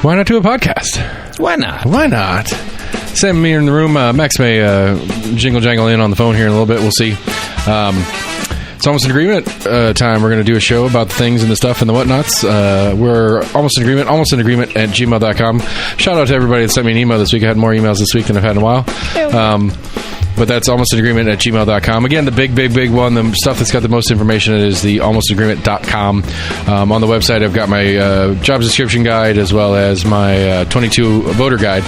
Why not do a podcast? Why not? Why not? Sam and me are in the room. Max may jingle jangle in on the phone here in a little bit. We'll see. It's almost an agreement time. We're going to do a show about the things and the stuff and the whatnots. We're almost in agreement at gmail.com. Shout out to everybody that sent me an email this week. I had more emails this week than I've had in a while. But that's almost an agreement at gmail.com. Again, the big one, the stuff that's got the most information is the almostagreement.com. On the website, I've got my jobs description guide as well as my 22 voter guide.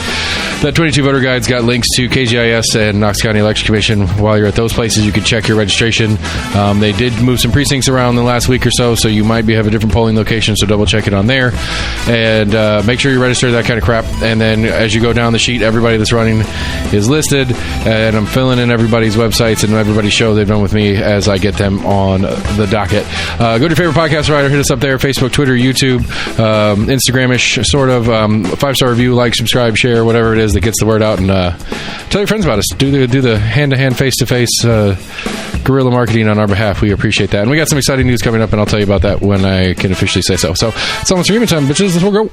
That 22 voter guide's got links to KGIS and Knox County Election Commission. While you're at those places, you can check your registration. They did move some precincts around the last week or so you might have a different polling location, so double check it on there. And make sure you register, that kind of crap. And then as you go down the sheet, everybody that's running is listed, and I'm filling in everybody's websites and everybody's show they've done with me as I get them on the docket. Go to your favorite podcast provider, hit us up there, Facebook, Twitter, YouTube, Instagram-ish, sort of. 5-star review, like, subscribe, share, whatever it is that gets the word out, and tell your friends about us. Do the hand-to-hand, face-to-face guerrilla marketing on our behalf. We appreciate that. And we got some exciting news coming up, and I'll tell you about that when I can officially say so. So it's almost agreement time, bitches. Let's go.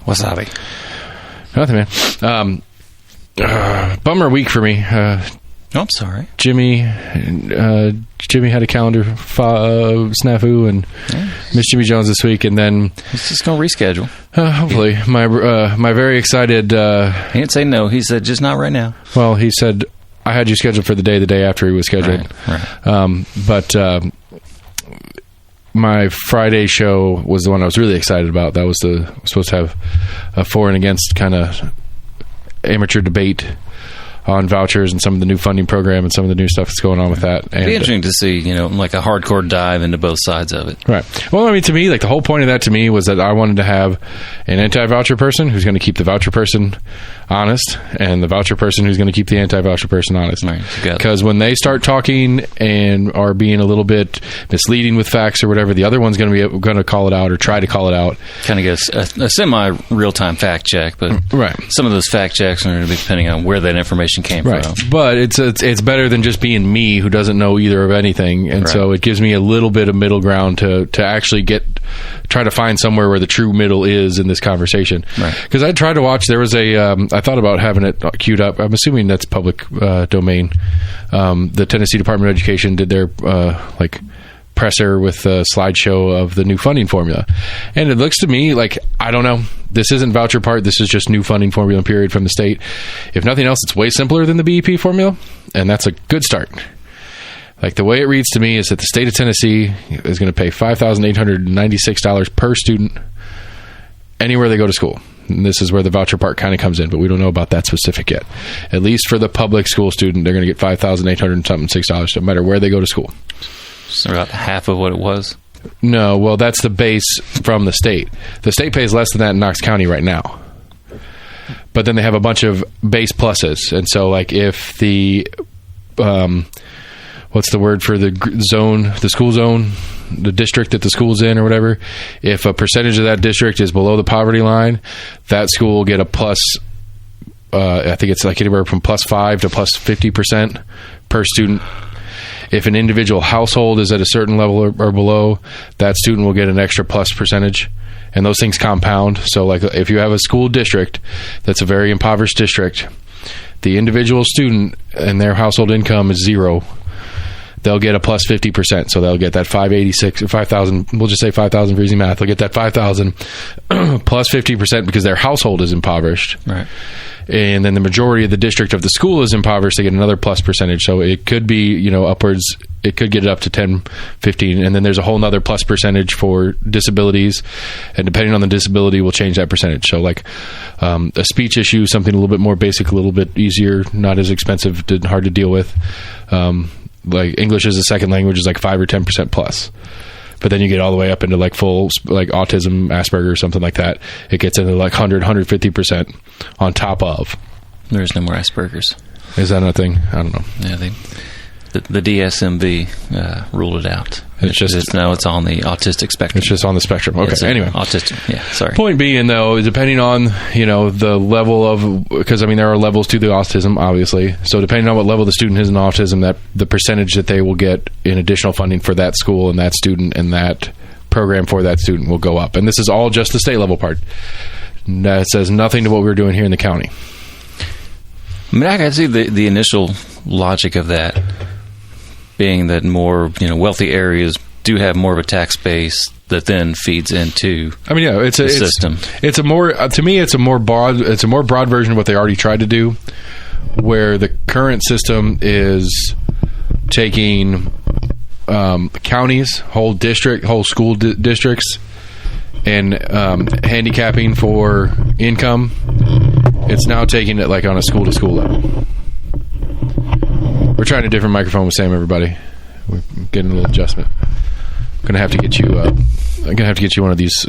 What's up? Nothing, man. Bummer week for me. I'm sorry. Jimmy had a calendar snafu and missed Jimmy Jones this week, and then he's just gonna reschedule. Hopefully, my very excited. He didn't say no. He said just not right now. Well, he said I had you scheduled for the day after he was scheduled. Right. But my Friday show was the one I was really excited about. That was supposed to have a for and against kind of amateur debate on vouchers and some of the new funding program and some of the new stuff that's going on with that. And it'd be interesting to see, like a hardcore dive into both sides of it. Right. Well, I mean, to me, like the whole point of that to me was that I wanted to have an anti-voucher person who's going to keep the voucher person honest and the voucher person who's going to keep the anti-voucher person honest. Right. Because when they start talking and are being a little bit misleading with facts or whatever, the other one's going to call it out or try to call it out. Kind of gets a semi-real-time fact check, but right. Some of those fact checks are going to be depending on where that information came from. But it's better than just being me who doesn't know either of anything, and so it gives me a little bit of middle ground to actually try to find somewhere where the true middle is in this conversation. Because I tried to watch. There was I thought about having it queued up. I'm assuming that's public domain. The Tennessee Department of Education did their presser with a slideshow of the new funding formula, and it looks to me like, I don't know, this isn't voucher part, this is just new funding formula period from the state. If nothing else, it's way simpler than the BEP formula, and that's a good start. Like the way it reads to me is that the state of Tennessee is going to pay $5,896 per student anywhere they go to school. And this is where the voucher part kind of comes in, but we don't know about that specific yet. At least for the public school student, they're going to get $5,806 no matter where they go to school. So about half of what it was? No, well, that's the base from the state. The state pays less than that in Knox County right now. But then they have a bunch of base pluses. And so, like, if the, what's the word for the zone, the school zone, the district that the school's in or whatever, if a percentage of that district is below the poverty line, that school will get a plus, I think it's like anywhere from plus 5 to plus 50% per student. If an individual household is at a certain level or below, that student will get an extra plus percentage. And those things compound. So like if you have a school district that's a very impoverished district, the individual student and their household income is 0. They'll get a plus 50%. So they'll get that 586 or 5,000. We'll just say 5,000 for easy math. They'll get that 5,000 plus 50% because their household is impoverished. Right. And then the majority of the district of the school is impoverished. They get another plus percentage. So it could be, upwards. It could get it up to 10, 15. And then there's a whole nother plus percentage for disabilities. And depending on the disability, we'll change that percentage. So like a speech issue, something a little bit more basic, a little bit easier, not as expensive, hard to deal with. Like English as a second language is like 5 or 10% plus. But then you get all the way up into like full, like autism, Asperger, something like that. It gets into like 100, 150% on top of. There's no more Asperger's. Is that a thing? I don't know. Yeah, the DSMV ruled it out. It's it's on the autistic spectrum. It's just on the spectrum. Okay. Anyway, autistic. Yeah. Sorry. Point being, though, depending on the level of, because there are levels to the autism, obviously. So depending on what level the student is in autism, that the percentage that they will get in additional funding for that school and that student and that program for that student will go up. And this is all just the state level part. That says nothing to what we're doing here in the county. I mean, I can see the initial logic of that being that more, wealthy areas do have more of a tax base that then feeds into the system. It's a more, to me, it's a more broad version of what they already tried to do, where the current system is taking counties, whole school districts, and handicapping for income. It's now taking it like on a school-to-school level. We're trying a different microphone with Sam, everybody. We're getting a little adjustment. I'm gonna have to get you one of these.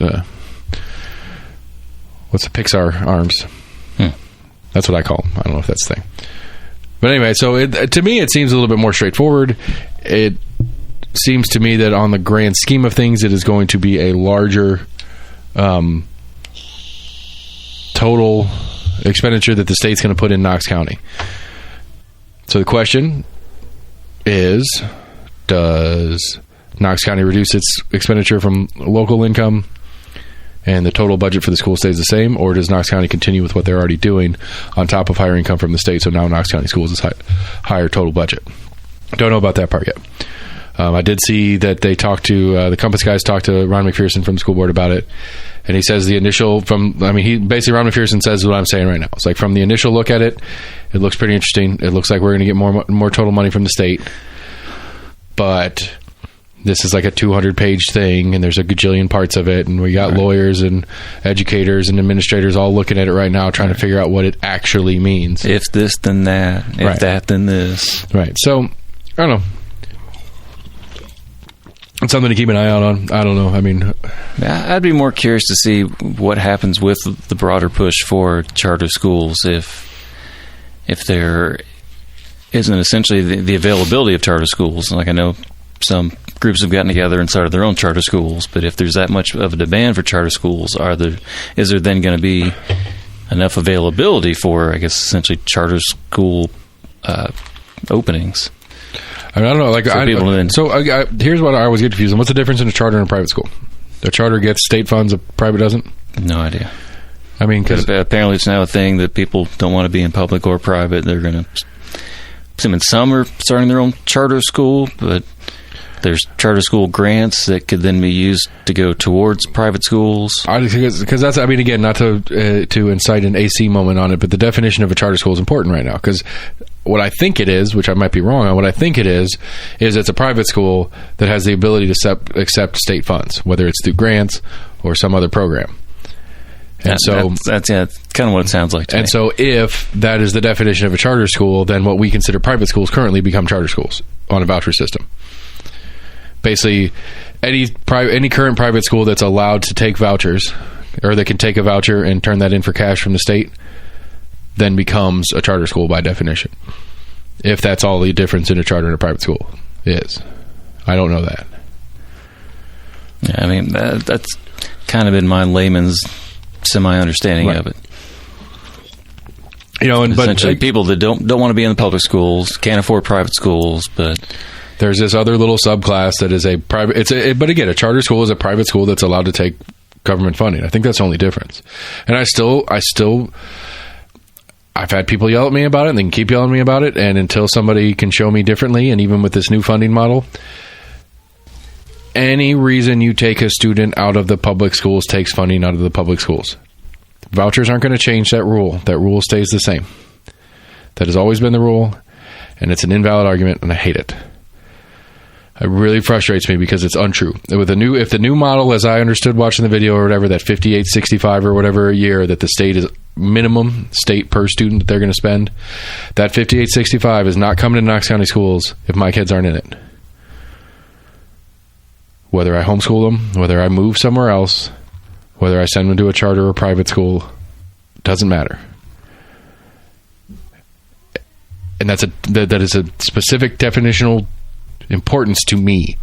What's the Pixar arms? That's what I call them. I don't know if that's the thing. But anyway, so to me, it seems a little bit more straightforward. It seems to me that on the grand scheme of things, it is going to be a larger total expenditure that the state's going to put in Knox County. So the question is, does Knox County reduce its expenditure from local income and the total budget for the school stays the same, or does Knox County continue with what they're already doing on top of higher income from the state, so now Knox County Schools is higher total budget? Don't know about that part yet. I did see that they talked to the Compass guys talked to Ron McPherson from the school board about it, and he says Ron McPherson says what I'm saying right now. It's like, from the initial look at it, it looks pretty interesting. It looks like we're going to get more total money from the state, but this is like a 200-page thing, and there's a gajillion parts of it, and we got lawyers and educators and administrators all looking at it right now, trying to figure out what it actually means. If this, then that. If that, then this. Right. So, I don't know. It's something to keep an eye out on. I don't know. I mean, I'd be more curious to see what happens with the broader push for charter schools if there isn't essentially the availability of charter schools. Like, I know some groups have gotten together and started their own charter schools, but if there's that much of a demand for charter schools, is there then going to be enough availability for, I guess, essentially charter school openings? I mean, I don't know. Here's what I always get confused on. What's the difference in a charter and a private school? A charter gets state funds, a private doesn't? No idea. I mean, because apparently it's now a thing that people don't want to be in public or private. They're going to. Some are starting their own charter school, but there's charter school grants that could then be used to go towards private schools. Because that's, I mean, again, not to incite an AC moment on it, but the definition of a charter school is important right now. Because what I think it is, which I might be wrong on, what I think it is it's a private school that has the ability to accept state funds, whether it's through grants or some other program. And that's kind of what it sounds like to me. And so if that is the definition of a charter school, then what we consider private schools currently become charter schools on a voucher system. Basically, any current private school that's allowed to take vouchers, or that can take a voucher and turn that in for cash from the state, then becomes a charter school by definition. If that's all the difference in a charter and a private school is. I don't know that. Yeah, I mean, that's kind of been my layman's semi-understanding of it. Essentially, people that don't want to be in the public schools, can't afford private schools, but there's this other little subclass that is a private. But again, a charter school is a private school that's allowed to take government funding. I think that's the only difference. And I've had people yell at me about it, and they can keep yelling at me about it. And until somebody can show me differently, and even with this new funding model, any reason you take a student out of the public schools takes funding out of the public schools. Vouchers aren't going to change that rule. That rule stays the same. That has always been the rule, and it's an invalid argument, and I hate it. It really frustrates me because it's untrue. If the new model, as I understood watching the video or whatever, that $58.65 or whatever a year that the state is minimum state per student that they're going to spend, that $58.65 is not coming to Knox County schools if my kids aren't in it. Whether I homeschool them, whether I move somewhere else, whether I send them to a charter or private school, doesn't matter. And that is a specific definitional importance to me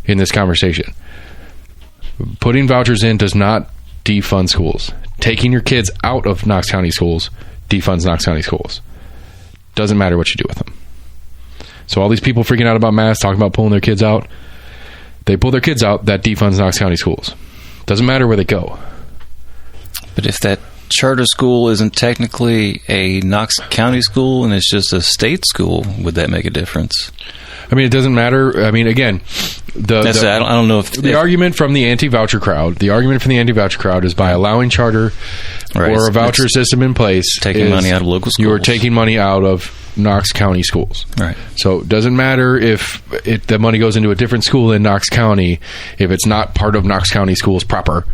in this conversation. Putting vouchers in does not defund schools. Taking your kids out of Knox County schools defunds Knox County schools. Doesn't matter what you do with them. So all these people freaking out about masks, talking about pulling their kids out, they pull their kids out, that defunds Knox County schools. Doesn't matter where they go. But if that charter school isn't technically a Knox County school and it's just a state school, would that make a difference? I mean, it doesn't matter. I mean, again, I don't know if the argument from the anti-voucher crowd is by allowing charter or a voucher system in place, taking money out of local schools. You are taking money out of Knox County schools. Right. So it doesn't matter if the money goes into a different school in Knox County if it's not part of Knox County schools proper.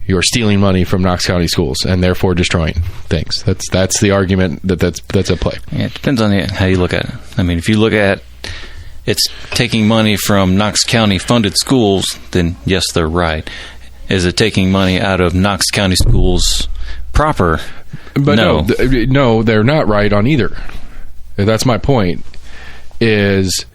You're stealing money from Knox County schools and therefore destroying things. That's the argument that's at play. Yeah, it depends on how you look at it. I mean, if you look at it's taking money from Knox County funded schools, then yes, they're right. Is it taking money out of Knox County schools proper? But no, they're not right on either. That's my point. Is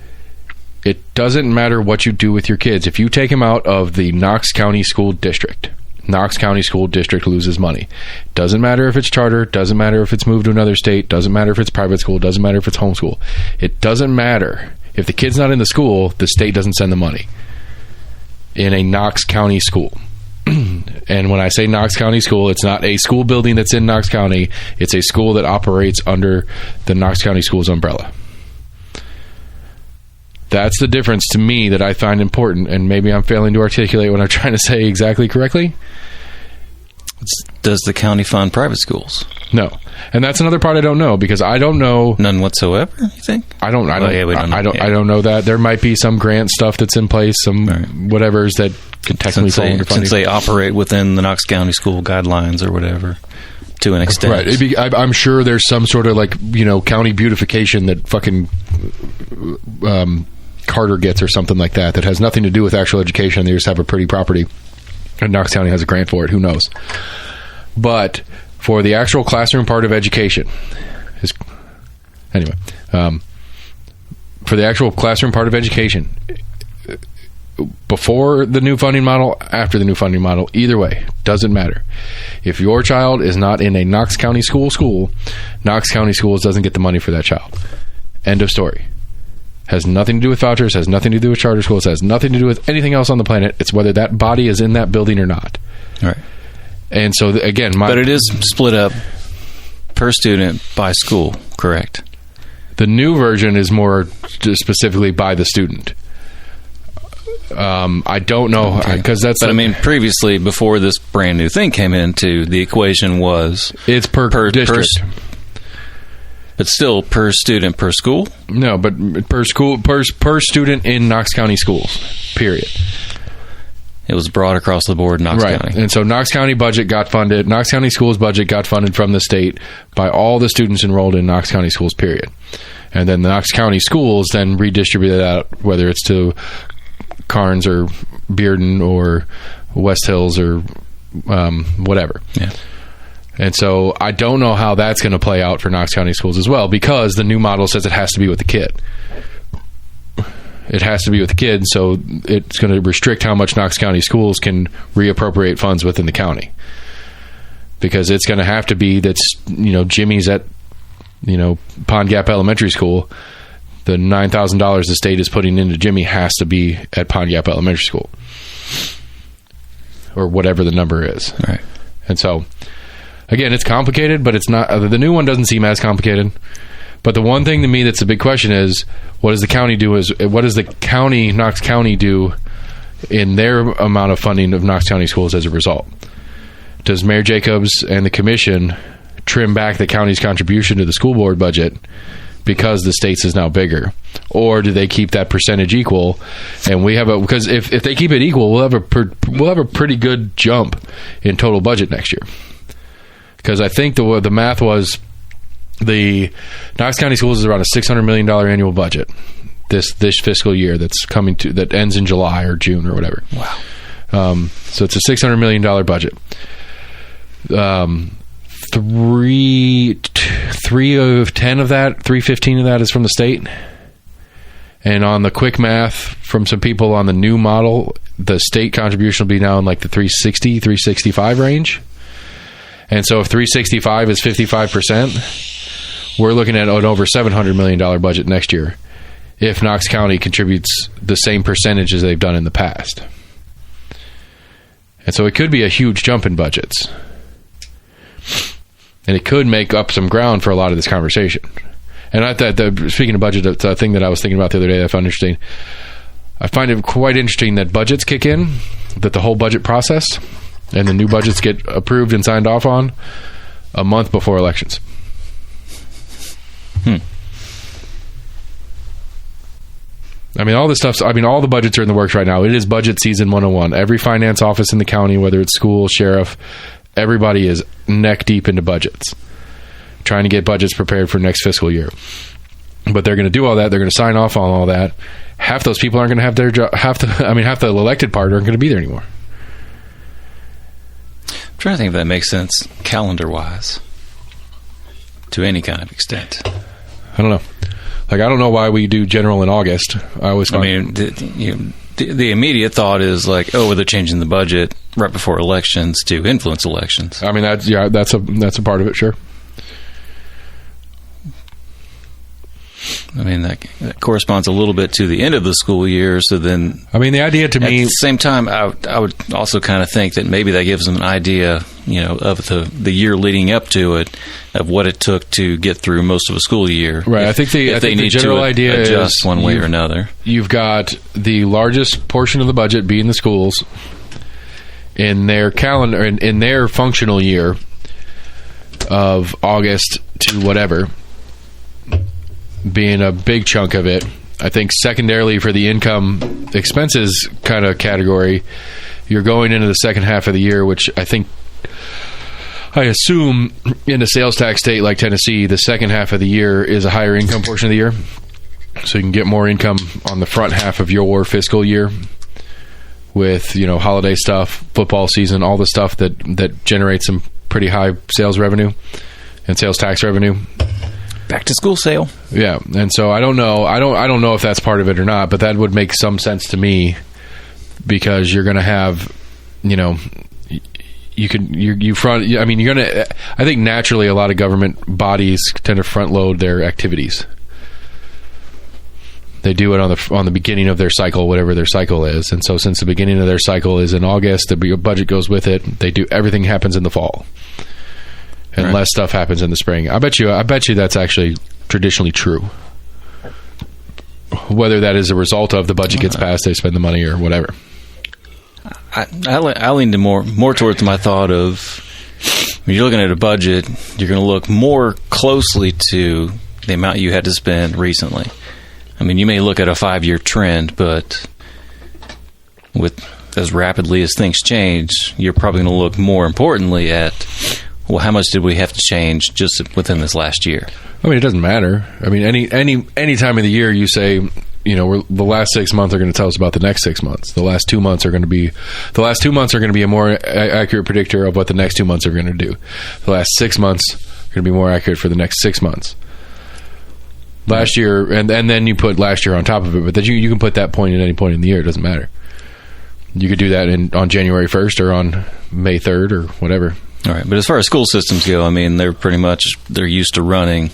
it doesn't matter what you do with your kids. If you take them out of the Knox County School District, Knox County School District loses money. Doesn't matter if it's charter, doesn't matter if it's moved to another state, doesn't matter if it's private school, doesn't matter if it's homeschool. It doesn't matter. If the kid's not in the school, the state doesn't send the money in a Knox County school. And when I say Knox County school, it's not a school building that's in Knox County. It's a school that operates under the Knox County Schools umbrella. That's the difference to me that I find important, and maybe I'm failing to articulate what I'm trying to say exactly correctly. Does the county fund private schools? No, and that's another part I don't know, because I don't know none whatsoever. You think? I don't know that there might be some grant stuff that's in place, some whatever's that could technically fall under funding. Since they operate within the Knox County school guidelines or whatever, to an extent. Right. I'm sure there's some sort of county beautification that fucking Carter gets or something like that has nothing to do with actual education. They just have a pretty property, and Knox County has a grant for it. Who knows? But for the actual classroom part of education, for the actual classroom part of education, before the new funding model, after the new funding model, either way, doesn't matter. If your child is not in a Knox County school, Knox County Schools doesn't get the money for that child. End of story. Has nothing to do with vouchers, has nothing to do with charter schools, has nothing to do with anything else on the planet. It's whether that body is in that building or not. All right. And so, again, but it is split up per student by school, correct? The new version is more specifically by the student. I don't know, because that's... But, previously, before this brand new thing came into, the equation was... It's per district. But still per student per school? No, but per school, per student in Knox County schools, period. It was brought across the board in Knox County. And so Knox County budget got funded. Knox County schools budget got funded from the state by all the students enrolled in Knox County schools, period. And then the Knox County schools then redistributed that, whether it's to Carnes or Bearden or West Hills or whatever. Yeah. And so I don't know how that's going to play out for Knox County schools as well, because the new model says it has to be with the kid. It has to be with the kid, so it's going to restrict how much Knox County schools can reappropriate funds within the county. Because it's going to have to be that's, Jimmy's at, Pond Gap Elementary School. The $9,000 the state is putting into Jimmy has to be at Pond Gap Elementary School. Or whatever the number is. Right. And so, again, it's complicated, but it's not. The new one doesn't seem as complicated. But the one thing to me that's a big question is, what does the county do? What does the county, Knox County, do in their amount of funding of Knox County schools as a result? Does Mayor Jacobs and the commission trim back the county's contribution to the school board budget because the state's is now bigger? Or do they keep that percentage equal? And we have because if they keep it equal, we'll have a pretty good jump in total budget next year. Because I think the math was the Knox County Schools is around a $600 million annual budget this fiscal year that ends in July or June or whatever. Wow. So it's a $600 million budget. 315 of that is from the state. And on the quick math from some people on the new model, the state contribution will be now in like the 360, 365 range. And so if 365 is 55%, we're looking at an over $700 million budget next year if Knox County contributes the same percentage as they've done in the past. And so it could be a huge jump in budgets. And it could make up some ground for a lot of this conversation. And I thought, speaking of budget, it's a thing that I was thinking about the other day that I found interesting. I find it quite interesting that budgets kick in, that the whole budget process and the new budgets get approved and signed off on a month before elections. I mean, all this stuff's, I mean, all the budgets are in the works right now. It is budget season 101. Every finance office in the county, whether it's school, sheriff, everybody is neck deep into budgets, trying to get budgets prepared for next fiscal year. But they're going to do all that. They're going to sign off on all that. Half those people aren't going to have their job. Half the elected part aren't going to be there anymore. I'm trying to think if that makes sense calendar-wise to any kind of extent. I don't know. Like, I don't know why we do general in August. I mean, the immediate thought is like, oh, they're changing the budget right before elections to influence elections. I mean, that's a part of it, sure. I mean, that corresponds a little bit to the end of the school year. So then, I mean, the idea to me, at the same time, I would also kind of think that maybe that gives them an idea, of the year leading up to it, of what it took to get through most of a school year. Right. I think the general idea is one way or another. You've got the largest portion of the budget being the schools in their calendar, in their functional year of August to whatever, being a big chunk of it. I think secondarily for the income expenses kind of category, you're going into the second half of the year, which I assume in a sales tax state like Tennessee, the second half of the year is a higher income portion of the year. So you can get more income on the front half of your fiscal year with, holiday stuff, football season, all the stuff that generates some pretty high sales revenue and sales tax revenue. Back to school sale. Yeah, and so I don't know. I don't know if that's part of it or not, but that would make some sense to me, because you're going to have, I think naturally a lot of government bodies tend to front load their activities. They do it on the beginning of their cycle, whatever their cycle is, and so since the beginning of their cycle is in August, the budget goes with it. They do everything happens in the fall. And less stuff happens in the spring. I bet you that's actually traditionally true. Whether that is a result of the budget gets passed, they spend the money or whatever. I lean to more towards my thought of, when you're looking at a budget, you're going to look more closely to the amount you had to spend recently. I mean, you may look at a 5-year trend, but with as rapidly as things change, you're probably going to look more importantly at, well, how much did we have to change just within this last year? I mean, it doesn't matter. I mean, any time of the year you say, the last 6 months are going to tell us about the next 6 months. The last 2 months are going to be a more accurate predictor of what the next 2 months are going to do. The last 6 months are going to be more accurate for the next 6 months. Last year, and then you put last year on top of it, but that you can put that point at any point in the year. It doesn't matter. You could do that on January 1st or on May 3rd or whatever. All right, but as far as school systems go, I mean, they're used to running,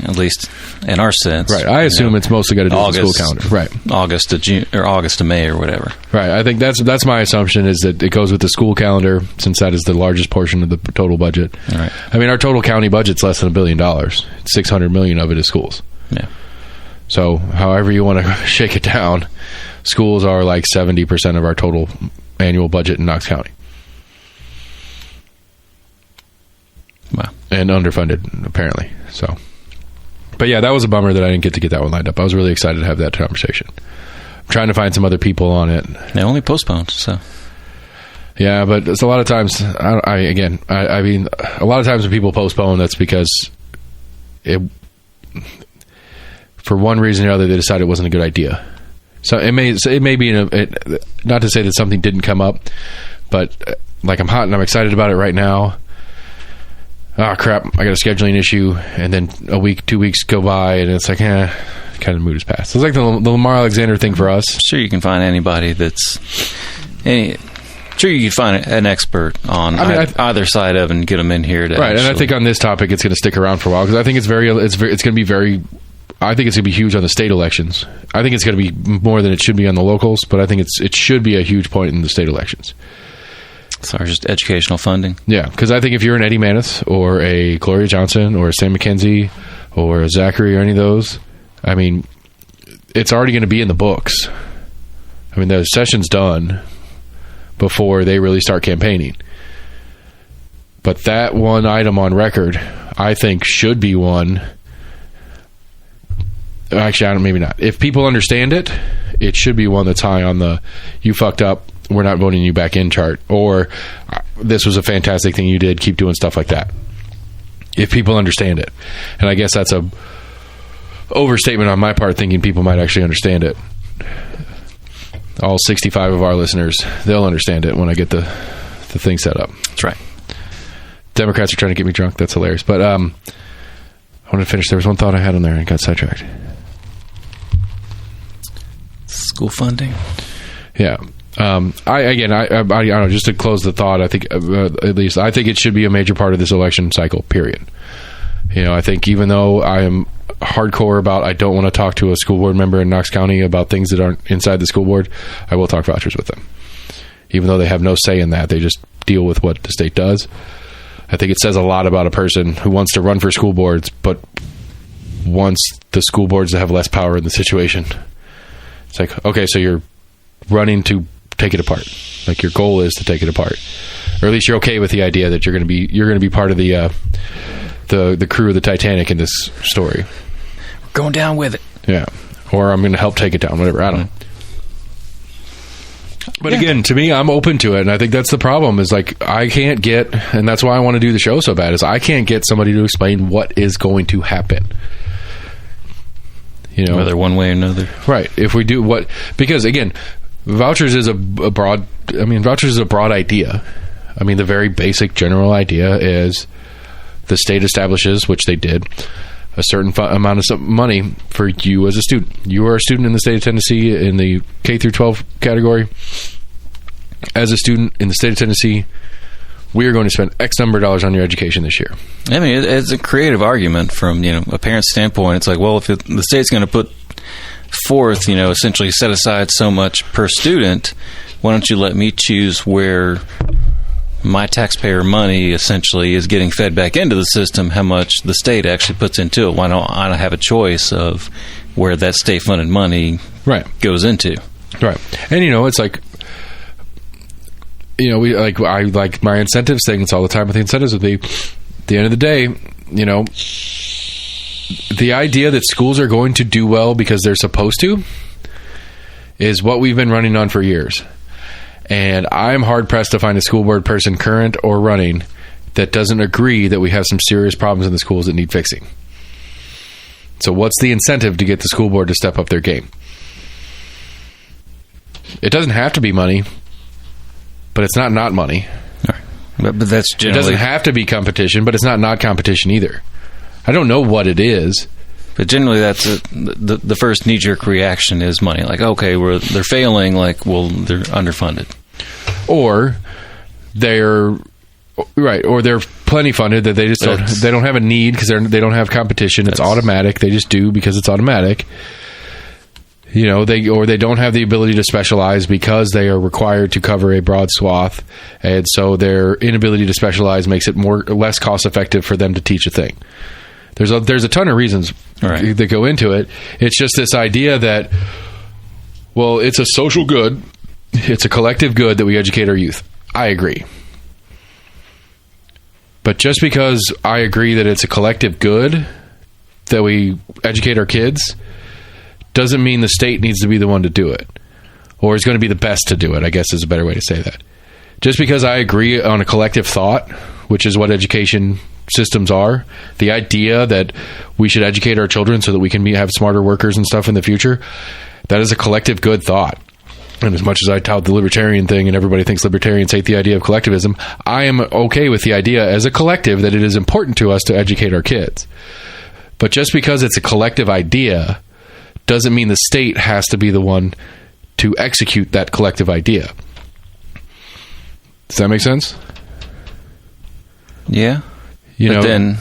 at least in our sense. Right. I assume it's mostly got to do with the school calendar. Right. August to June or August to May or whatever. Right. I think that's my assumption, is that it goes with the school calendar, since that is the largest portion of the total budget. All right. I mean, our total county budget's less than $1 billion. $600 million of it is schools. Yeah. So, however you want to shake it down, schools are like 70% of our total annual budget in Knox County. Wow. And underfunded, apparently. So, but yeah, that was a bummer that I didn't get that one lined up. I was really excited to have that conversation. I'm trying to find some other people on it. They only postponed, so. Yeah, but it's a lot of times. I mean, a lot of times when people postpone, that's because for one reason or other, they decided it wasn't a good idea. So it may be not to say that something didn't come up, but like, I'm hot and I'm excited about it right now. Oh crap, I got a scheduling issue, and then a week, 2 weeks go by, and it's like, kind of mood has passed. It's like the Lamar Alexander thing for us. Sure, you can find anybody sure you could find an expert on either side of and get them in here to right. And I think on this topic, it's going to stick around for a while, because I think it's going to be very I think it's going to be huge on the state elections. I think it's going to be more than it should be on the locals, but I think it should be a huge point in the state elections. Sorry, just educational funding. Yeah, because I think if you're an Eddie Maneth or a Gloria Johnson or a Sam McKenzie or a Zachary or any of those, I mean, it's already going to be in the books. I mean, the session's done before they really start campaigning. But that one item on record, I think, should be one. Actually, maybe not. If people understand it, it should be one that's high on the "you fucked up, we're not voting you back in" chart, or "this was a fantastic thing you did, keep doing stuff like that." If people understand it. And I guess that's a overstatement on my part, thinking people might actually understand it. All 65 of our listeners, they'll understand it when I get the thing set up. That's right. Democrats are trying to get me drunk. That's hilarious. But I want to finish. There was one thought I had on there and it got sidetracked. School funding. Yeah. I don't know, just to close the thought, I think at least I think it should be a major part of this election cycle, period. I think even though I am hardcore about I don't want to talk to a school board member in Knox County about things that aren't inside the school board, I will talk vouchers with them. Even though they have no say in that, they just deal with what the state does. I think it says a lot about a person who wants to run for school boards but wants the school boards to have less power in the situation. It's like, okay, so you're running to take it apart. Like, your goal is to take it apart, or at least you're okay with the idea that you're going to be part of the crew of the Titanic in this story. We're going down with it. Yeah, or I'm going to help take it down. Whatever. I don't know. But again, to me, I'm open to it, and I think that's the problem. Is like I can't get, and that's why I want to do the show so bad. Is I can't get somebody to explain what is going to happen. Whether one way or another. Right. If we do what, because again, vouchers is a broad idea. I mean, the very basic general idea is the state establishes, which they did, a certain amount of money for you as a student. You are a student in the state of Tennessee in the K through 12 category. As a student in the state of Tennessee, we are going to spend X number of dollars on your education this year. I mean, it's a creative argument from a parent's standpoint. It's like, well, if the state's going to put forth, essentially set aside so much per student, why don't you let me choose where my taxpayer money essentially is getting fed back into the system, how much the state actually puts into it? Why don't I have a choice of where that state-funded money goes into? Right. And, it's like, I like my incentives thing. It's all the time with the incentives would be, at the end of the day, the idea that schools are going to do well because they're supposed to is what we've been running on for years. And I'm hard-pressed to find a school board person, current or running, that doesn't agree that we have some serious problems in the schools that need fixing. So what's the incentive to get the school board to step up their game? It doesn't have to be money, but it's not money. But that's generally... It doesn't have to be competition, but it's not competition either. I don't know what it is. But generally, that's the first knee-jerk reaction is money. Like, okay, they're failing. Like, well, they're underfunded, or they're or they're plenty funded that they just don't have a need because they don't have competition. It's automatic. They just do because it's automatic. They don't have the ability to specialize because they are required to cover a broad swath, and so their inability to specialize makes it less cost effective for them to teach a thing. There's a ton of reasons that go into it. It's just this idea that, well, it's a social good. It's a collective good that we educate our youth. I agree. But just because I agree that it's a collective good that we educate our kids doesn't mean the state needs to be the one to do it or is going to be the best to do it, I guess is a better way to say that. Just because I agree on a collective thought, which is what education systems are, the idea that we should educate our children so that we can have smarter workers and stuff in the future, that is a collective good thought. And as much as I tout the libertarian thing and everybody thinks libertarians hate the idea of collectivism, I am okay with the idea as a collective that it is important to us to educate our kids. But just because it's a collective idea doesn't mean the state has to be the one to execute that collective idea. Does that make sense? Yeah. Because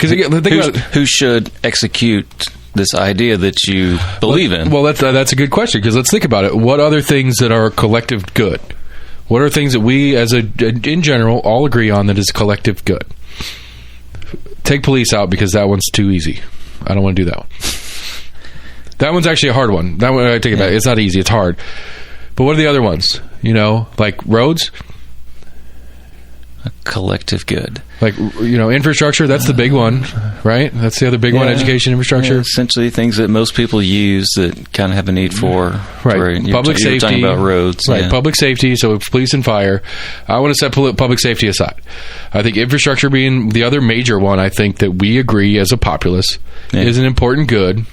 Because who should execute this idea that you believe in? Well, that's a good question, because let's think about it. What other things that are collective good? What are things that we, in general, all agree on that is collective good? Take police out, because that one's too easy. I don't want to do that one. That one's actually a hard one. That one, I take it back. It's not easy. It's hard. But what are the other ones? Like roads? A collective good. Like, infrastructure, that's the big one, right? That's the other big one, education, infrastructure. Yeah, essentially things that most people use that kind of have a need for. Right. Public safety. You're talking about roads. Right. Public safety, so police and fire. I want to set public safety aside. I think infrastructure being the other major one, I think that we agree as a populace is an important good.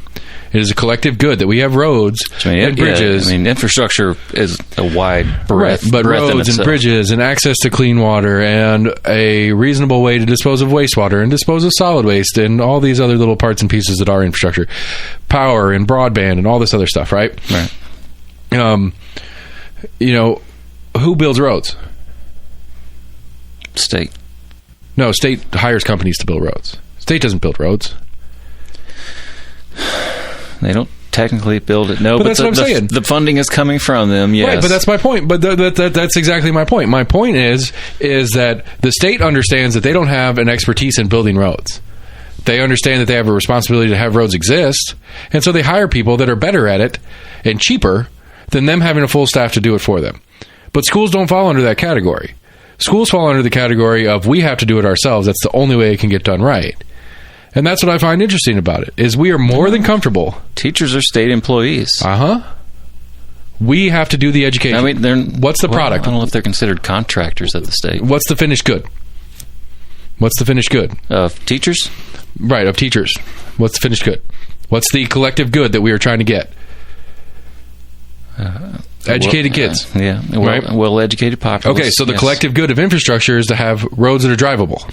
It is a collective good that we have roads and bridges. Infrastructure is a wide breadth. Right, but roads and bridges and access to clean water and a reasonable way to dispose of wastewater and dispose of solid waste and all these other little parts and pieces that are infrastructure. Power and broadband and all this other stuff, right? Right. Who builds roads? State. No, state hires companies to build roads. State doesn't build roads. They don't technically build it. No, but that's what I'm saying. The funding is coming from them, yes. Right, but that's my point. But that's exactly my point. My point is that the state understands that they don't have an expertise in building roads. They understand that they have a responsibility to have roads exist, and so they hire people that are better at it and cheaper than them having a full staff to do it for them. But schools don't fall under that category. Schools fall under the category of we have to do it ourselves. That's the only way it can get done right. And that's what I find interesting about it, is we are more than comfortable. Teachers are state employees. We have to do the education. What's the product? I don't know if they're considered contractors at the state. What's the finished good? What's the finished good? Of teachers? Right, of teachers. What's the finished good? What's the collective good that we are trying to get? Educated kids. Right? Well-educated populace. Okay, so the collective good of infrastructure is to have roads that are drivable.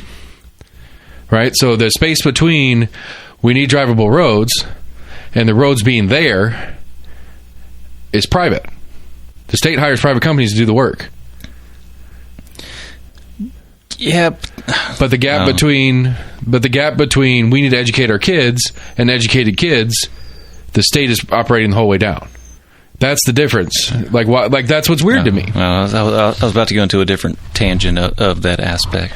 Right? So the space between we need drivable roads and the roads being there is private. The state hires private companies to do the work. Yeah. But the gap between we need to educate our kids and educated kids, the state is operating the whole way down. That's the difference. Like that's what's weird to me. I was about to go into a different tangent of that aspect.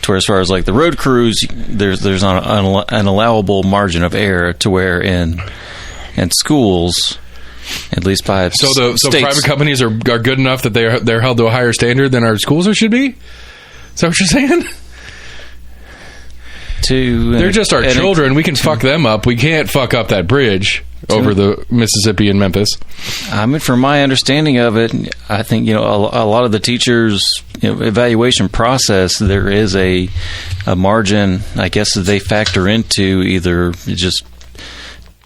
Where as far as like the road crews, there's an allowable margin of error to where in schools, at least by so private companies are good enough that they're held to a higher standard than our schools should be. Is that what you're saying? They're just our children. We can fuck them up. We can't fuck up that bridge over the Mississippi and Memphis. I mean, from my understanding of it, I think a lot of the teachers' evaluation process, there is a margin, I guess, that they factor into either just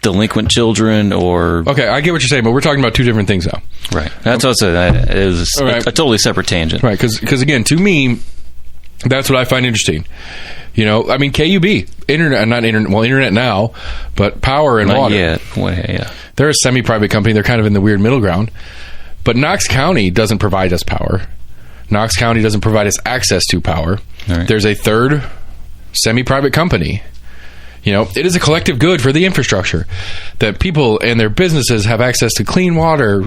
delinquent children or... Okay, I get what you're saying, but we're talking about two different things now. Right. That's what I said. It was a totally separate tangent. Right, because again, to me, that's what I find interesting. KUB, internet now, but power and Not water. Yet. Well, yeah. They're a semi-private company. They're kind of in the weird middle ground. But Knox County doesn't provide us power. Knox County doesn't provide us access to power. Right. There's a third semi-private company. It is a collective good for the infrastructure that people and their businesses have access to clean water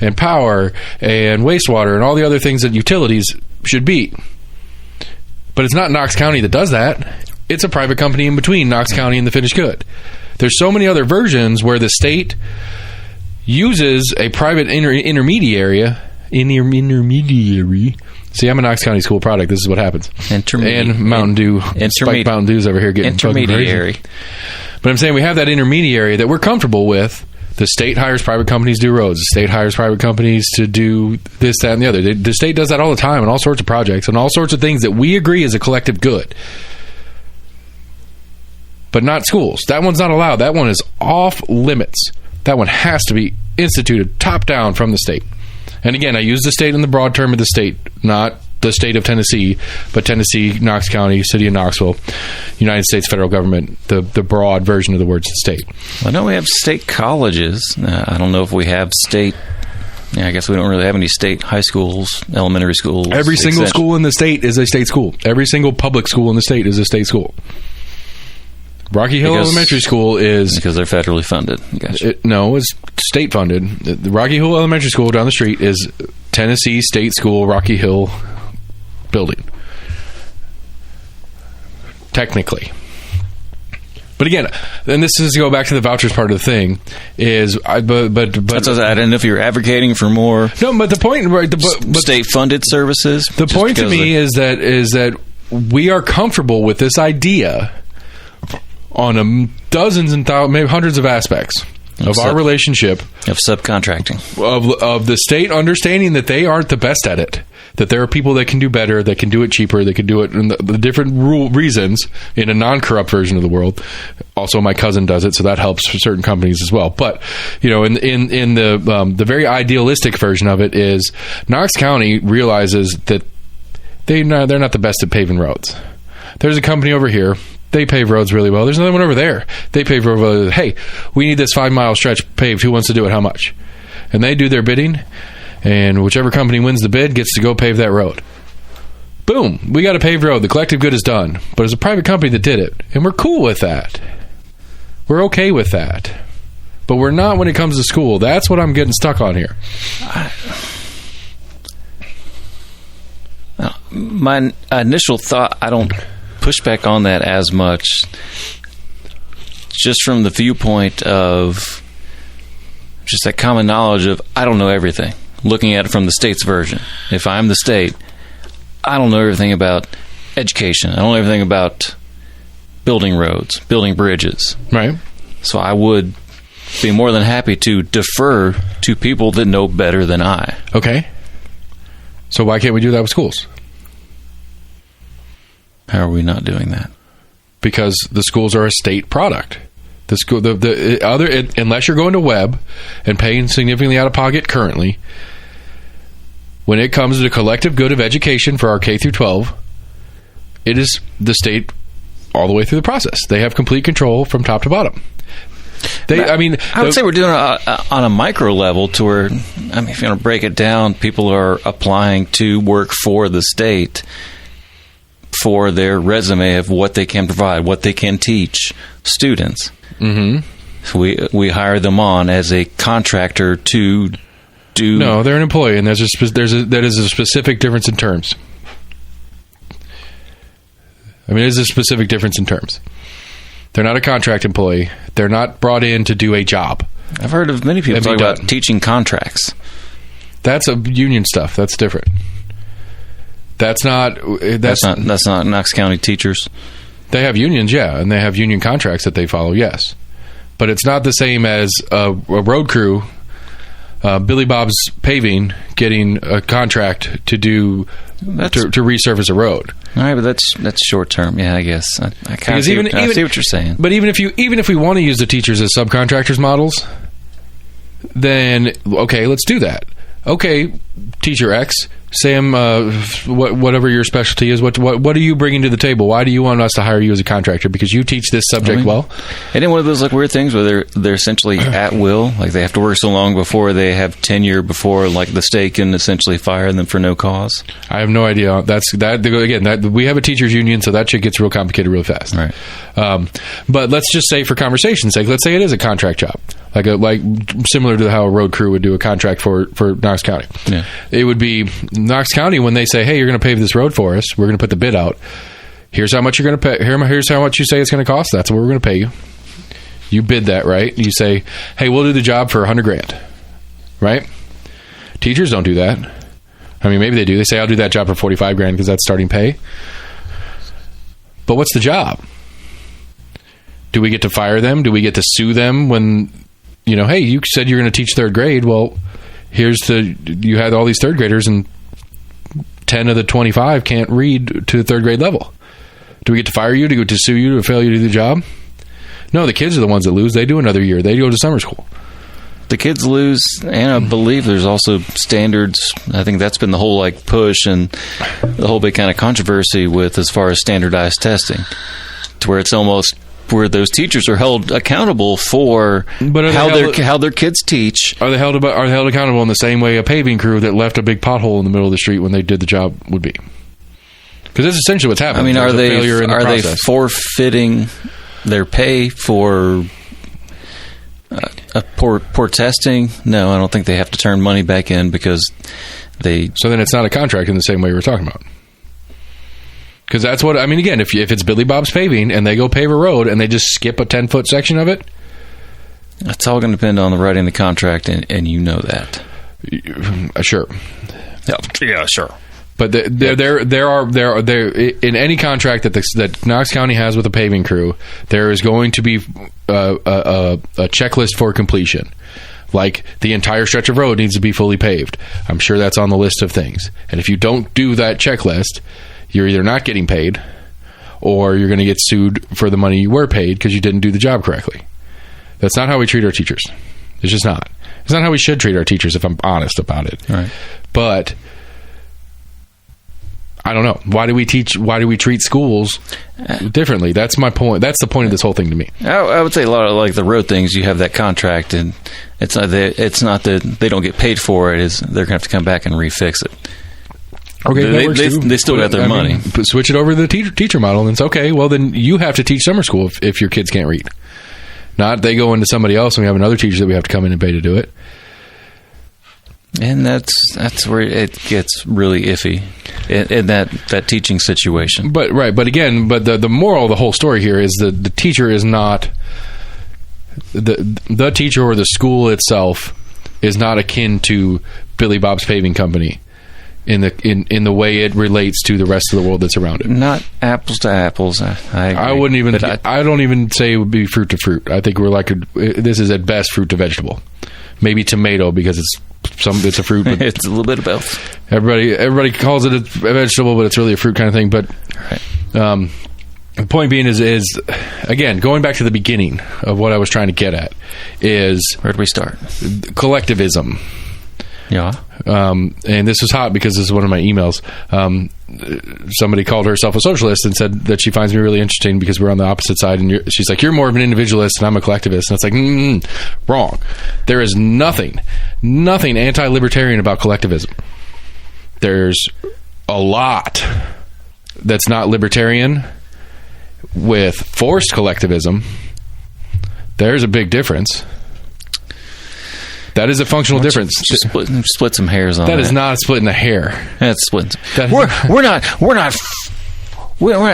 and power and wastewater and all the other things that utilities should be. But it's not Knox County that does that. It's a private company in between Knox County and the finished good. There's so many other versions where the state uses a private intermediary. See, I'm a Knox County school product. This is what happens. And Mountain Dew. Spiked Mountain Dew's over here getting intermediary. But I'm saying we have that intermediary that we're comfortable with. The state hires private companies to do roads. The state hires private companies to do this, that, and the other. The state does that all the time on all sorts of projects and all sorts of things that we agree is a collective good. But not schools. That one's not allowed. That one is off limits. That one has to be instituted top down from the state. And again, I use the state in the broad term of the state, not the state of Tennessee, but Tennessee, Knox County, City of Knoxville, United States federal government, the broad version of the word state. I know we have state colleges. I don't know if we have state Yeah, I guess we don't really have any state high schools, elementary schools. Every single school in the state is a state school. Every single public school in the state is a state school. Rocky Hill Elementary School is... Because they're federally funded. Gotcha. No, it's state funded. The Rocky Hill Elementary School down the street is Tennessee State School Rocky Hill building. Technically. But again, and this is to go back to the vouchers part of the thing, is... But I don't know if you're advocating for more... No, but the point... Right, state-funded services. The point to me is that we are comfortable with this idea on dozens and thousands, maybe hundreds of aspects of our relationship. Of subcontracting. Of the state understanding that they aren't the best at it. That there are people that can do better, that can do it cheaper, that can do it in the different reasons in a non-corrupt version of the world. Also, my cousin does it, so that helps for certain companies as well. But, in the very idealistic version of it is Knox County realizes that they're not the best at paving roads. There's a company over here. They pave roads really well. There's another one over there. They pave roads really well. Hey, we need this 5-mile stretch paved. Who wants to do it? How much? And they do their bidding. And whichever company wins the bid gets to go pave that road. Boom. We got a paved road. The collective good is done. But it's a private company that did it. And we're cool with that. We're okay with that. But we're not when it comes to school. That's what I'm getting stuck on here. My initial thought, I don't push back on that as much. Just from the viewpoint of just that common knowledge of, I don't know everything. Looking at it from the state's version. If I'm the state, I don't know everything about education. I don't know everything about building roads, building bridges. Right. So I would be more than happy to defer to people that know better than I. Okay. So why can't we do that with schools? How are we not doing that? Because the schools are a state product. The school, unless you're going to web and paying significantly out of pocket currently, when it comes to the collective good of education for our K through 12, it is the state all the way through the process. They have complete control from top to bottom. I would say we're doing it on a micro level to where, if you're going to break it down, people are applying to work for the state for their resume of what they can provide, what they can teach students. Mm-hmm. So we hire them on as a contractor to do... No, they're an employee, and that is a specific difference in terms. It is a specific difference in terms. They're not a contract employee. They're not brought in to do a job. I've heard of many people talk about teaching contracts. That's a union stuff. That's different. That's not Knox County teachers. They have unions, yeah, and they have union contracts that they follow, yes. But it's not the same as a road crew, Billy Bob's Paving, getting a contract to do to resurface a road. All right, but that's short term. Yeah, I guess I see what you're saying. But even if we want to use the teachers as subcontractors models, then okay, let's do that. Okay, teacher X, Sam, whatever your specialty is, what are you bringing to the table? Why do you want us to hire you as a contractor? Because you teach this subject well. Isn't it one of those weird things where they're essentially at will, like they have to work so long before they have tenure before the state can essentially fire them for no cause? I have no idea. We have a teachers union, so that shit gets real complicated real fast. Right. But let's just say, for conversation's sake, let's say it is a contract job, like similar to how a road crew would do a contract for Knox County. Yeah. It would be Knox County when they say, hey, you're going to pave this road for us. We're going to put the bid out. Here's how much you're going to pay. Here's how much you say it's going to cost. That's what we're going to pay you. You bid that, right? You say, hey, we'll do the job for $100,000, right? Teachers don't do that. Maybe they do. They say, I'll do that job for $45,000 because that's starting pay. But what's the job? Do we get to fire them? Do we get to sue them when, hey, you said you're going to teach third grade. Well, you had all these third graders and 10 of the 25 can't read to the third grade level. Do we get to fire you, to sue you, to fail you to do the job? No, the kids are the ones that lose. They do another year. They go to summer school. The kids lose, and I believe there's also standards. I think that's been the whole push and the whole big kind of controversy with as far as standardized testing, to where it's almost where those teachers are held accountable for how their kids teach. Are they held accountable in the same way a paving crew that left a big pothole in the middle of the street when they did the job would be? Because that's essentially what's happening. I mean, are they forfeiting their pay for poor testing? No, I don't think they have to turn money back in because they. So then it's not a contract in the same way we were talking about. Because that's what I mean. Again, if it's Billy Bob's Paving and they go pave a road and they just skip a 10-foot section of it, that's all going to depend on the writing of the contract, and you know that. Sure. Yeah, sure. But there are in any contract that Knox County has with a paving crew, there is going to be a checklist for completion. Like the entire stretch of road needs to be fully paved. I'm sure that's on the list of things. And if you don't do that checklist, you're either not getting paid or you're going to get sued for the money you were paid because you didn't do the job correctly. That's not how we treat our teachers. It's just not. It's not how we should treat our teachers, if I'm honest about it. Right. But I don't know. Why do we treat schools differently? That's my point. That's the point of this whole thing to me. I would say a lot of like the road things, you have that contract, and it's not that they don't get paid for it. Is they're going to have to come back and refix it. Okay, they still got their money. Switch it over to the teacher model, and it's okay. Well, then you have to teach summer school if your kids can't read. Not they go into somebody else, and we have another teacher that we have to come in and pay to do it. And that's where it gets really iffy in that teaching situation. But again, the moral of the whole story here is the teacher is not the teacher or the school itself is not akin to Billy Bob's Paving Company in the way it relates to the rest of the world that's around it. Not apples to apples. I wouldn't even. I don't even say it would be fruit to fruit. I think we're like this is at best fruit to vegetable, maybe tomato because it's a fruit. But it's a little bit of both. Everybody calls it a vegetable, but it's really a fruit kind of thing. But the point being is again going back to the beginning of what I was trying to get at is where do we start? Collectivism. Yeah. And this was hot because this is one of my emails. Somebody called herself a socialist and said that she finds me really interesting because we're on the opposite side. And she's like, you're more of an individualist and I'm a collectivist. And it's like, wrong. There is nothing anti-libertarian about collectivism. There's a lot that's not libertarian with forced collectivism. There's a big difference. That is a functional difference. Just split some hairs on that. That is not splitting a hair. That's splitting. We're not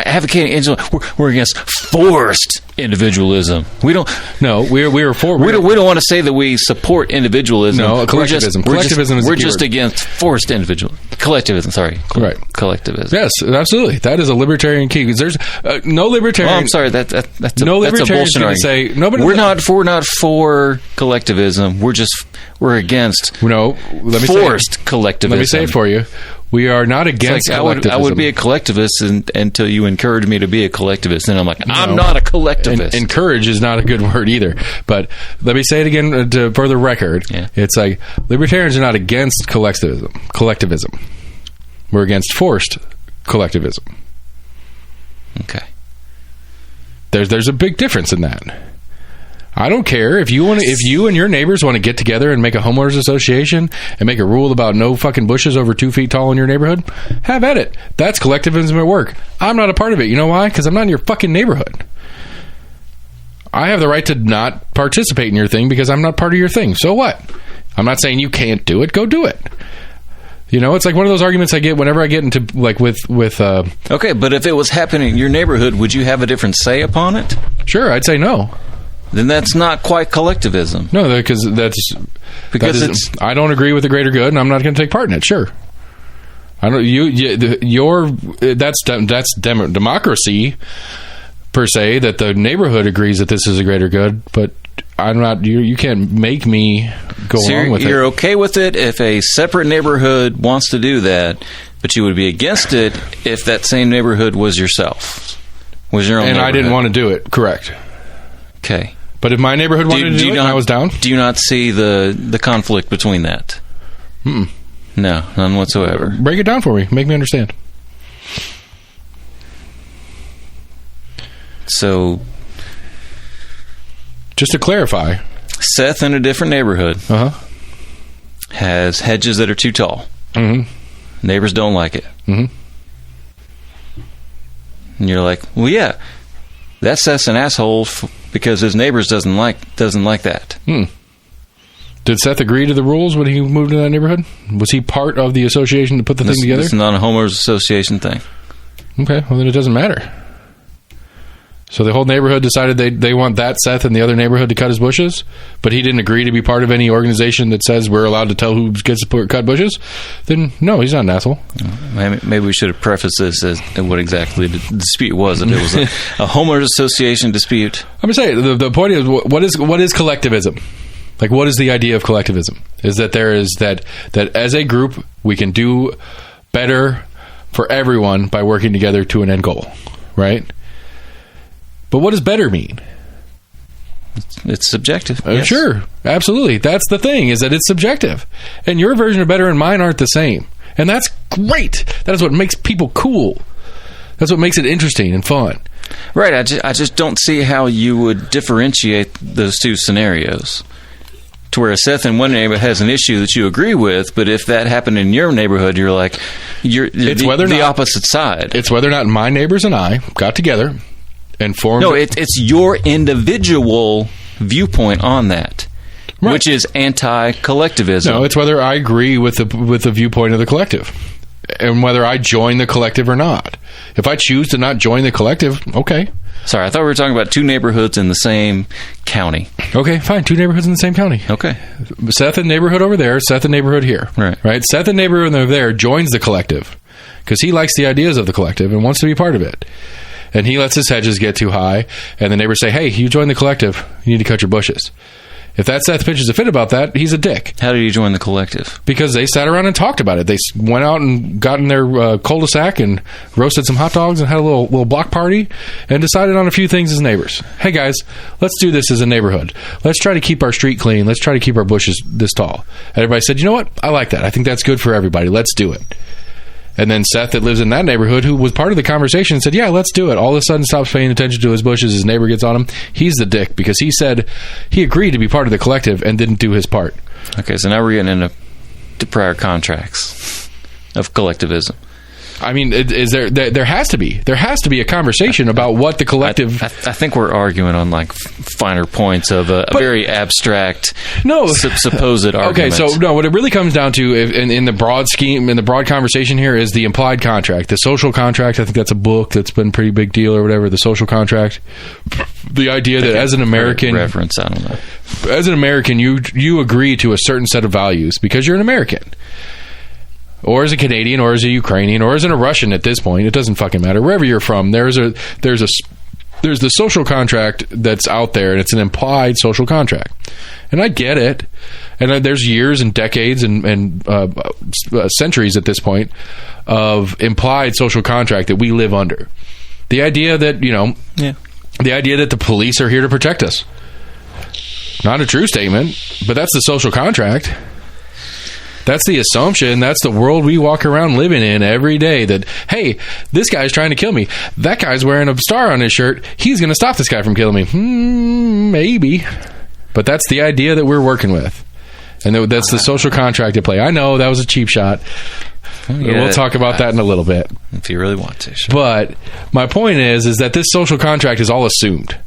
advocating individual. We're against forced individualism. We don't. No, we're for. We don't want to say that we support individualism. No, collectivism. We're just against forced individual collectivism. Sorry, right. Collectivism. Yes, absolutely. That is a libertarian key. Because there's no libertarian. Oh, I'm sorry. That's a bullshit argument. Say we're not for collectivism. We're against. No, let me forced collectivism. Let me say it for you. We are not against collectivism. I would be a collectivist until you encourage me to be a collectivist. And I'm like, I'm not a collectivist. Encourage is not a good word either. But let me say it again for the record. Yeah. It's like libertarians are not against collectivism. We're against forced collectivism. Okay. There's a big difference in that. I don't care if you and your neighbors want to get together and make a homeowners association and make a rule about no fucking bushes over 2 feet tall in your neighborhood. Have at it. That's collectivism at work. I'm not a part of it. You know why? Because I'm not in your fucking neighborhood. I have the right to not participate in your thing because I'm not part of your thing. So what? I'm not saying you can't do it. Go do it. You know, it's like one of those arguments I get whenever I get into like with. Okay, but if it was happening in your neighborhood, would you have a different say upon it? Sure, I'd say no. Then that's not quite collectivism. No, because I don't agree with the greater good, and I'm not going to take part in it. Sure, I don't. That's democracy per se. That the neighborhood agrees that this is a greater good, but I'm not. You can't make me go along with it. You're okay with it if a separate neighborhood wants to do that, but you would be against it if that same neighborhood was yourself, was your own. And I didn't want to do it. Correct. Okay. But if my neighborhood wanted to do it and I was down? Do you not see the conflict between that? Mm-mm. No, none whatsoever. Break it down for me. Make me understand. So, just to clarify, Seth in a different neighborhood uh-huh, has hedges that are too tall. mm-hmm, Neighbors don't like it. mm-hmm. And you're like, well, yeah, that Seth's an asshole because his neighbors doesn't like that. Did Seth agree to the rules when he moved to that neighborhood? Was he part of the association to put the thing together? It's not a homeowners association thing. Okay, well then it doesn't matter. So the whole neighborhood decided they want that Seth in the other neighborhood to cut his bushes, but he didn't agree to be part of any organization that says we're allowed to tell who gets to cut bushes? Then no, he's not an asshole. Maybe we should have prefaced this as what exactly the dispute was. If it was a homeowners association dispute. I'm just saying, the point is, what is collectivism? Like, what is the idea of collectivism? Is that there is that as a group we can do better for everyone by working together to an end goal, right? But what does better mean? It's subjective. Yes. Sure, absolutely. That's the thing, is that it's subjective. And your version of better and mine aren't the same. And that's great. That is what makes people cool. That's what makes it interesting and fun. Right. I just don't see how you would differentiate those two scenarios. To where Seth in one neighborhood has an issue that you agree with, but if that happened in your neighborhood, you're like, it's the opposite side. It's whether or not my neighbors and I got together and formed... No, it's your individual viewpoint on that, right, which is anti-collectivism. No, it's whether I agree with the viewpoint of the collective and whether I join the collective or not. If I choose to not join the collective, okay. Sorry, I thought we were talking about two neighborhoods in the same county. Okay, fine. Two neighborhoods in the same county. Okay. Seth and neighborhood over there, Seth and neighborhood here. Right? Seth and neighborhood over there joins the collective because he likes the ideas of the collective and wants to be part of it. And he lets his hedges get too high, and the neighbors say, hey, you join the collective, you need to cut your bushes. If that Seth pitches a fit about that, he's a dick. How did you join the collective? Because they sat around and talked about it. They went out and got in their cul-de-sac and roasted some hot dogs and had a little block party and decided on a few things as neighbors. Hey, guys, let's do this as a neighborhood. Let's try to keep our street clean. Let's try to keep our bushes this tall. And everybody said, you know what? I like that. I think that's good for everybody. Let's do it. And then Seth, that lives in that neighborhood, who was part of the conversation, said, yeah, let's do it. All of a sudden stops paying attention to his bushes. His neighbor gets on him. He's the dick because he said he agreed to be part of the collective and didn't do his part. Okay, so now we're getting into prior contracts of collectivism. I mean, is there has to be a conversation about what the collective... I think we're arguing on like finer points of a very abstract supposed argument. Okay, so no, what it really comes down to in the broad scheme, in the broad conversation here, is the implied contract, the social contract. I think that's a book that's been a pretty big deal or whatever, the social contract. The idea that as an American... Reference, I don't know. As an American, you agree to a certain set of values because you're an American. Or as a Canadian, or as a Ukrainian, or as a Russian at this point. It doesn't fucking matter. Wherever you're from, there's the social contract that's out there, and it's an implied social contract. And I get it. And there's years and decades and centuries at this point of implied social contract that we live under. The idea that, the idea that the police are here to protect us. Not a true statement, but that's the social contract. That's the assumption. That's the world we walk around living in every day, that, hey, this guy's trying to kill me. That guy's wearing a star on his shirt. He's going to stop this guy from killing me. Maybe. But that's the idea that we're working with. And that's the social contract at play. I know that was a cheap shot. We'll talk about that in a little bit. If you really want to. Sure. But my point is that this social contract is all assumed.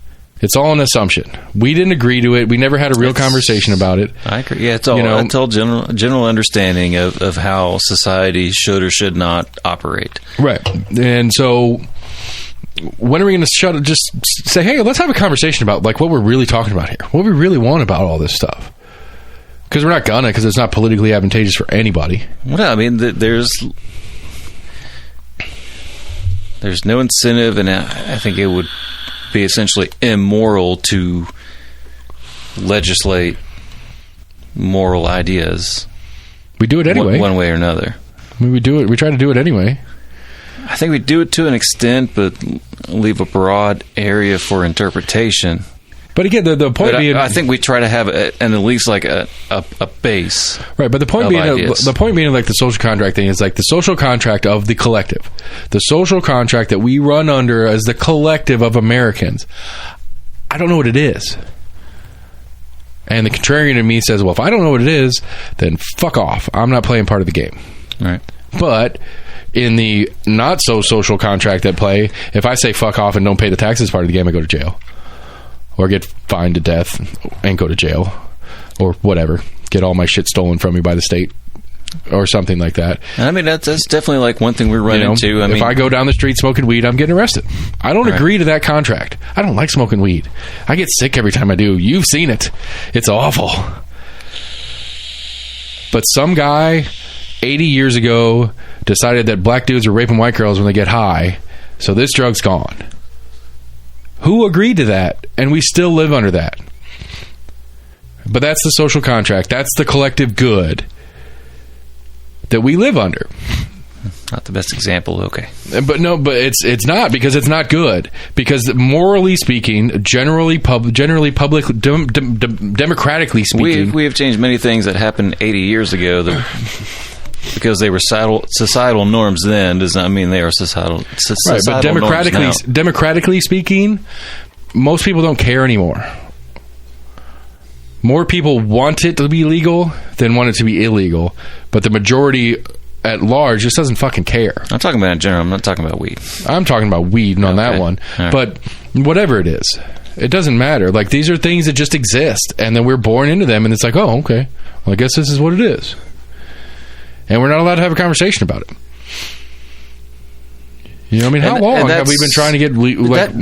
It's all an assumption. We didn't agree to it. We never had a real conversation about it. I agree. Yeah, it's all general understanding of how society should or should not operate. Right. And so when are we going to just say, hey, let's have a conversation about like what we're really talking about here, what we really want about all this stuff? Because we're not gonna, because it's not politically advantageous for anybody. Well, I mean, there's no incentive, and I think it would be essentially immoral to legislate moral ideas. We do it anyway, one way or another. I mean, we do it. We try to do it anyway. I think we do it to an extent, but leave a broad area for interpretation. But again, the point being, I think we try to have at least like a base, right? But the point being, like the social contract thing is like the social contract of the collective, the social contract that we run under as the collective of Americans. I don't know what it is. And the contrarian in me says, well, if I don't know what it is, then fuck off. I'm not playing part of the game. Right. But in the not so social contract at play, if I say fuck off and don't pay the taxes part of the game, I go to jail. Or get fined to death and go to jail. Or whatever. Get all my shit stolen from me by the state. Or something like that. I mean, that's definitely like one thing we run into. If I go down the street smoking weed, I'm getting arrested. I don't agree to that contract. I don't like smoking weed. I get sick every time I do. You've seen it. It's awful. But some guy 80 years ago decided that black dudes are raping white girls when they get high, so this drug's gone. Who agreed to that? And we still live under that. But that's the social contract. That's the collective good that we live under. Not the best example, okay. But it's not, because it's not good. Because morally speaking, democratically speaking, we have changed many things that happened 80 years ago that because they were societal norms then does not mean they are societal right, but democratically speaking, most people don't care anymore. More people want it to be legal than want it to be illegal, but the majority at large just doesn't fucking care. I'm talking about in general. I'm not talking about weed. I'm talking about weed on that one. Right. But whatever it is, it doesn't matter. Like, these are things that just exist, and then we're born into them, and it's like, oh, okay, well, I guess this is what it is. And we're not allowed to have a conversation about it. You know, I mean, how long have we been trying to get...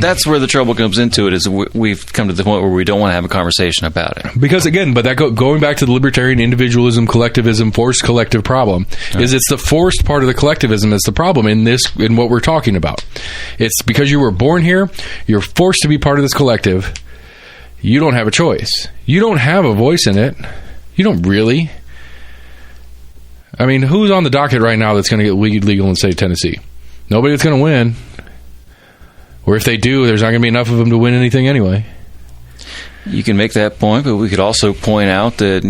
that's where the trouble comes into it, is we've come to the point where we don't want to have a conversation about it. Because, again, but that going back to the libertarian individualism, collectivism, forced collective problem, is it's the forced part of the collectivism that's the problem in what we're talking about. It's because you were born here, you're forced to be part of this collective. You don't have a choice. You don't have a voice in it. You don't really. I mean, who's on the docket right now that's going to get weed legal in the state of Tennessee? Nobody that's going to win. Or if they do, there's not going to be enough of them to win anything anyway. You can make that point, but we could also point out that,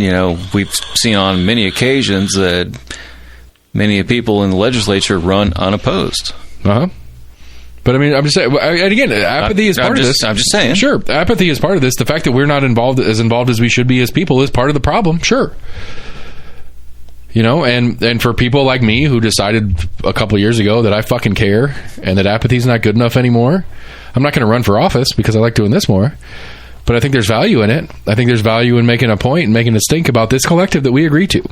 we've seen on many occasions that many people in the legislature run unopposed. Uh-huh. But, I mean, I'm just saying, and again, apathy is part of this. I'm just saying. Sure, apathy is part of this. The fact that we're not involved as we should be as people is part of the problem, sure. And for people like me who decided a couple years ago that I fucking care and that apathy's not good enough anymore, I'm not going to run for office because I like doing this more. But I think there's value in it. I think there's value in making a point and making a stink about this collective that we agree to.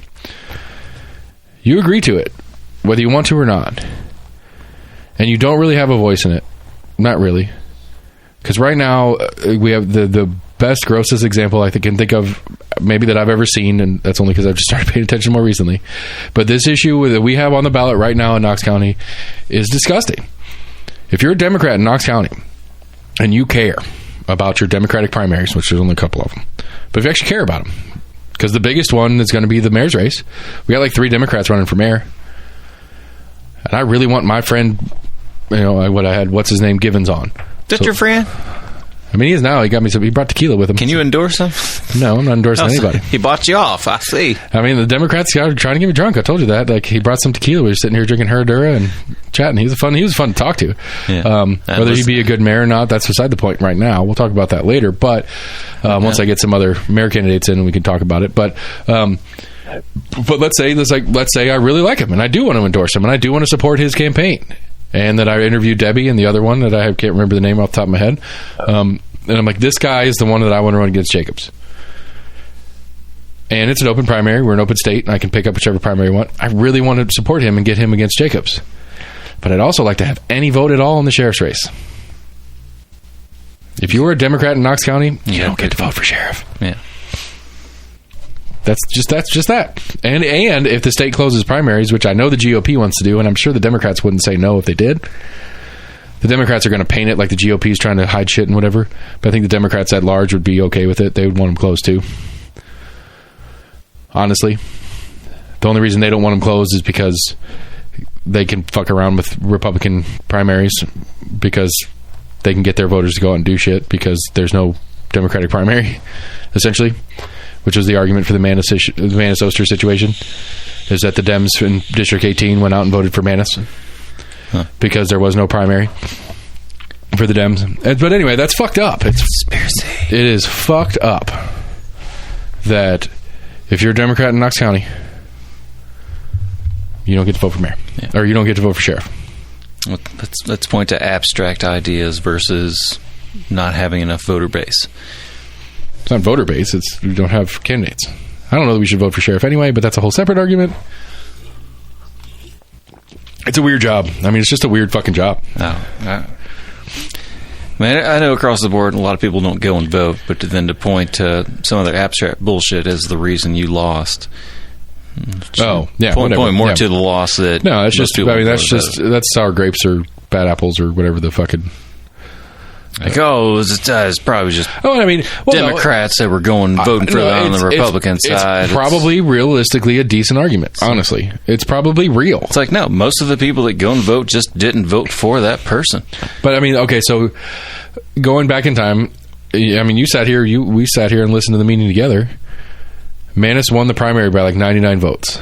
You agree to it, whether you want to or not. And you don't really have a voice in it. Not really. Because right now, we have the best, grossest example I can think of, maybe that I've ever seen, and that's only because I've just started paying attention more recently. But this issue that we have on the ballot right now in Knox County is disgusting. If you're a Democrat in Knox County and you care about your Democratic primaries, which there's only a couple of them, but if you actually care about them, because the biggest one is going to be the mayor's race. We got like 3 Democrats running for mayor. And I really want my friend, what's his name, Givens on. That's your friend? I mean, he is now. He got me some. He brought tequila with him. Can you endorse him? No, I'm not endorsing anybody. He bought you off. I see. I mean, the Democrats are trying to get me drunk. I told you that. Like, he brought some tequila. We were sitting here drinking Herradura and chatting. He was fun to talk to. Yeah. Whether he'd be a good mayor or not, that's beside the point right now. We'll talk about that later. But once I get some other mayor candidates in, we can talk about it. But let's say I really like him and I do want to endorse him and I do want to support his campaign. And that I interviewed Debbie and the other one that I can't remember the name off the top of my head. And I'm like, this guy is the one that I want to run against Jacobs. And it's an open primary. We're an open state, and I can pick up whichever primary I want. I really want to support him and get him against Jacobs. But I'd also like to have any vote at all in the sheriff's race. If you were a Democrat in Knox County, you don't get to vote for sheriff. Yeah. That's just that. And if the state closes primaries, which I know the GOP wants to do, and I'm sure the Democrats wouldn't say no if they did. The Democrats are going to paint it like the GOP is trying to hide shit and whatever. But I think the Democrats at large would be okay with it. They would want them closed too. Honestly. The only reason they don't want them closed is because they can fuck around with Republican primaries because they can get their voters to go out and do shit because there's no Democratic primary, essentially. Which was the argument for the Manus-Oster situation, is that the Dems in District 18 went out and voted for Manus because there was no primary for the Dems. But anyway, that's fucked up. It's conspiracy. It is fucked up. that if you're a Democrat in Knox County, you don't get to vote for mayor. Yeah. Or you don't get to vote for sheriff. Let's point to abstract ideas versus not having enough voter base. It's not voter base. It's we don't have candidates. I don't know that we should vote for sheriff anyway, but that's a whole separate argument. It's a weird job. I mean, it's just a weird fucking job. Man, I know across the board a lot of people don't go and vote, but then to point to some of their abstract bullshit as the reason you lost. Point more to the loss that. No, it's just. I mean, that's sour grapes or bad apples or whatever the fucking. It's probably just Democrats that were voting for that on the Republican side. It's probably realistically a decent argument, honestly. It's probably real. It's like, no, most of the people that go and vote just didn't vote for that person. But, I mean, okay, so going back in time, I mean, we sat here and listened to the meeting together. Manus won the primary by like 99 votes.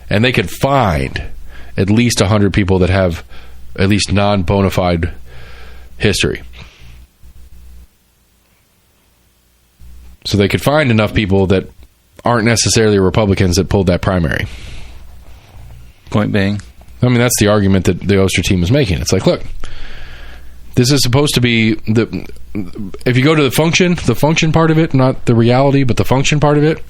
And they could find at least 100 people that have at least non-bona fide history. So they could find enough people that aren't necessarily Republicans that pulled that primary. Point being? I mean, that's the argument that the Oster team was making. It's like, look, this is supposed to be if you go to the function part of it, not the reality, but the function part of it,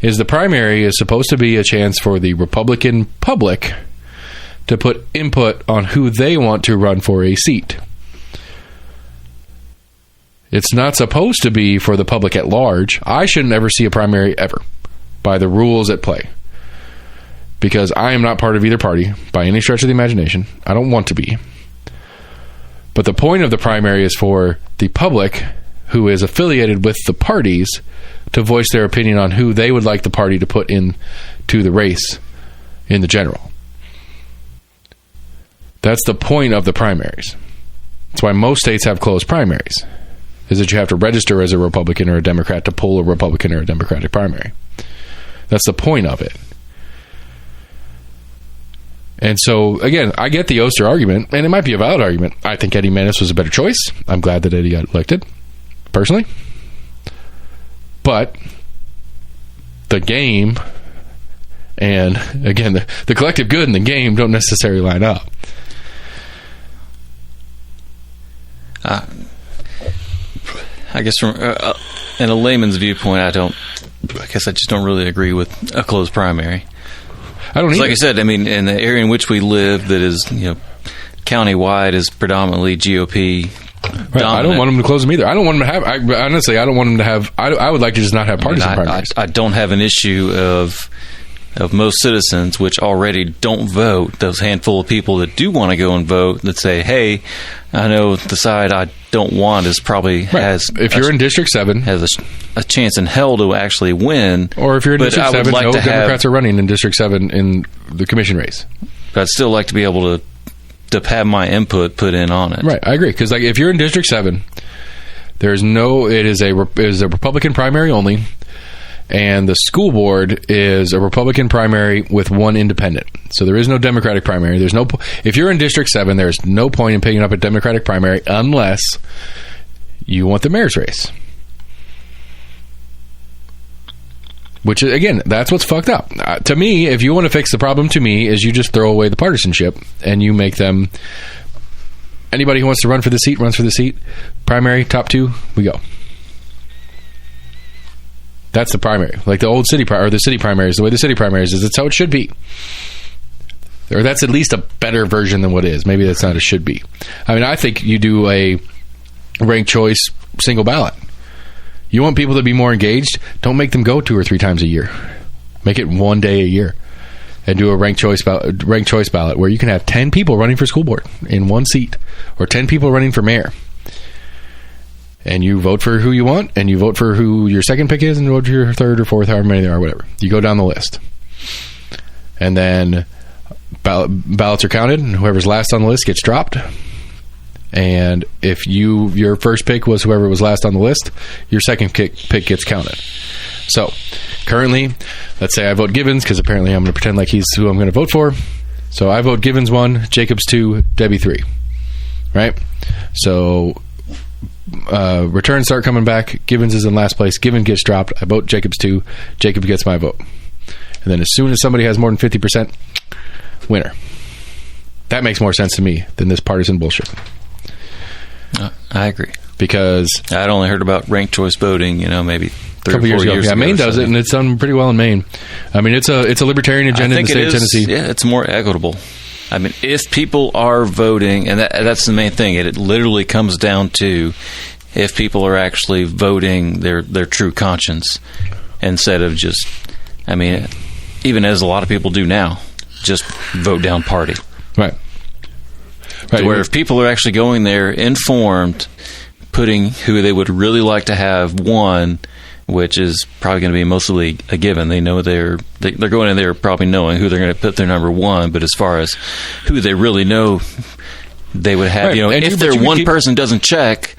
is the primary is supposed to be a chance for the Republican public to put input on who they want to run for a seat. It's not supposed to be for the public at large. I shouldn't ever see a primary ever by the rules at play. Because I am not part of either party by any stretch of the imagination. I don't want to be. But the point of the primary is for the public who is affiliated with the parties to voice their opinion on who they would like the party to put into the race in the general. That's the point of the primaries. That's why most states have closed primaries. Is that you have to register as a Republican or a Democrat to pull a Republican or a Democratic primary. That's the point of it. And so, again, I get the Oster argument, and it might be a valid argument. I think Eddie Manus was a better choice. I'm glad that Eddie got elected, personally. But the game and, again, the collective good and the game don't necessarily line up. I guess from in a layman's viewpoint, I just don't really agree with a closed primary. I don't either. Like I said, I mean, in the area in which we live, that is, county-wide is predominantly GOP. Right. I don't want them to close them either. I don't want them to have. Honestly, I don't want them to have. I would like to just not have partisan primaries. I don't have an issue of most citizens which already don't vote. Those handful of people that do want to go and vote that say, "Hey, I know the side I don't want is probably has." If you're in District 7, has a chance in hell to actually win. Or if you're in District 7, no Democrats are running in District 7 in the commission race. But I'd still like to be able to have my input put in on it. Right, I agree. Because if you're in District 7, it is a Republican primary only. And the school board is a Republican primary with one independent. So there is no Democratic primary. If you're in District 7, there's no point in picking up a Democratic primary unless you want the mayor's race. Which, again, that's what's fucked up. To me, if you want to fix the problem, to me, is you just throw away the partisanship and you make them... Anybody who wants to run for the seat, runs for the seat. Primary, top 2, we go. That's the primary. Like the old city or the city primaries, the way the city primaries is, it's how it should be. Or that's at least a better version than what is. Maybe that's not a should be. I mean, I think you do a ranked choice single ballot. You want people to be more engaged? Don't make them go 2 or 3 times a year. Make it one day a year. And do a ranked choice ballot where you can have 10 people running for school board in one seat. Or 10 people running for mayor. And you vote for who you want, and you vote for who your second pick is, and you vote for your third or fourth, however many there are, whatever. You go down the list. And then ballots are counted, and whoever's last on the list gets dropped. And if your first pick was whoever was last on the list, your second pick gets counted. So, currently, let's say I vote Givens, because apparently I'm going to pretend like he's who I'm going to vote for. So I vote Givens 1, Jacobs 2, Debbie 3. Right? So... returns start coming back. Givens is in last place. Givens gets dropped. I vote Jacobs 2. Jacob gets my vote. And then as soon as somebody has more than 50%, winner. That makes more sense to me than this partisan bullshit. I agree. Because I'd only heard about ranked choice voting, maybe 3 or 4 years ago. Yeah, Maine does it, and it's done pretty well in Maine. I mean, it's a libertarian agenda in the state of Tennessee. Yeah, it's more equitable. I mean, if people are voting, and that's the main thing, it literally comes down to if people are actually voting their true conscience instead of just, even as a lot of people do now, just vote down party. Right. To where if people are actually going there informed, putting who they would really like to have won, which is probably going to be mostly a given. They know they're going in there probably knowing who they're going to put their number one, but as far as who they really know they would have, right. If their one person doesn't check,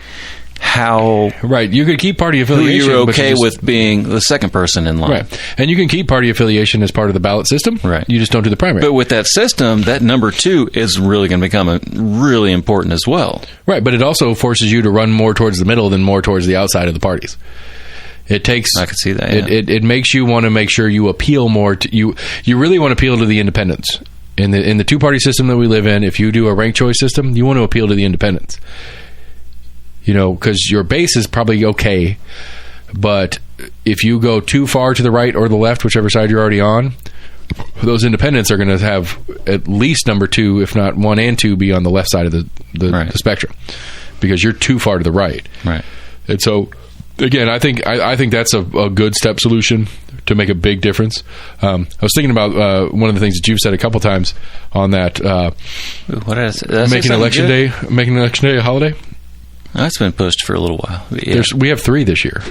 how... Right, you could keep party affiliation. Who you're okay with being the second person in line. Right, and you can keep party affiliation as part of the ballot system. Right. You just don't do the primary. But with that system, that number 2 is really going to become really important as well. Right, but it also forces you to run more towards the middle than more towards the outside of the parties. It takes... I could see that, yeah. It makes you want to make sure you appeal more to... You really want to appeal to the independents. In the two-party system that we live in, if you do a ranked choice system, you want to appeal to the independents. Because your base is probably okay, but if you go too far to the right or the left, whichever side you're already on, those independents are going to have at least number 2, if not 1 and 2, be on the left side of the spectrum, because you're too far to the right. Right. And so, again, I think that's a good step solution to make a big difference. I was thinking about one of the things that you've said a couple times on that. What is it? Making election day a holiday. That's been pushed for a little while. Yeah. We have 3 this year.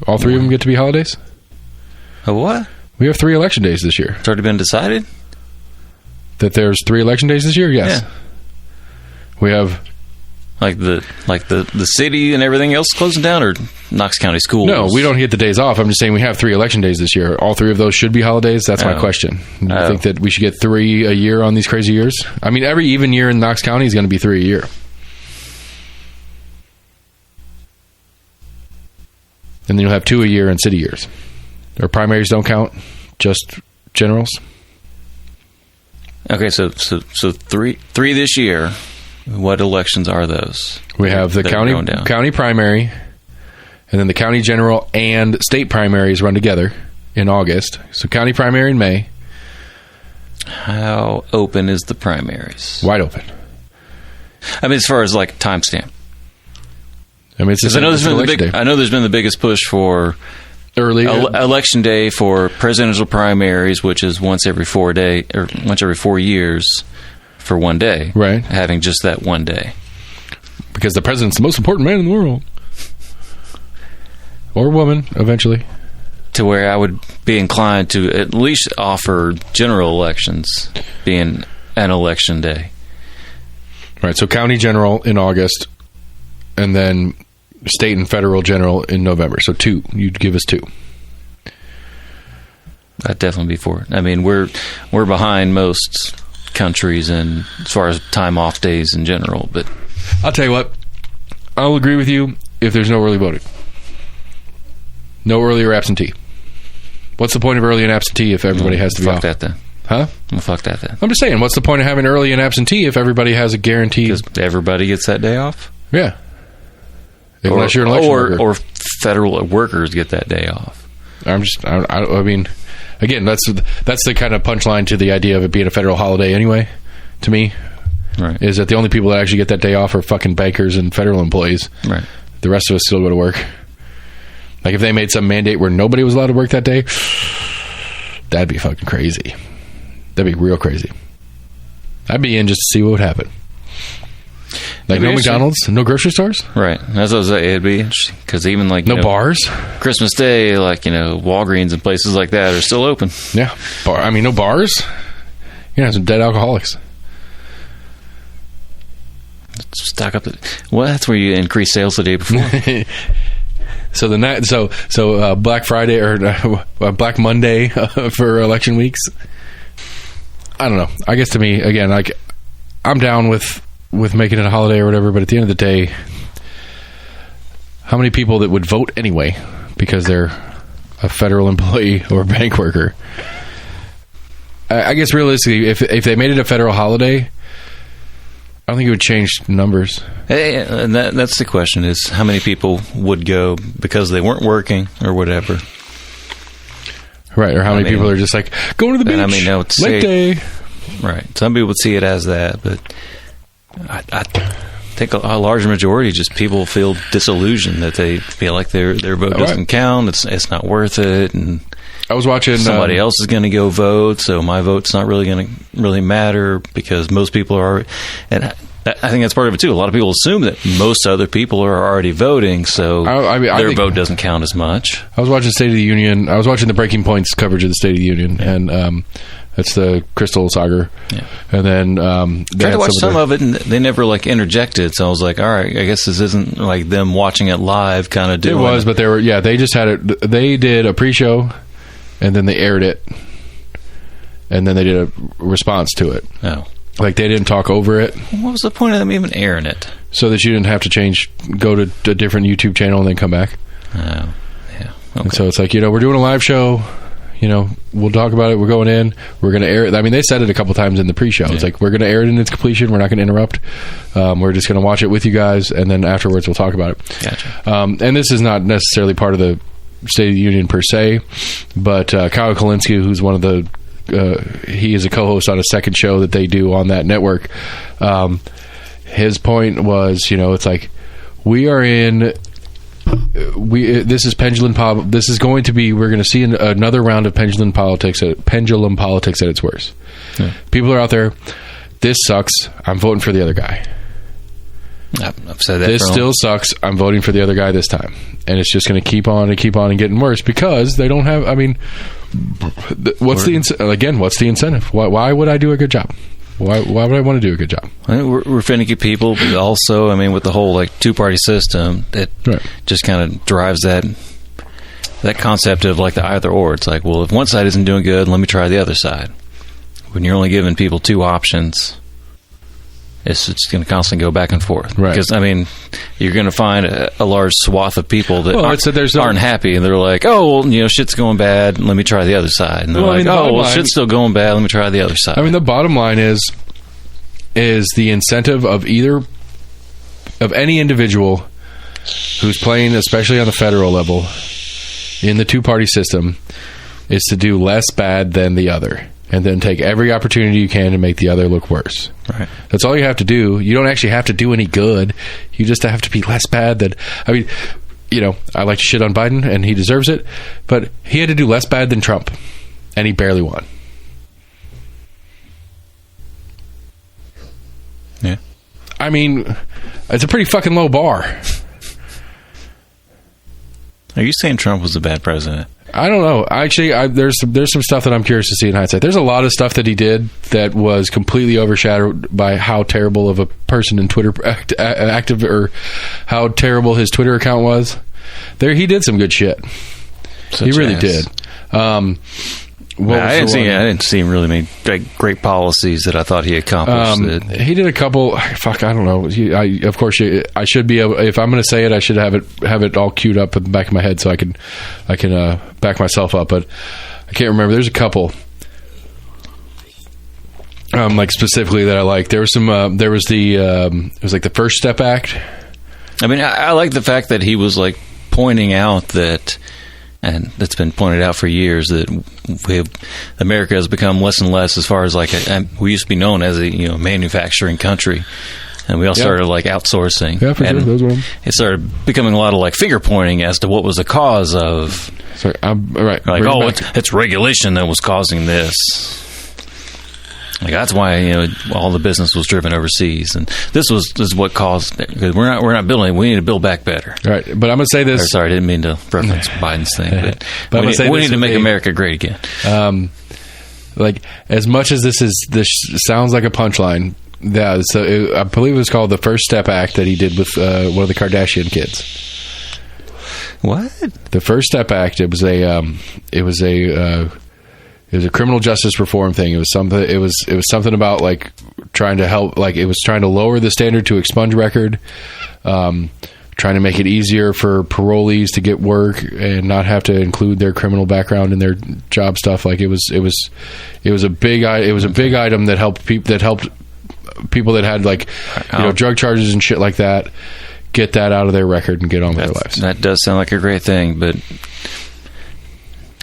All 3 of them get to be holidays. A what? We have 3 election days this year. It's already been decided? That there's 3 election days this year? Yes. Yeah. We have... Like the city and everything else closing down, or Knox County schools? No, we don't get the days off. I'm just saying we have 3 election days this year. All 3 of those should be holidays. That's my question. Do you think that we should get 3 a year on these crazy years? I mean, every even year in Knox County is going to be 3 a year. And then you'll have 2 a year in city years. Or primaries don't count, just generals. Okay, so 3 this year. What elections are those? We have the county primary, and then the county general and state primaries run together in August. So county primary in May. How open is the primaries? Wide open. I mean, as far as like timestamp. I mean, I know there's been the biggest push for early election day for presidential primaries, which is once every 4 years for 1 day. Right. Having just that 1 day. Because the president's the most important man in the world. Or woman, eventually. To where I would be inclined to at least offer general elections being an election day. Right, so county general in August, and then state and federal general in November. So 2. You'd give us 2. I'd definitely be for it. I mean, we're behind most countries and as far as time off days in general, but I'll tell you what, I'll agree with you if there's no early voting. No early or absentee. What's the point of early and absentee if everybody has to be off? Fuck that then. Huh? Well, fuck that then. I'm just saying, what's the point of having early and absentee if everybody has a guaranteed... Because everybody gets that day off? Yeah. Unless you're an election worker. Or federal workers get that day off. I mean, again, that's the kind of punchline to the idea of it being a federal holiday anyway, to me. Right. Is that the only people that actually get that day off are fucking bankers and federal employees. Right. The rest of us still go to work. Like, if they made some mandate where nobody was allowed to work that day, that'd be fucking crazy. That'd be real crazy. I'd be in just to see what would happen. Like, no McDonald's, no grocery stores? Right. That's what I was saying. It'd be interesting. Because even like... No bars? Christmas Day, like, Walgreens and places like that are still open. Yeah. No bars? You're going to have some dead alcoholics. Stock up. Well, that's where you increase sales the day before. So Black Friday or Black Monday for election weeks. I don't know. I guess to me, again, like, I'm down with making it a holiday or whatever, but at the end of the day, how many people that would vote anyway because they're a federal employee or bank worker? I guess realistically, if they made it a federal holiday, I don't think it would change numbers. And that's the question: is how many people would go because they weren't working or whatever. Right, or how many people are just like, going to the beach, I would lake day. Right. Some people would see it as that, but I think a large majority just people feel disillusioned that they feel like their vote doesn't count, it's not worth it, and I was watching somebody else is going to go vote, so my vote's not really going to really matter because most people are, and I think that's part of it too. A lot of people assume that most other people are already voting, so their vote doesn't count as much. I was watching State of the Union. I was watching the Breaking Points coverage of the State of the Union, and that's the Crystal Saga. Yeah. And then tried to watch some of it, and they never like interjected. So I was like, all right, I guess this isn't like them watching it live, kind of doing. It was, but they were. Yeah, they just had it. They did a pre-show, and then they aired it, and then they did a response to it. Oh. Like, they didn't talk over it. What was the point of them even airing it? So that you didn't have to go to a different YouTube channel and then come back. Oh, yeah. Okay. And so it's like, we're doing a live show. We'll talk about it. We're going in. We're going to air it. I mean, they said it a couple times in the pre-show. Yeah. It's like, we're going to air it in its completion. We're not going to interrupt. We're just going to watch it with you guys, and then afterwards we'll talk about it. Gotcha. And this is not necessarily part of the State of the Union per se, but Kyle Kalinske, who's one of the he is a co-host on a second show that they do on that network. His point was, it's like, this is pendulum. This is going to be. We're going to see another round of pendulum politics at its worst. Yeah. People are out there. This sucks. I'm voting for the other guy. I've said that. This still sucks. I'm voting for the other guy this time, and it's just going to keep on and getting worse because they don't have. I mean, what's the incentive? Why would I do a good job? Why would I want to do a good job? I mean, we're finicky people, but also, I mean, with the whole like two-party system, it just kind of drives that concept of like the either or. It's like, well, if one side isn't doing good, let me try the other side. When you're only giving people two options, it's just going to constantly go back and forth. Right. Because, I mean, you're going to find a large swath of people that aren't happy, and they're like, oh, well, shit's going bad, let me try the other side. And they're shit's still going bad, let me try the other side. I mean, the bottom line is the incentive of any individual who's playing, especially on the federal level, in the two-party system, is to do less bad than the other. And then take every opportunity you can to make the other look worse. Right. That's all you have to do. You don't actually have to do any good. You just have to be less bad than... I mean, I like to shit on Biden, and he deserves it, but he had to do less bad than Trump, and he barely won. Yeah. I mean, it's a pretty fucking low bar. Are you saying Trump was a bad president? I don't know. Actually, there's some stuff that I'm curious to see in hindsight. There's a lot of stuff that he did that was completely overshadowed by how terrible of a person in Twitter active, or how terrible his Twitter account was. He did some good shit. He really did. I didn't see him really make great policies that I thought he accomplished. He did a couple. Fuck, I don't know. Of course, I should be able. If I'm going to say it, I should have it all queued up in the back of my head so I can back myself up. But I can't remember. There's a couple. Like specifically that I like. There was some. There was it was like the First Step Act. I mean, I like the fact that he was like pointing out that. And it's been pointed out for years that America has become less and less as far as like we used to be known as a manufacturing country, and we all started like outsourcing. Yeah, for sure. Those were them. It started becoming a lot of like finger pointing as to what was the cause of. Sorry, right. Like, it's regulation that was causing this. Like that's why all the business was driven overseas, and this is what caused. Because we're not building. We need to build back better. Right, but I'm gonna say this. Sorry, I didn't mean to reference Biden's thing, but we need to make America great again. Like as much as this sounds like a punchline. Yeah, so I believe it was called the First Step Act that he did with one of the Kardashian kids. What? The First Step Act. It was a criminal justice reform thing. It was something about like trying to help, like it was trying to lower the standard to expunge record, trying trying to make it easier for parolees to get work and not have to include their criminal background in their job stuff. Like it was a big item that helped people that had like drug charges and shit like that get that out of their record and get on with their lives. That does sound like a great thing, but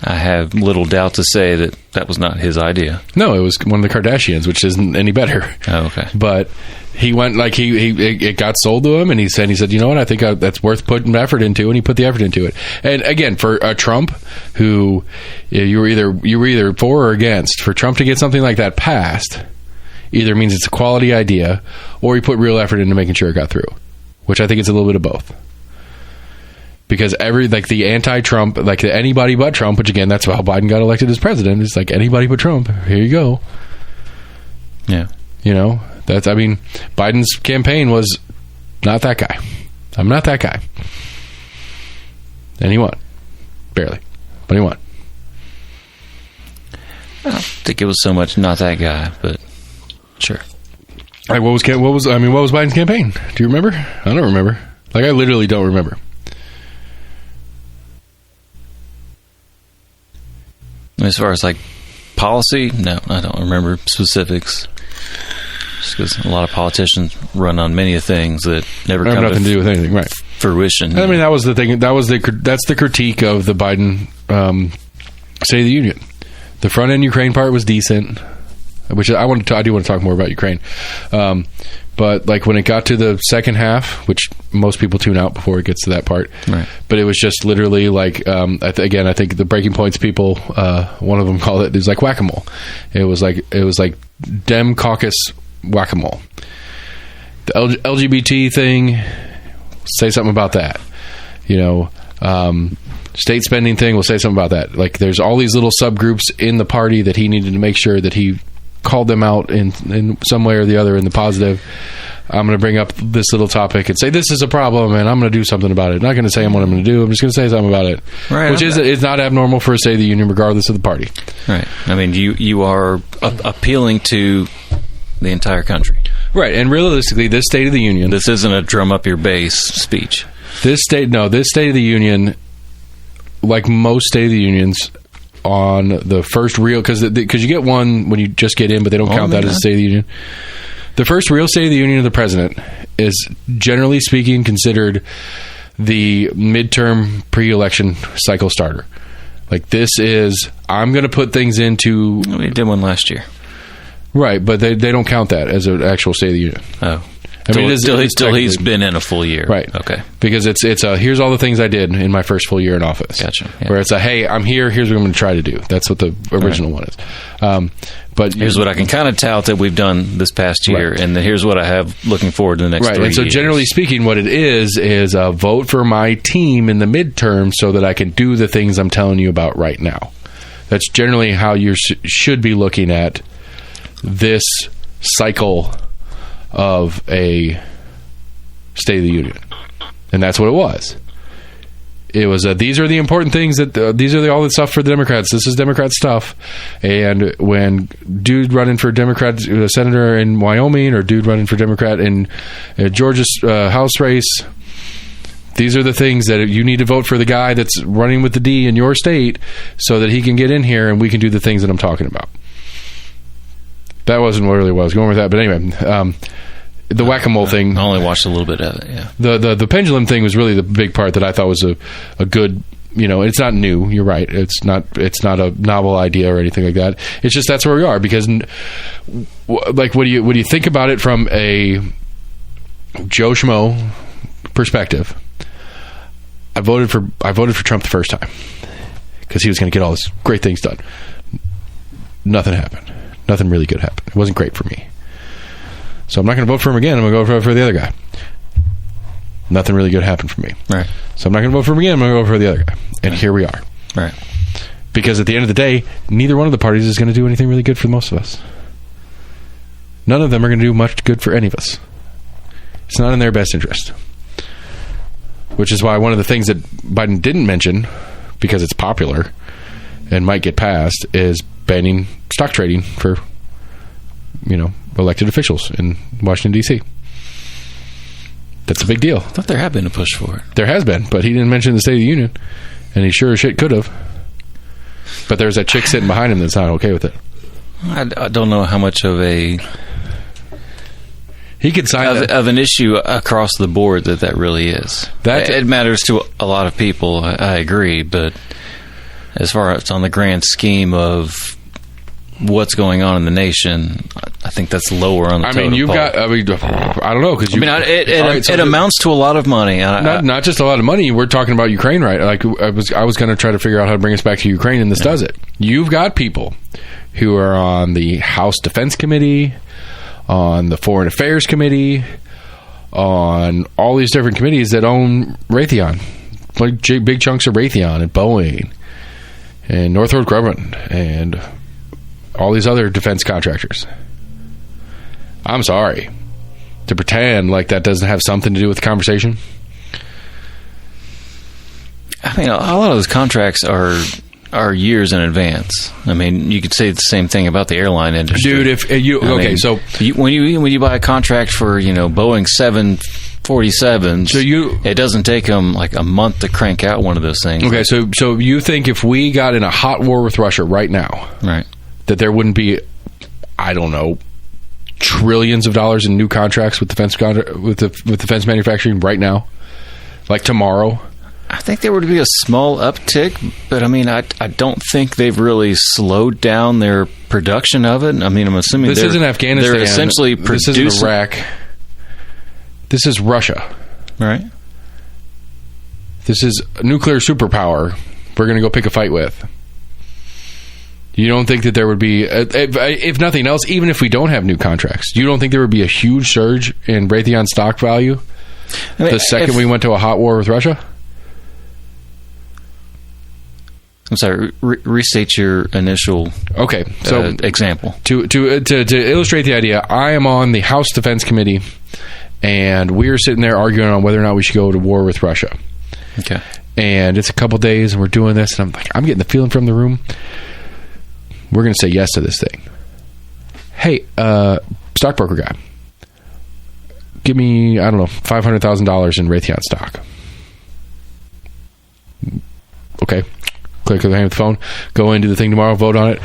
I have little doubt to say that was not his idea. No, it was one of the Kardashians, which isn't any better. Oh, okay. But he went like it got sold to him, and he said, you know what, I think that's worth putting effort into, and he put the effort into it. And again, for Trump, who you were either for or against, for Trump to get something like that passed, either means it's a quality idea, or he put real effort into making sure it got through, which I think it's a little bit of both. Because the anti-Trump, like the anybody but Trump, which again, that's how Biden got elected as president. It's like anybody but Trump. Here you go. Yeah. Biden's campaign was not that guy. I'm not that guy. And he won. Barely. But he won. I don't think it was so much not that guy, but sure. All right, what was Biden's campaign? Do you remember? I don't remember. Like, I literally don't remember. As far as like policy, no, I don't remember specifics. Just because a lot of politicians run on many things that never come nothing to do with anything, right? Fruition. I mean, that was the thing. That's the critique of the Biden State of the Union. The front end Ukraine part was decent, which I do want to talk more about Ukraine. But like when it got to the second half, which most people tune out before it gets to that part, right. But it was just literally like, I think the breaking points people, one of them called it, is like whack-a-mole. It was like Dem caucus whack-a-mole. The LGBT thing, say something about that. State spending thing, we'll say something about that. Like there's all these little subgroups in the party that he needed to make sure that he called them out in some way or the other in the positive. I'm going to bring up this little topic and say this is a problem, and I'm going to do something about it. I'm not going to say what I'm going to do. I'm just going to say something about it, right, which is not abnormal for a State of the Union, regardless of the party. Right. I mean, you are appealing to the entire country, right? And realistically, this State of the Union, this isn't a drum up your base speech. This State of the Union, like most State of the Unions, on the first real, because you get one when you just get in, but they don't count that as a State of the Union. The first real State of the Union of the president is, generally speaking, considered the midterm pre-election cycle starter. Like this is, I'm going to put things into. We did one last year, right? But they don't count that as an actual State of the Union. Oh. He's been in a full year. Right. Okay. Because it's here's all the things I did in my first full year in office. Gotcha. Yeah. Where it's hey, I'm here, here's what I'm going to try to do. That's what the original one is. But here's what I can kind of tout that we've done this past year, right. And then here's what I have looking forward to the next 3 years. And so generally speaking, what it is a vote for my team in the midterm so that I can do the things I'm telling you about right now. That's generally how you should be looking at this cycle of a State of the Union, and that's what it was. It was these are the important things that these are all the stuff for the Democrats. This is Democrat stuff. And when dude running for Democrat senator in Wyoming or dude running for Democrat in Georgia's House race, these are the things that you need to vote for the guy that's running with the D in your state so that he can get in here and we can do the things that I'm talking about. That wasn't really what I was going with that, but anyway, the whack-a-mole thing. I only watched a little bit of it. Yeah. The pendulum thing was really the big part that I thought was a good. It's not new. You're right. It's not a novel idea or anything like that. It's just that's where we are because, like, when you think about it from a Joe Schmo perspective, I voted for Trump the first time because he was going to get all these great things done. Nothing happened. Nothing really good happened. It wasn't great for me. So I'm not going to vote for him again. I'm going to go for the other guy. Nothing really good happened for me. Right. So I'm not going to vote for him again. I'm going to go for the other guy. And here we are. Right. Because at the end of the day, neither one of the parties is going to do anything really good for most of us. None of them are going to do much good for any of us. It's not in their best interest. Which is why one of the things that Biden didn't mention, because it's popular and might get passed, is banning stock trading for, elected officials in Washington, D.C. That's a big deal. I thought there had been a push for it. There has been, but he didn't mention the State of the Union, and he sure as shit could have. But there's that chick sitting behind him that's not okay with it. I don't know how much of a he could sign of an issue across the board that really is. It matters to a lot of people. I agree, but as far as on the grand scheme of what's going on in the nation, I think that's lower on the totem pole. I don't know, because it amounts to a lot of money. Not just a lot of money. We're talking about Ukraine, right? Like I was going to try to figure out how to bring us back to Ukraine, and this does it. You've got people who are on the House Defense Committee, on the Foreign Affairs Committee, on all these different committees that own Raytheon, like big chunks of Raytheon and Boeing and Northrop Grumman and all these other defense contractors. I'm sorry. To pretend like that doesn't have something to do with the conversation. I mean, a lot of those contracts are years in advance. I mean, you could say the same thing about the airline industry. Dude, if you when you buy a contract for, Boeing 747s, it doesn't take them like a month to crank out one of those things. Okay, so you think if we got in a hot war with Russia right now, right, that there wouldn't be, I don't know, trillions of dollars in new contracts with defense manufacturing right now, like tomorrow? I think there would be a small uptick, but I mean, I don't think they've really slowed down their production of it. I mean, I'm assuming this isn't Afghanistan. They're essentially producing. This isn't Iraq. This is Russia. Right. This is a nuclear superpower we're going to go pick a fight with. You don't think that there would be, if nothing else, even if we don't have new contracts, you don't think there would be a huge surge in Raytheon stock value the second we went to a hot war with Russia? I'm sorry. Restate your initial example. To illustrate the idea, I am on the House Defense Committee, and we are sitting there arguing on whether or not we should go to war with Russia. Okay. And it's a couple days, and we're doing this, and I'm getting the feeling from the room, we're going to say yes to this thing. Hey, stockbroker guy, give me, I don't know, $500,000 in Raytheon stock. Okay. Click the hand of the phone, go into the thing tomorrow, vote on it.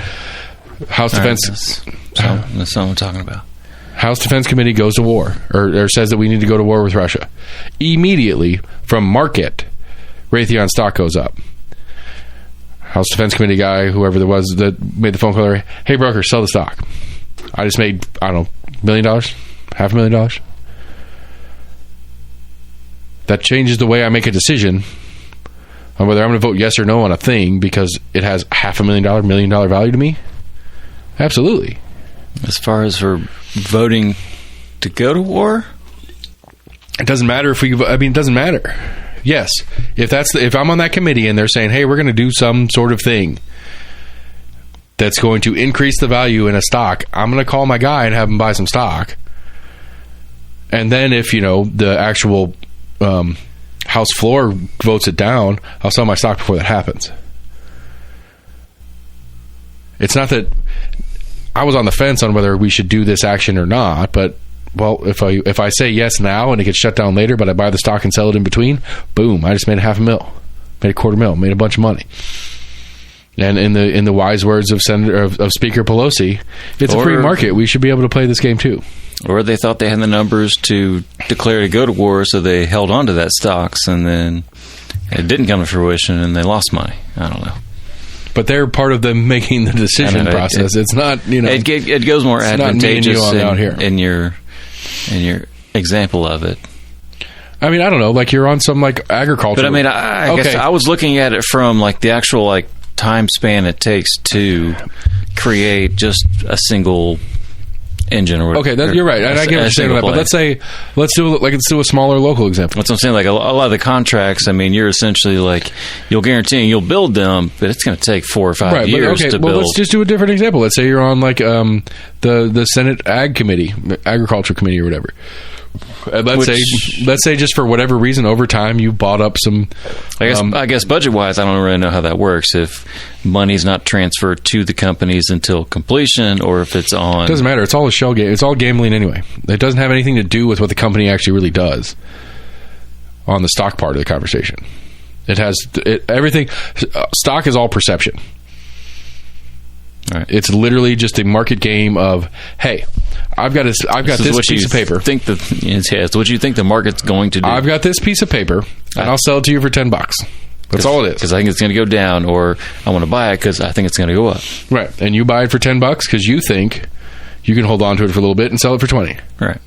House Defense. That's not what I'm talking about. House Defense Committee goes to war, or says that we need to go to war with Russia. Immediately, from market, Raytheon stock goes up. House Defense Committee guy, whoever there was that made the phone call, hey broker, sell the stock. I just made, I don't know, $1 million, $500,000. That changes the way I make a decision on whether I'm going to vote yes or no on a thing because it has $500,000, $1 million value to me. Absolutely. As far as for voting to go to war, it doesn't matter if we. I mean, it doesn't matter. Yes, if I'm on that committee and they're saying, "Hey, we're going to do some sort of thing that's going to increase the value in a stock," I'm going to call my guy and have him buy some stock. And then, if the actual House floor votes it down, I'll sell my stock before that happens. It's not that I was on the fence on whether we should do this action or not, but if I say yes now and it gets shut down later, but I buy the stock and sell it in between, boom, I just made $500,000, made $250,000, made a bunch of money. And in the wise words of Speaker Pelosi, it's a free market. We should be able to play this game too. Or they thought they had the numbers to declare to go to war, so they held on to that stocks, and then it didn't come to fruition, and they lost money. I don't know. But they're part of them making the decision process. It's not, It goes more advantageous in your example of it. I mean, I don't know. Like you're on some agriculture. But I mean, I guess I was looking at it from the actual time span it takes to create just a single engine or okay, you're right, and I get what you're saying about that. But let's do a smaller local example. That's what I'm saying. A lot of the contracts, I mean, you're essentially you'll guarantee you'll build them, but it's going to take 4 or 5 years to build. Well, let's just do a different example. Let's say you're on the Senate Agriculture Committee or whatever. let's say just for whatever reason over time you bought up some. I guess budget wise, I don't really know how that works. If money's not transferred to the companies until completion, or if it's on. It doesn't matter. It's all a shell game. It's all gambling anyway. It doesn't have anything to do with what the company actually really does. On the stock part of the conversation, it has everything. Stock is all perception. Right. It's literally just a market game of, hey, I've got this piece of paper. It's what you think the market's going to do. I've got this piece of paper, and I'll sell it to you for $10. That's all it is. Because I think it's going to go down, or I want to buy it because I think it's going to go up. Right, and you buy it for $10 because you think you can hold on to it for a little bit and sell it for $20. Right.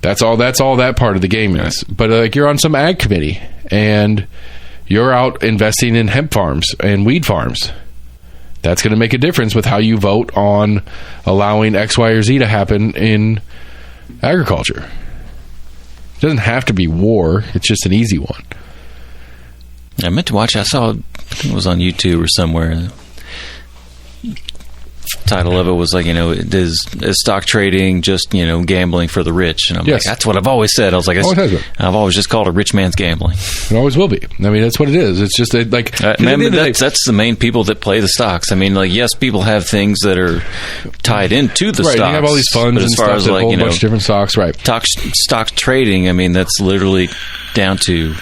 That's all that part of the game is. But like you're on some ag committee, and you're out investing in hemp farms and weed farms. That's going to make a difference with how you vote on allowing X, Y, or Z to happen in agriculture. It doesn't have to be war. It's just an easy one. I meant to watch. I saw it was on YouTube or somewhere. Title of it was like, is stock trading just, gambling for the rich? And I'm like, that's what I've always said. I was like, I've always just called it rich man's gambling. It always will be. I mean, that's what it is. It's just like... that's the main people that play the stocks. I mean, like, yes, people have things that are tied into the stocks. Right, you have all these funds and stuff that hold a bunch of different stocks, right. Stock trading, I mean, that's literally down to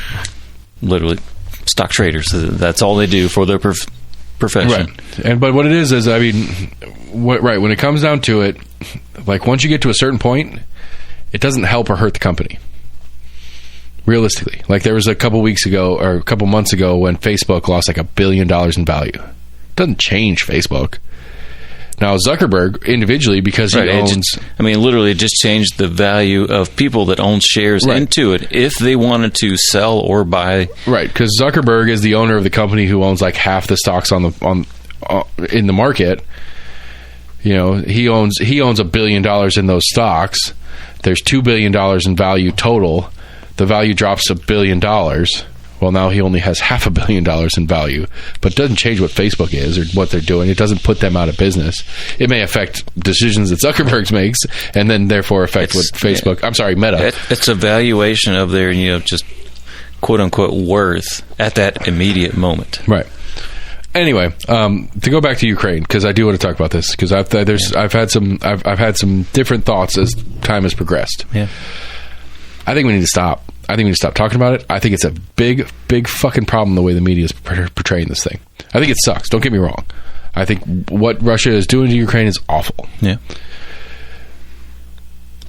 stock traders. That's all they do for their profession. Right. But what it is, I mean, when it comes down to it, like once you get to a certain point, it doesn't help or hurt the company. Realistically. Like there was a couple months ago when Facebook lost like $1 billion in value. It doesn't change Facebook. Now Zuckerberg individually, because he owns... literally it just changed the value of people that own shares into it if they wanted to sell or buy. Right, because Zuckerberg is the owner of the company who owns like half the stocks in the market. He owns $1 billion in those stocks. There's $2 billion in value total. The value drops $1 billion. Well, now he only has $500 million in value, but it doesn't change what Facebook is or what they're doing. It doesn't put them out of business. It may affect decisions that Zuckerberg makes, and then therefore affect Meta. It's a valuation of their, just quote unquote worth at that immediate moment. Right. Anyway, to go back to Ukraine, because I do want to talk about this, because I've had some different thoughts as time has progressed. Yeah. I think we need to stop. I think we need to stop talking about it. I think it's a big, big fucking problem the way the media is portraying this thing. I think it sucks. Don't get me wrong. I think what Russia is doing to Ukraine is awful. Yeah.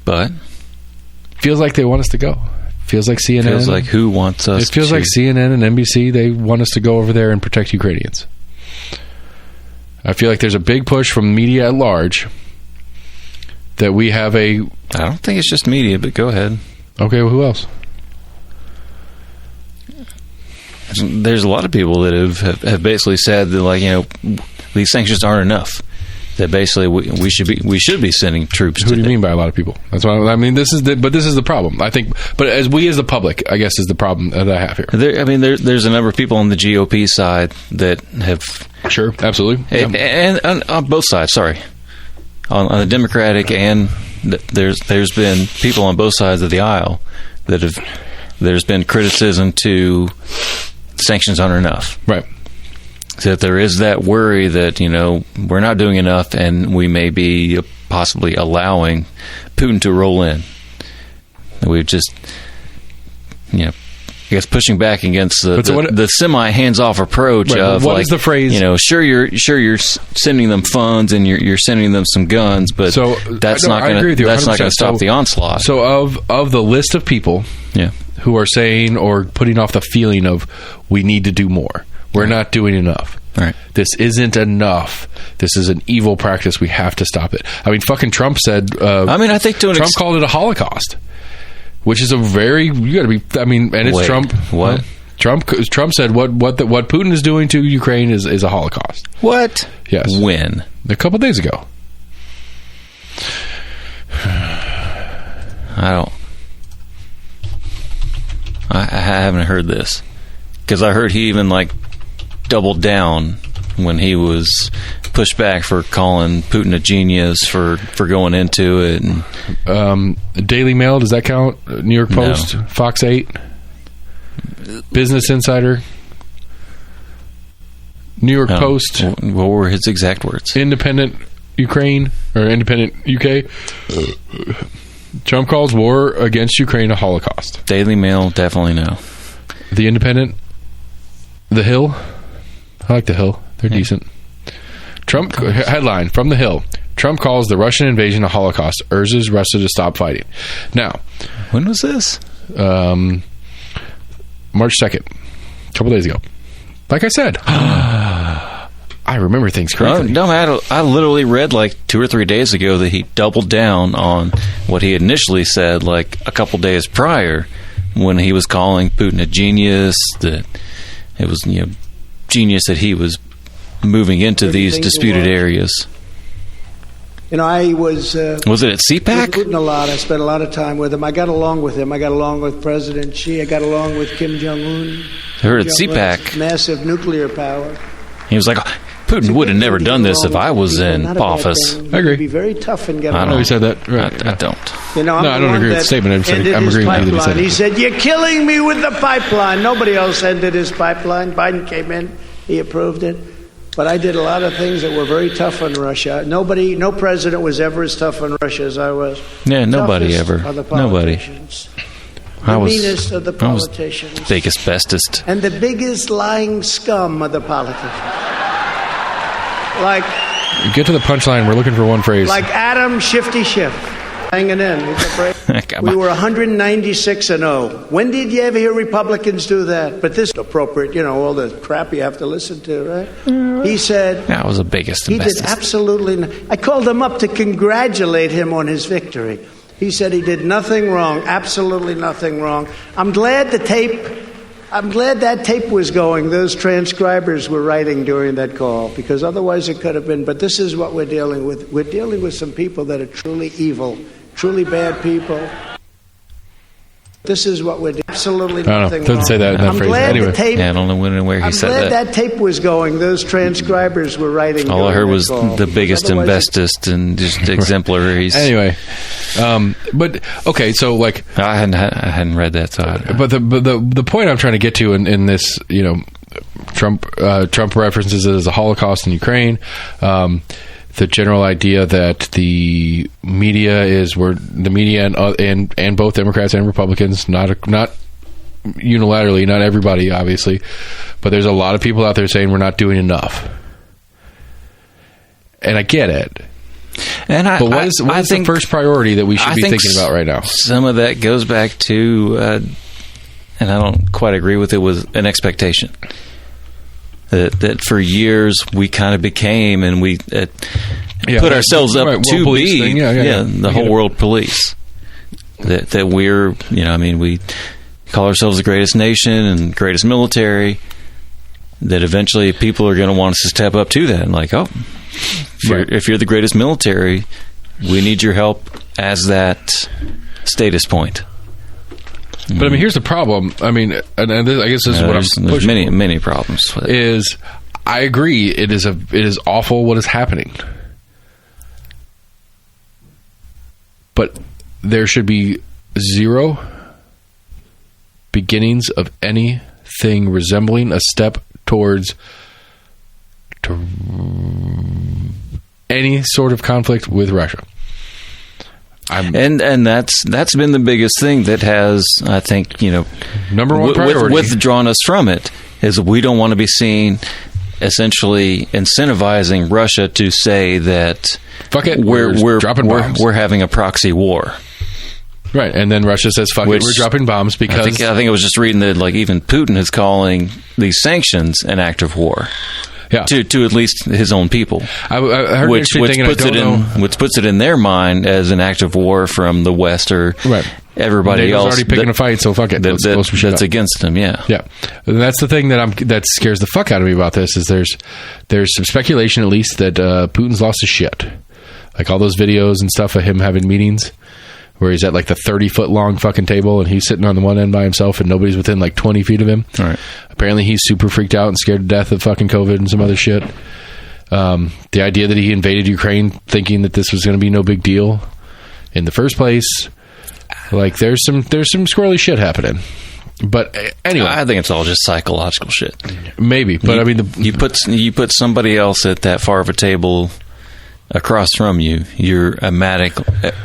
But feels like they want us to go. Feels like CNN. Feels like who wants us? It feels like CNN and NBC. They want us to go over there and protect Ukrainians. I feel like there's a big push from media at large that we have a... I don't think it's just media, but go ahead. Okay, well, who else? There's a lot of people that have basically said that, these sanctions aren't enough. That basically we should be sending troops. Who do you mean by a lot of people? That's what I mean. This is the problem. I think, but as the public, I guess, is the problem that I have here. There's a number of people on the GOP side that have sure, absolutely, and on both sides. Sorry, on the Democratic and there's been people on both sides of the aisle that have. There's been criticism to sanctions aren't enough. Right. So that there is that worry that, we're not doing enough and we may be possibly allowing Putin to roll in. We've just, I guess pushing back against the semi-hands-off approach of what is the phrase? Sure you're sending them funds and you're sending them some guns, but that's not going to stop the onslaught. So of the list of people who are saying or putting off the feeling of we need to do more. We're not doing enough. Right. This isn't enough. This is an evil practice. We have to stop it. I mean, fucking Trump said... I think Trump called it a Holocaust, which is a very... You got to be... I mean, and it's Wait, Trump... What? Trump said what Putin is doing to Ukraine is a Holocaust. What? Yes. When? A couple days ago. I haven't heard this. Because I heard he even, doubled down when he was pushed back for calling Putin a genius for going into it. And, Daily Mail, does that count? New York Post, No. Fox 8, Business Insider, New York Post. What were his exact words? Independent Ukraine or Independent UK. Trump calls war against Ukraine a Holocaust. Daily Mail, definitely no. The Independent, The Hill. I like The Hill. They're decent. Trump headline from The Hill. Trump calls the Russian invasion a Holocaust. Urges Russia to stop fighting. Now, when was this? March 2nd, a couple days ago. Like I said, I remember things correctly. No, I literally read like 2 or 3 days ago that he doubled down on what he initially said like a couple days prior when he was calling Putin a genius, that it was genius that he was moving into these disputed areas. I was it at CPAC? with Putin a lot. I spent a lot of time with him. I got along with him. I got along with President Xi. I got along with Kim Jong-un. I heard at CPAC. Massive nuclear power. He was like, Putin would have never done this if I was in office. I agree. Be very tough and get along. I know he said that. Right. I don't. I don't agree with the statement. I'm agreeing with you that he said it. He said, "You're killing me with the pipeline." Nobody else ended his pipeline. Biden came in. He approved it. But I did a lot of things that were very tough on Russia. No president was ever as tough on Russia as I was. Yeah, nobody ever. Nobody. The meanest of the politicians. I was biggest, bestest. And the biggest lying scum of the politicians. Like... Get to the punchline. We're looking for one phrase. Like Adam Shifty Schiff. Hanging in. We were 196-0. When did you ever hear Republicans do that? But this is appropriate, all the crap you have to listen to, right? He said... That was the biggest and bestest. He did absolutely... I called him up to congratulate him on his victory. He said he did nothing wrong, absolutely nothing wrong. I'm glad that tape was going. Those transcribers were writing during that call, because otherwise it could have been. But this is what we're dealing with. We're dealing with some people that are truly evil, truly bad people. This is what we're doing. Absolutely nothing doesn't wrong. say that in that phrase. Anyway. I don't know when and where he said that. I'm glad that tape was going. Those transcribers were writing. All I heard was the biggest and bestest and just exemplaries. Anyway, but okay, so like I hadn't read that. So but the point I'm trying to get to in this, Trump references it as a Holocaust in Ukraine. The general idea that the media and both Democrats and Republicans, not unilaterally, not everybody obviously, but there's a lot of people out there saying we're not doing enough, and I get it. But what is the first priority that we should be thinking about right now? Some of that goes back to, and I don't quite agree with it, was an expectation. That for years we kind of became, and we put ourselves up to be the whole world police. That we're, we call ourselves the greatest nation and greatest military. That eventually people are going to want us to step up to that, and like, if you're the greatest military, we need your help as that status point. But here's the problem. I guess this is what I'm pushing. There's many problems with it. I agree. It is awful what is happening, but there should be zero beginnings of anything resembling a step towards any sort of conflict with Russia. And that's been the biggest thing that has, I think, number one priority, withdrawn us from it, is we don't want to be seen essentially incentivizing Russia to say that fuck it, we're dropping bombs. We're having a proxy war. Right, and then Russia says, fuck it, we're dropping bombs because... I think I was just reading that even Putin is calling these sanctions an act of war. Yeah. To at least his own people. I heard which puts it in their mind as an act of war from the West or everybody NATO's else. Already picking a fight, so fuck it. That's against them, yeah. Yeah. And that's the thing that scares the fuck out of me about this, is there's some speculation at least that Putin's lost his shit. Like all those videos and stuff of him having meetings where he's at like the 30-foot long fucking table and he's sitting on the one end by himself and nobody's within like 20 feet of him. All right. Apparently he's super freaked out and scared to death of fucking COVID and some other shit. The idea that he invaded Ukraine thinking that this was going to be no big deal in the first place, like there's some squirrely shit happening. But anyway, I think it's all just psychological shit. Maybe, but I mean, you put somebody else at that far of a table across from you, you're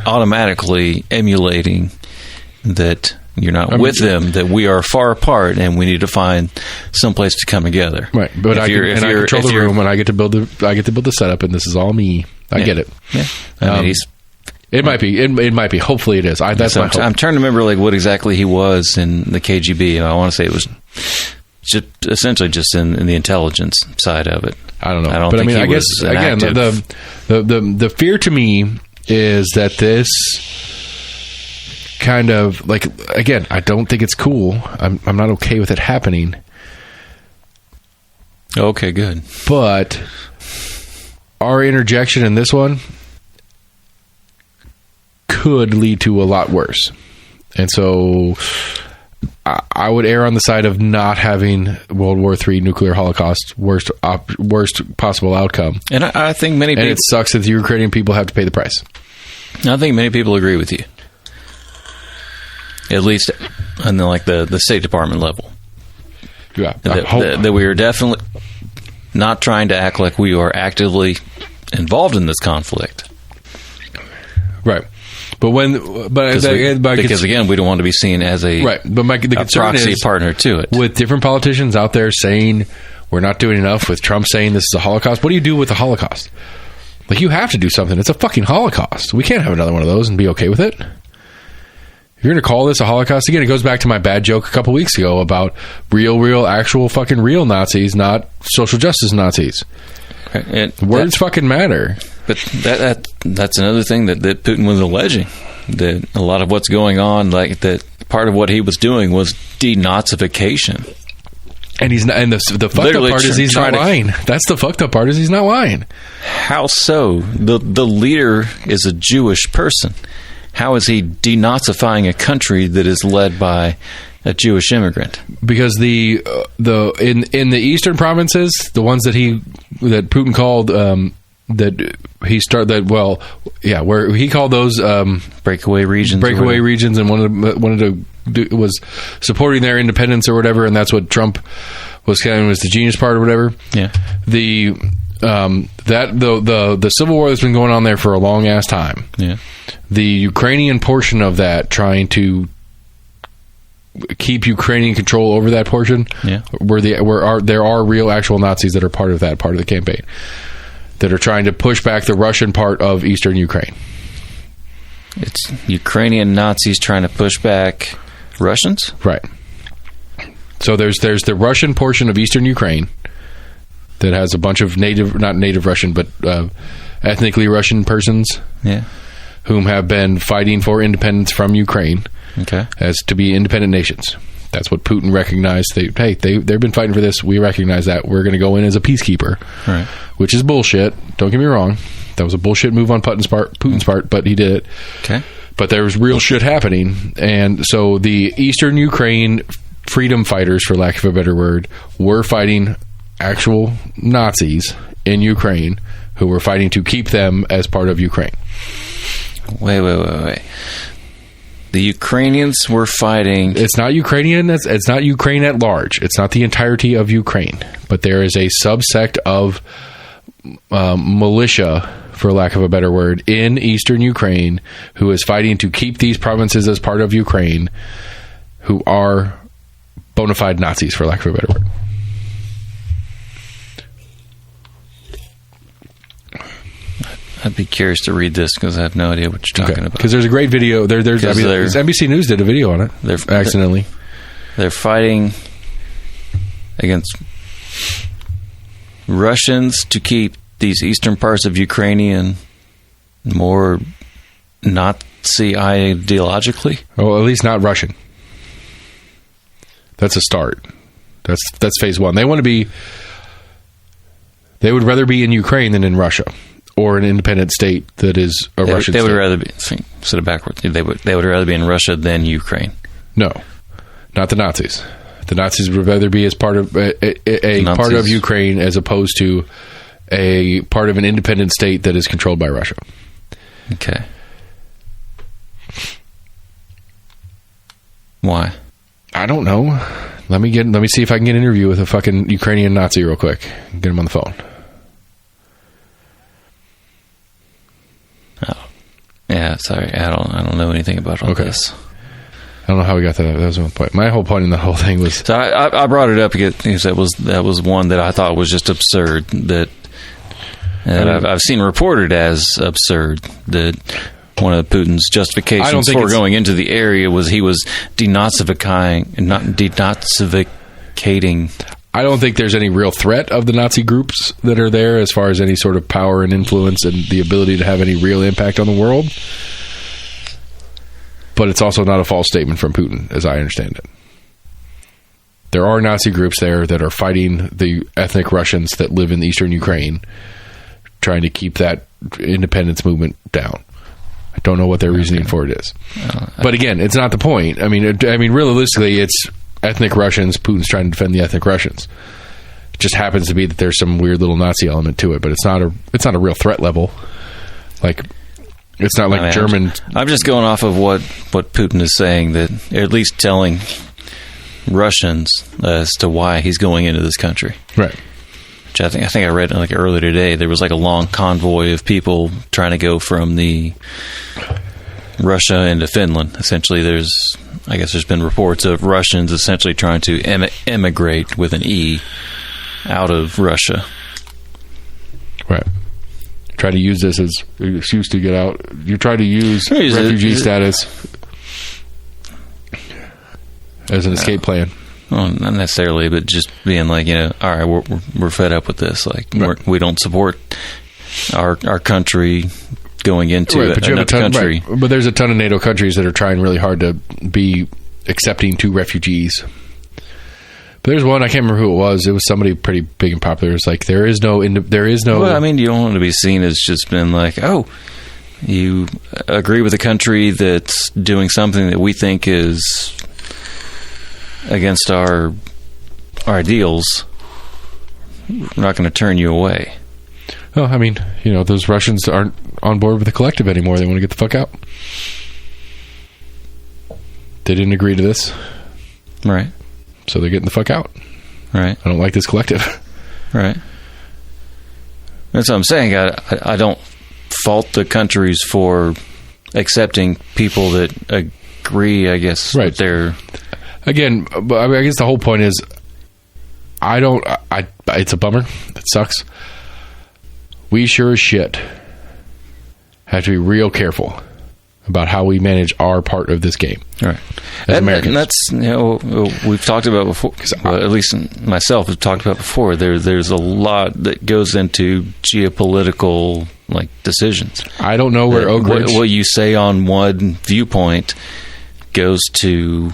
automatically emulating that you're not with them, that we are far apart, and we need to find some place to come together. Right, but I control the room, and I get to build the setup, and this is all me. I get it. Yeah, I mean, it might be. It might be. Hopefully, it is. That's my hope. I'm trying to remember like what exactly he was in the KGB. I want to say it was just essentially just in the intelligence side of it. I don't know. But I mean, I guess again, the fear to me is that this kind of like, again, I don't think it's cool. I'm not okay with it happening. Okay, good. But our interjection in this one could lead to a lot worse. And so I would err on the side of not having World War III nuclear holocaust, worst possible outcome. And I think many people... And it sucks that the Ukrainian people have to pay the price. I think many people agree with you. At least on the State Department level. Yeah. That we are definitely not trying to act like we are actively involved in this conflict. Right. Because again, we don't want to be seen as a proxy partner to it. With different politicians out there saying we're not doing enough, with Trump saying this is a Holocaust, what do you do with the Holocaust? Like, you have to do something. It's a fucking Holocaust. We can't have another one of those and be okay with it. If you're going to call this a Holocaust, again, it goes back to my bad joke a couple weeks ago about actual fucking real Nazis, not social justice Nazis. Words fucking matter. But that's another thing that Putin was alleging, that a lot of what's going on, like that part of what he was doing was denazification. And he's not, and the fucked up part is he's not lying. That's the fucked up part, is he's not lying. How so? The leader is a Jewish person. How is he denazifying a country that is led by a Jewish immigrant? Because in the eastern provinces, the ones that Putin called where he called those breakaway regions, and wanted to was supporting their independence or whatever, and that's what Trump was kind of the genius part or whatever. Yeah. The civil war that's been going on there for a long ass time. Yeah. The Ukrainian portion of that, trying to keep Ukrainian control over that portion, there are real actual Nazis that are part of that part of the campaign, that are trying to push back the Russian part of eastern Ukraine. It's Ukrainian Nazis trying to push back Russians? Right. So there's the Russian portion of eastern Ukraine that has a bunch of not native Russian, but ethnically Russian persons, whom have been fighting for independence from Ukraine, as to be independent nations. That's what Putin recognized. They've been fighting for this. We recognize that. We're going to go in as a peacekeeper, right? Which is bullshit. Don't get me wrong. That was a bullshit move on Putin's part, but he did it. Okay. But there was real shit happening, and so the Eastern Ukraine freedom fighters, for lack of a better word, were fighting actual Nazis in Ukraine who were fighting to keep them as part of Ukraine. Wait. The Ukrainians were fighting... It's not Ukrainian. It's not Ukraine at large. It's not the entirety of Ukraine. But there is a subsect of militia, for lack of a better word, in eastern Ukraine who is fighting to keep these provinces as part of Ukraine, who are bona fide Nazis, for lack of a better word. I'd be curious to read this because I have no idea what you're talking about. Because there's a great video. NBC News did a video on it. Accidentally. They're fighting against Russians to keep these eastern parts of Ukraine more Nazi ideologically. Well, at least not Russian. That's a start. That's phase one. They want to be. They would rather be in Ukraine than in Russia, or an independent state that is a Russian state. They would rather be, set it backwards. They would rather be in Russia than Ukraine. No, not the Nazis. The Nazis would rather be as part of a part of Ukraine as opposed to a part of an independent state that is controlled by Russia. Okay. Why? I don't know. Let me see if I can get an interview with a fucking Ukrainian Nazi real quick. Get him on the phone. Oh. Yeah, sorry. I don't know anything about all this. I don't know how we got to that. That was my point. My whole point in the whole thing was... So I brought it up because that was one that I thought was just absurd. I've seen reported as absurd that one of Putin's justifications for going into the area was he was denazificating. I don't think there's any real threat of the Nazi groups that are there as far as any sort of power and influence and the ability to have any real impact on the world. But it's also not a false statement from Putin, as I understand it. There are Nazi groups there that are fighting the ethnic Russians that live in eastern Ukraine, trying to keep that independence movement down. I don't know what their reasoning for it is. But again, it's not the point. I mean, realistically, it's ethnic Russians. Putin's trying to defend the ethnic Russians. It just happens to be that there's some weird little Nazi element to it, but it's not a real threat level. Like... It's not like German... I'm just going off of what Putin is saying, that or at least telling Russians as to why he's going into this country. Right. Which I think I read like earlier today. There was like a long convoy of people trying to go from the Russia into Finland. Essentially, there's been reports of Russians essentially trying to emigrate with an E out of Russia. Right. Try to use this as an excuse to get out. You try to use refugee status as an escape plan. Well, not necessarily, but just being like, all right, we're fed up with this. Like, we don't support our country going into another country. Right. But there's a ton of NATO countries that are trying really hard to be accepting to refugees. But there's one, I can't remember who it was. It was somebody pretty big and popular. It's like, there is no... Well, I mean, you don't want to be seen as just being like, oh, you agree with a country that's doing something that we think is against our ideals. We're not going to turn you away. Well, I mean, those Russians aren't on board with the collective anymore. They want to get the fuck out. They didn't agree to this. Right. So they're getting the fuck out. Right. I don't like this collective. Right. That's what I'm saying. I don't fault the countries for accepting people that agree, I guess, right. with their... Again, I guess the whole point is, it's a bummer. It sucks. We sure as shit have to be real careful about how we manage our part of this game, right? As Americans. And that's we've talked about before. Well, at least myself have talked about before. There's a lot that goes into geopolitical decisions. I don't know where Oak Ridge... What you say on one viewpoint goes to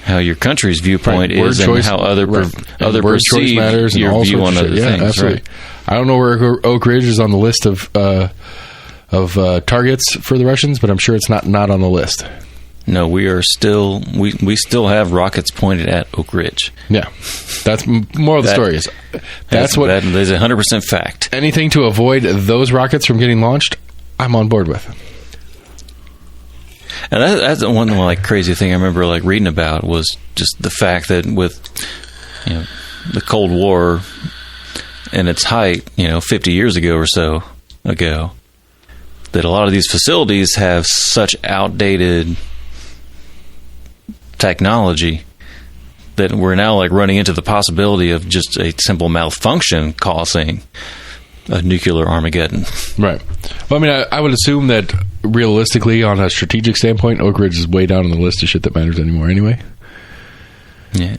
how your country's viewpoint is, and how other perceive matters your and view on other things. Yeah, absolutely. Right? I don't know where Oak Ridge is on the list of targets for the Russians, but I'm sure it's not on the list. No, we still have rockets pointed at Oak Ridge. Yeah, that's more of the story is. That is 100% fact. Anything to avoid those rockets from getting launched, I'm on board with. And that's the one crazy thing I remember reading about was just the fact that with the Cold War in its height, 50 years ago or so ago, that a lot of these facilities have such outdated technology that we're now running into the possibility of just a simple malfunction causing a nuclear Armageddon. Right. Well, I mean, I would assume that realistically, on a strategic standpoint, Oak Ridge is way down on the list of shit that matters anymore anyway. Yeah.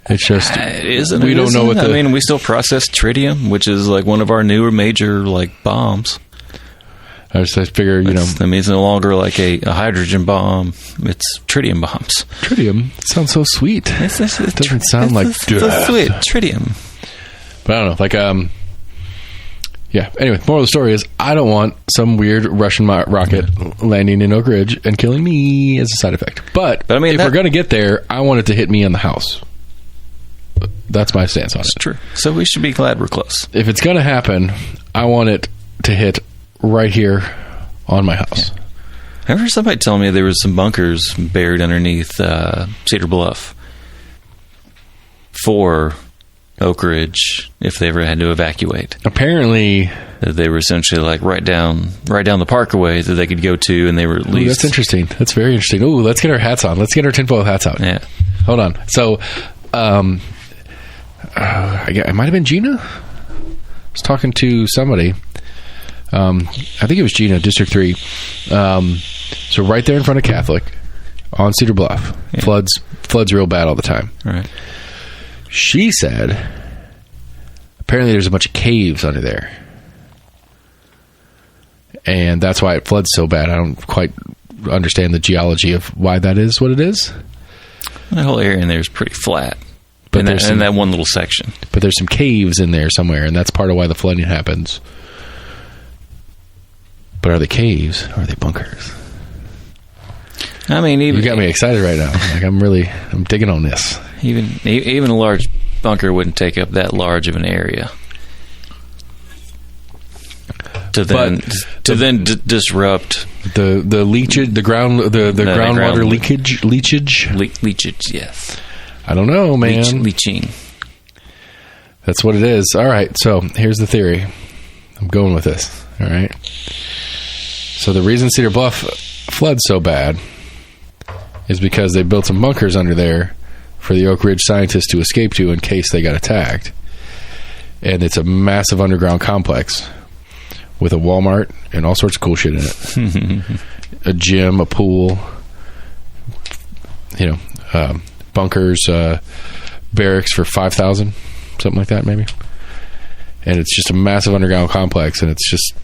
It's just... It isn't. We don't know what I mean, we still process tritium, which is one of our newer major bombs. I just figure, it's no longer a hydrogen bomb. It's tritium bombs. Tritium? It sounds so sweet. It doesn't sound it's sweet. Tritium. But I don't know. Yeah. Anyway, moral of the story is, I don't want some weird Russian rocket landing in Oak Ridge and killing me as a side effect. But I mean, if we're going to get there, I want it to hit me in the house. That's my stance on it. It's true. So we should be glad we're close. If it's going to happen, I want it to hit right here on my house. Yeah. I remember somebody telling me there was some bunkers buried underneath Cedar Bluff for Oak Ridge if they ever had to evacuate. Apparently, they were essentially like right down the parkway that they could go to, and they were at least. That's interesting. That's very interesting. Ooh, let's get our hats on. Let's get our tinfoil hats out. Yeah. Hold on. So, it might have been Gina. I was talking to somebody. I think it was Gina, District 3. So right there in front of Catholic, on Cedar Bluff, floods real bad all the time. Right. She said, apparently there's a bunch of caves under there, and that's why it floods so bad. I don't quite understand the geology of why that is what it is. The whole area in there is pretty flat, but in that one little section. But there's some caves in there somewhere, and that's part of why the flooding happens. But are they caves or are they bunkers? I mean, you got me excited right now. Like I'm digging on this. Even a large bunker wouldn't take up that large of an area to then disrupt the leachage, the groundwater leachage. Yes, I don't know, man. Leaching. That's what it is. All right. So here's the theory. I'm going with this. All right. So the reason Cedar Bluff floods so bad is because they built some bunkers under there for the Oak Ridge scientists to escape to in case they got attacked. And it's a massive underground complex with a Walmart and all sorts of cool shit in it. A gym, a pool, bunkers, barracks for 5,000, something like that maybe. And it's just a massive underground complex, and it's just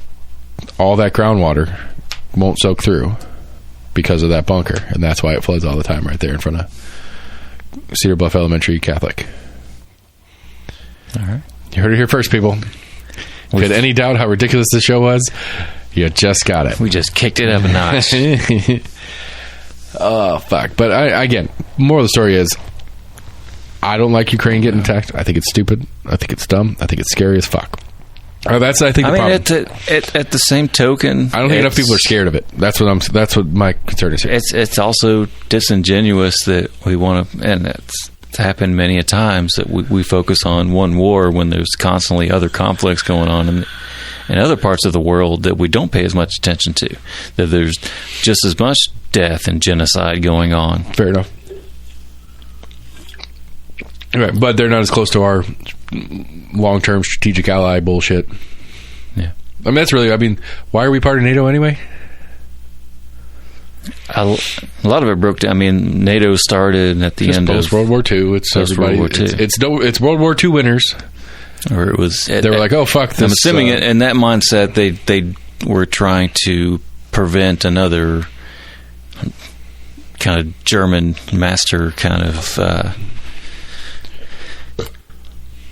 all that groundwater won't soak through because of that bunker, and that's why it floods all the time right there in front of Cedar Bluff Elementary Catholic. All right. You heard it here first, people. If you had any doubt how ridiculous this show was, you just got it. We just kicked it up a notch. Oh, fuck. But again, moral of the story is, I don't like Ukraine getting attacked. I think it's stupid. I think it's dumb. I think it's scary as fuck. That's the problem. At the same token, I don't think enough people are scared of it. That's what my concern is here. It's also disingenuous that we want to, and it's happened many a times that we focus on one war when there's constantly other conflicts going on in other parts of the world that we don't pay as much attention to. That there's just as much death and genocide going on. Fair enough. Right, but they're not as close to our long-term strategic ally bullshit. Yeah. I mean, that's really, why are we part of NATO anyway? A lot of it broke down. I mean, NATO started at the just end post of World War II. It's everybody. World War II. It's World War II winners. Or it was. They were like, oh fuck this. I'm assuming in that mindset they were trying to prevent another kind of German master kind of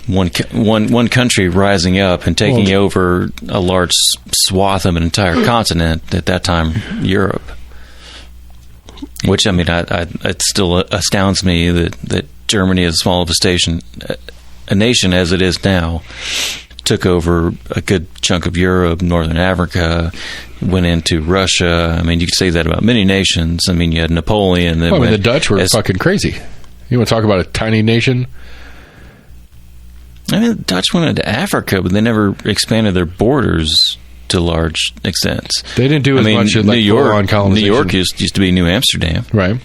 one country rising up and taking over a large swath of an entire continent, at that time Europe. Which, I mean, it still astounds me that Germany, as small of a nation as it is now, took over a good chunk of Europe, Northern Africa, went into Russia. I mean, you could say that about many nations. I mean, you had Napoleon. The Dutch were fucking crazy. You want to talk about a tiny nation? I mean, the Dutch went into Africa, but they never expanded their borders to large extents. They didn't do as much as New York. New York used to be New Amsterdam, right?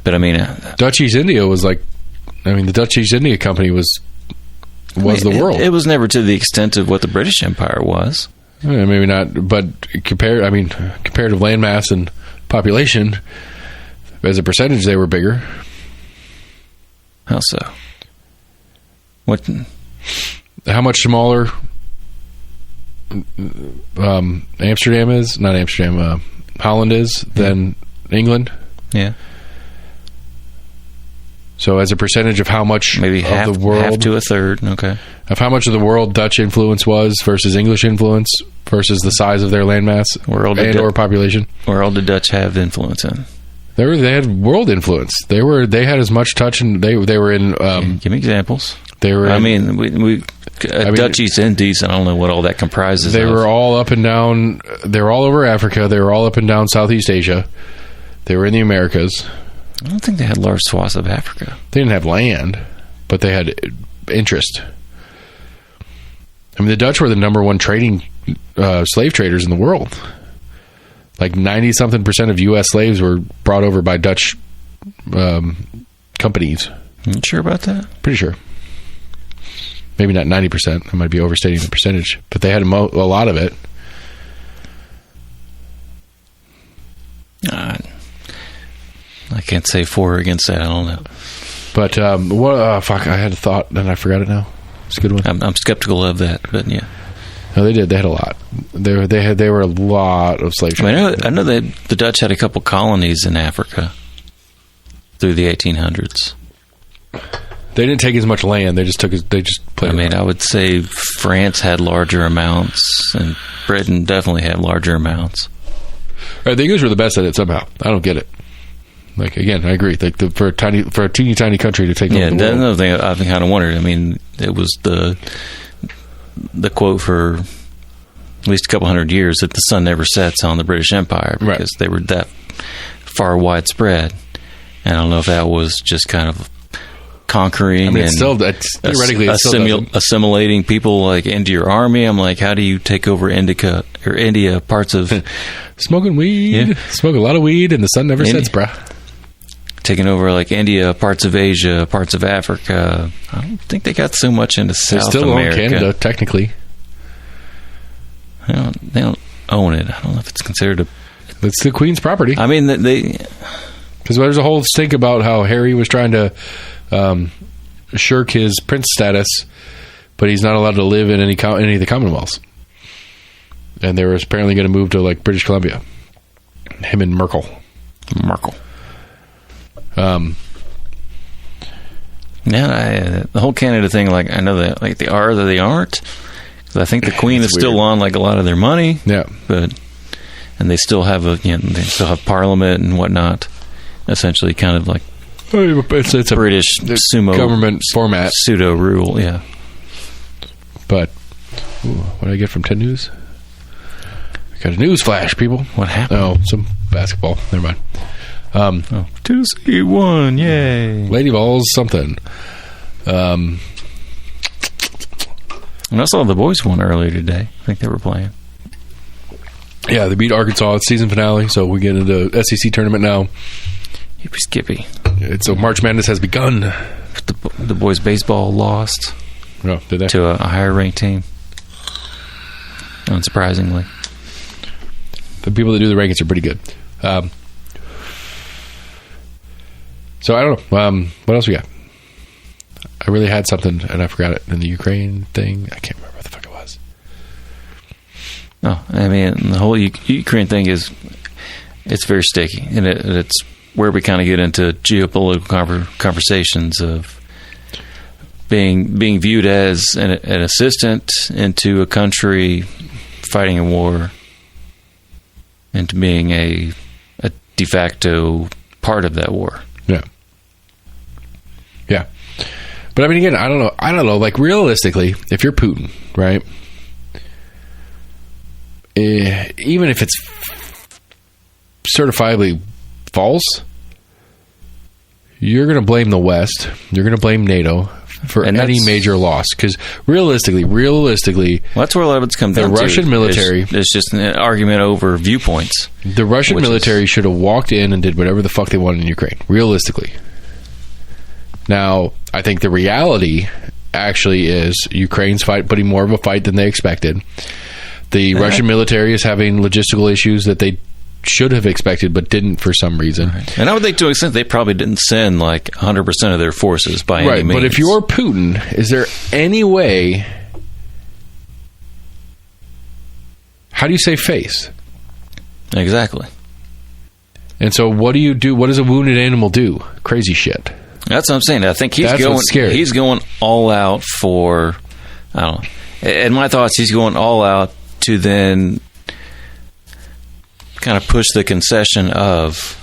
But I mean, Dutch East India was like, the Dutch East India Company was the world. It was never to the extent of what the British Empire was. Yeah, maybe not, but comparative landmass and population, as a percentage, they were bigger. How so? What? How much smaller Amsterdam is? Not Amsterdam. Holland is than England. Yeah. So as a percentage of how much maybe of the world, half to a third, okay, of how much of the world Dutch influence was versus English influence versus the size of their landmass or population. Where all the Dutch have influence in? They had world influence. They had as much touch, and they were in. Give me examples. They were. Dutchies, Indies. I don't know what all that comprises. They were all up and down. They were all over Africa. They were all up and down Southeast Asia. They were in the Americas. I don't think they had large swaths of Africa. They didn't have land, but they had interest. I mean, the Dutch were the number one trading slave traders in the world. Like 90-something% of U.S. slaves were brought over by Dutch companies. You sure about that? Pretty sure. Maybe not 90%. I might be overstating the percentage, but they had a lot of it. I can't say for or against that. I don't know. But fuck! I had a thought, and I forgot it now. It's a good one. I'm skeptical of that, but yeah. No, they did. They had a lot. They were a lot of slave traders. I know that the Dutch had a couple colonies in Africa through the 1800s. They didn't take as much land. They just played. I would say France had larger amounts, and Britain definitely had larger amounts. Right, the English were the best at it somehow. I don't get it. Like, again, I agree. Like for a teeny tiny country to take over the world. That's another thing I've kind of wondered. I mean, it was the quote for at least a couple hundred years that the sun never sets on the British Empire because they were that far widespread. And I don't know if that was just kind of conquering and theoretically assimilating people like into your army. I'm like, how do you take over India parts of smoking weed, smoke a lot of weed, and the sun never sets, bruh. Taking over like India, parts of Asia, parts of Africa. I don't think they got so much into South America. They still own Canada, technically. They don't own it. I don't know if it's considered it's the Queen's property. I mean, because there's a whole stink about how Harry was trying to shirk his prince status, but he's not allowed to live in any of the Commonwealths. And they were apparently going to move to like British Columbia. Him and Merkel. The whole Canada thing, like I know that like they are that they aren't. Because I think the Queen is still on like a lot of their money. Yeah, and they still have they still have Parliament and whatnot. Essentially, kind of like it's a British sumo government format, pseudo rule. Yeah, but what did I get from 10 News? I got a news flash, people. What happened? Oh, some basketball. Never mind. Tennessee won, yay! Lady Balls, something. And I saw the boys won earlier today. I think they were playing. Yeah, they beat Arkansas at season finale, so we get into SEC tournament now. Yippee skippy. So March Madness has begun. The boys' baseball lost. Oh, did they? To a higher ranked team. Unsurprisingly. The people that do the rankings are pretty good. So I don't know. What else we got? I really had something and I forgot it. In the Ukraine thing, I can't remember what the fuck it was. No, I mean the whole Ukraine thing it's very sticky, and it's where we kind of get into geopolitical conversations of being viewed as an assistant into a country fighting a war, into being a de facto part of that war. Yeah. But I mean, again, I don't know. Like, realistically, if you're Putin, right? Even if it's certifiably false, you're going to blame the West. You're going to blame NATO for any major loss. Because realistically, well, that's where a lot of it's come down to. The Russian military... It's just an argument over viewpoints. The Russian military should have walked in and did whatever the fuck they wanted in Ukraine. Realistically. Now, I think the reality actually is Ukraine's putting more of a fight than they expected. The Russian military is having logistical issues that they should have expected but didn't for some reason. Right. And I would think to an extent they probably didn't send like 100% of their forces by any means. But if you're Putin, is there any way... How do you save face? Exactly. And so what do you do? What does a wounded animal do? Crazy shit. That's what I'm saying. I think he's going all out for, I don't know. In my thoughts, he's going all out to then kind of push the concession of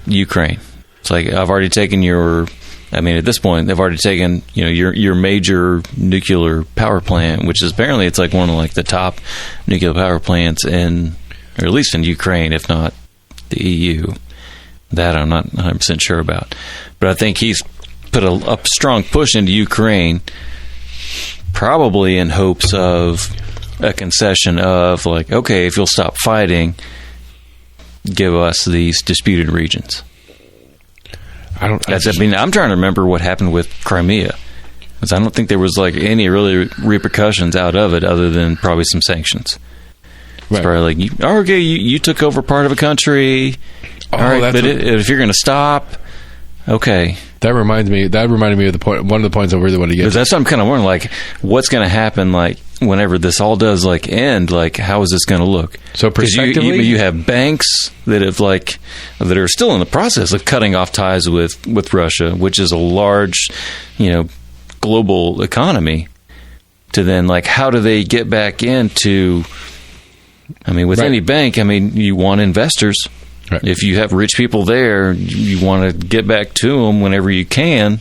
Ukraine. It's like, I've already taken your... I mean, at this point, they've already taken, your major nuclear power plant, which is apparently it's like one of like the top nuclear power plants or at least in Ukraine, if not the EU. That I'm not 100% sure about. But I think he's put a strong push into Ukraine, probably in hopes of a concession of like, okay, if you'll stop fighting, give us these disputed regions. I'm trying to remember what happened with Crimea, because I don't think there was like any really repercussions out of it other than probably some sanctions. Right. It's probably like, you took over part of a country. All right, but if you're going to stop, okay. That reminded me of the point. One of the points I really want to get. Because that's what I'm kind of wondering, like, what's going to happen, like, whenever this all does, like, end. Like, how is this going to look? So, prospectively, you have banks that are still in the process of cutting off ties with Russia, which is a large, global economy. To then, like, how do they get back into? I mean, with any bank, I mean, you want investors. Right. If you have rich people there, you want to get back to them whenever you can.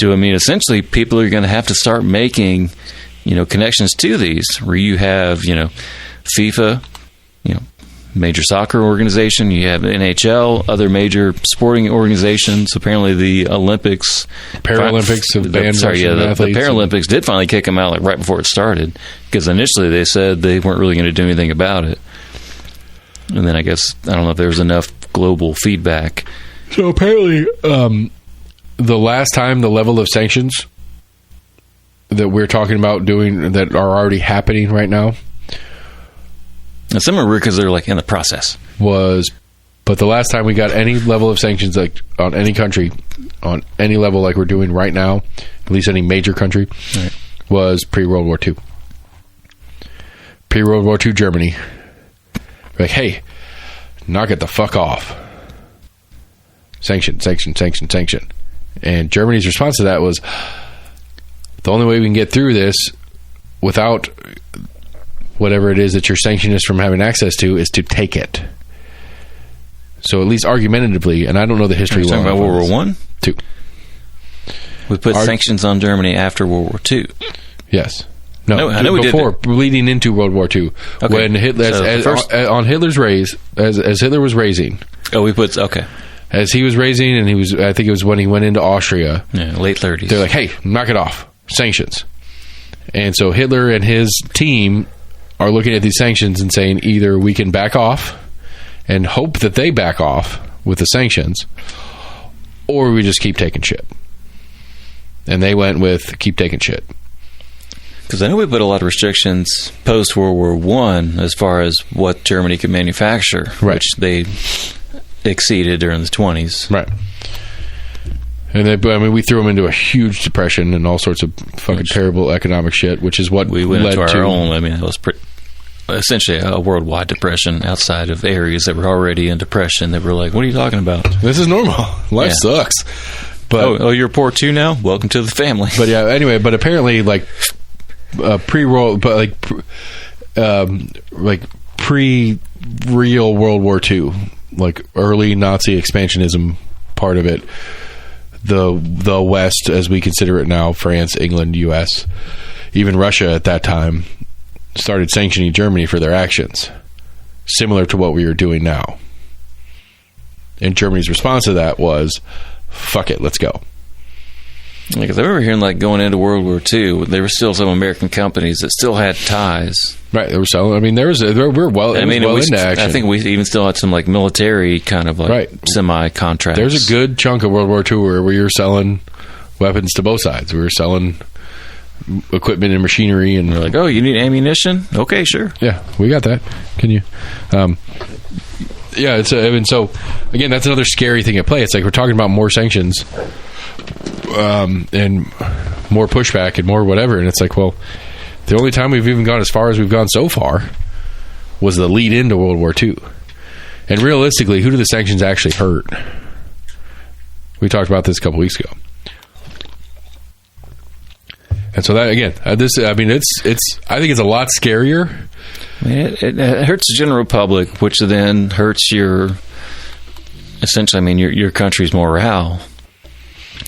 Essentially, people are going to have to start making, connections to these. Where you have, FIFA, major soccer organization. You have NHL, other major sporting organizations. Apparently, the Olympics, Paralympics have banned the Paralympics did finally kick them out like right before it started, because initially they said they weren't really going to do anything about it. And then I guess, I don't know if there was enough global feedback. So apparently, the last time the level of sanctions that we're talking about doing that are already happening right now. And some are weird because they're like in the process. But the last time we got any level of sanctions like on any country, on any level like we're doing right now, at least any major country, was pre-World War II. Pre-World War II Germany. Like, hey, knock it the fuck off. Sanction. And Germany's response to that was, the only way we can get through this without whatever it is that you're sanctioning us from having access to is to take it. So at least argumentatively, and I don't know the history. You're talking about World War I? II. We put sanctions on Germany after World War II. Yes. No, I know before, leading into World War II, when Hitler, on Hitler's raise, as Hitler was raising. Oh, we put as he was raising, and I think it was when he went into Austria, late 30s. They're like, hey, knock it off, sanctions. And so Hitler and his team are looking at these sanctions and saying either we can back off and hope that they back off with the sanctions, or we just keep taking shit. And they went with keep taking shit. Because I know we put a lot of restrictions post-World War I as far as what Germany could manufacture, which they exceeded during the 20s. Right. And we threw them into a huge depression and all sorts of fucking terrible economic shit, which is what we went led into our own. I mean, it was essentially a worldwide depression outside of areas that were already in depression that were like, what are you talking about? This is normal. Life sucks. But you're poor too now? Welcome to the family. But yeah, anyway, but apparently pre-roll, but pre-real World War II, like early Nazi expansionism part of it, the West, as we consider it now, France, England, U.S., even Russia at that time, started sanctioning Germany for their actions, similar to what we are doing now. And Germany's response to that was, fuck it, let's go. Because I remember hearing, like, going into World War II, there were still some American companies that still had ties. Right, they were selling. I mean, we're well into action. I think we even still had some, like, military kind of, like, semi-contracts. There's a good chunk of World War II where we were selling weapons to both sides. We were selling equipment and machinery. And we're like, oh, you need ammunition? Okay, sure. Yeah, we got that. Can you... yeah, so, again, that's another scary thing at play. It's like we're talking about more sanctions... and more pushback and more whatever, and it's like, well, the only time we've even gone as far as we've gone so far was the lead into World War II. And realistically, who do the sanctions actually hurt? We talked about this a couple weeks ago. And so that, again, I think it's a lot scarier. It hurts the general public, which then hurts your essentially, I mean, your country's morale.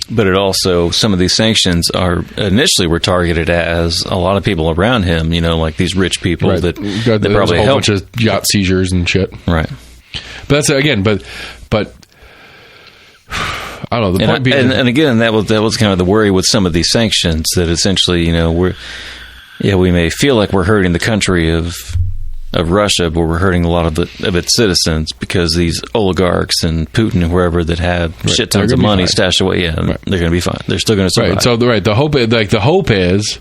But it also, some of these sanctions initially were targeted as a lot of people around him, like these rich people that probably helped. A bunch of yacht seizures and shit. Right. But that's, again, but I don't know. The point being, and again, that was kind of the worry with some of these sanctions, that essentially, we may feel like we're hurting the country of Russia, but we're hurting a lot of its citizens, because these oligarchs and Putin and whoever that have shit tons of money stashed away, they're going to be fine. They're still going to survive. Right. So the hope is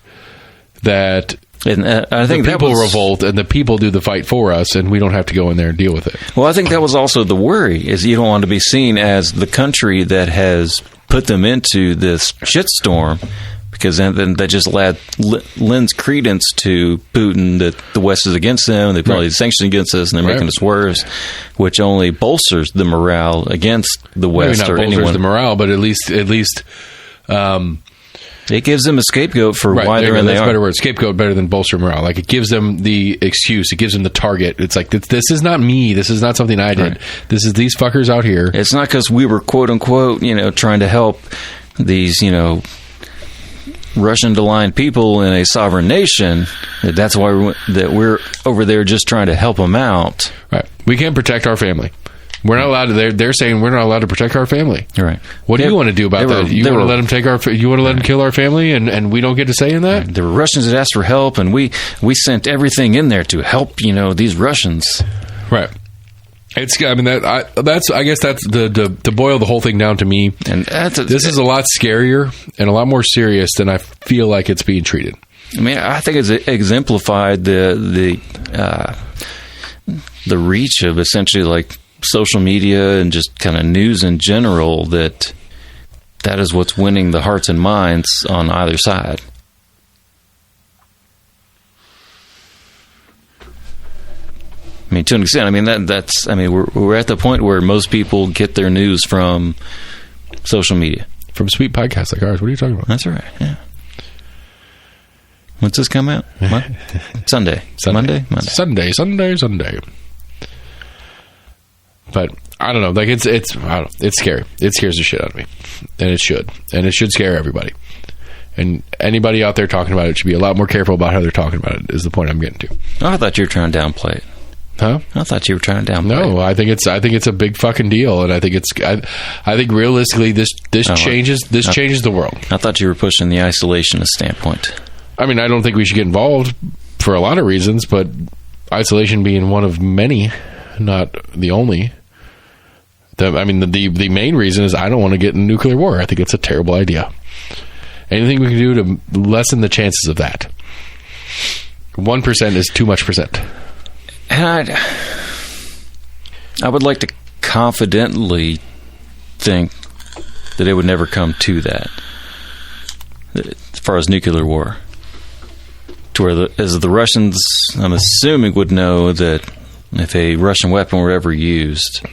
that. And I think the people revolt, and the people do the fight for us, and we don't have to go in there and deal with it. Well, I think that was also the worry, is you don't want to be seen as the country that has put them into this shitstorm, because then that just lends credence to Putin that the West is against them, they put all these sanctions against us, and they're making us worse, which only bolsters the morale against the West. Maybe not bolsters the morale, but at least it gives them a scapegoat for why they're in there. That's a better word. Scapegoat better than bolster morale. Like, it gives them the excuse. It gives them the target. It's like, this is not me. This is not something I did. Right. This is these fuckers out here. It's not because we were, quote unquote, trying to help these, Russian-aligned people in a sovereign nation. That's why we're over there just trying to help them out. Right. We can't protect our family. We're not allowed to. They're saying we're not allowed to protect our family. Right. What do you want to do about that? You want to let them take our? You want to let them kill our family, and we don't get to say in that? There were Russians that asked for help, and we sent everything in there to help. These Russians. Right. It's. I mean, that's. I guess that's to boil the whole thing down to me. And this is a lot scarier and a lot more serious than I feel like it's being treated. I mean, I think it's exemplified the reach of essentially like social media and just kind of news in general, that is what's winning the hearts and minds on either side. I mean, to an extent, I mean that's we're at the point where most people get their news from social media, from sweet podcasts like ours. What are you talking about? That's right. Yeah. When's this come out? Sunday. Monday. Sunday. But I don't know. Like it's scary. It scares the shit out of me, and it should scare everybody. And anybody out there talking about it should be a lot more careful about how they're talking about it. Is the point I'm getting to. Oh, I thought you were trying to downplay it. Huh? I thought you were trying to downplay it. No, I think it's a big fucking deal, and I think realistically this changes the world. I thought you were pushing the isolationist standpoint. I mean, I don't think we should get involved for a lot of reasons, but isolation being one of many, not the only. The main reason is I don't want to get in nuclear war. I think it's a terrible idea. Anything we can do to lessen the chances of that. 1% is too much percent. And I would like to confidently think that it would never come to that, as far as nuclear war. To where, as the Russians, I'm assuming, would know that if a Russian weapon were ever used,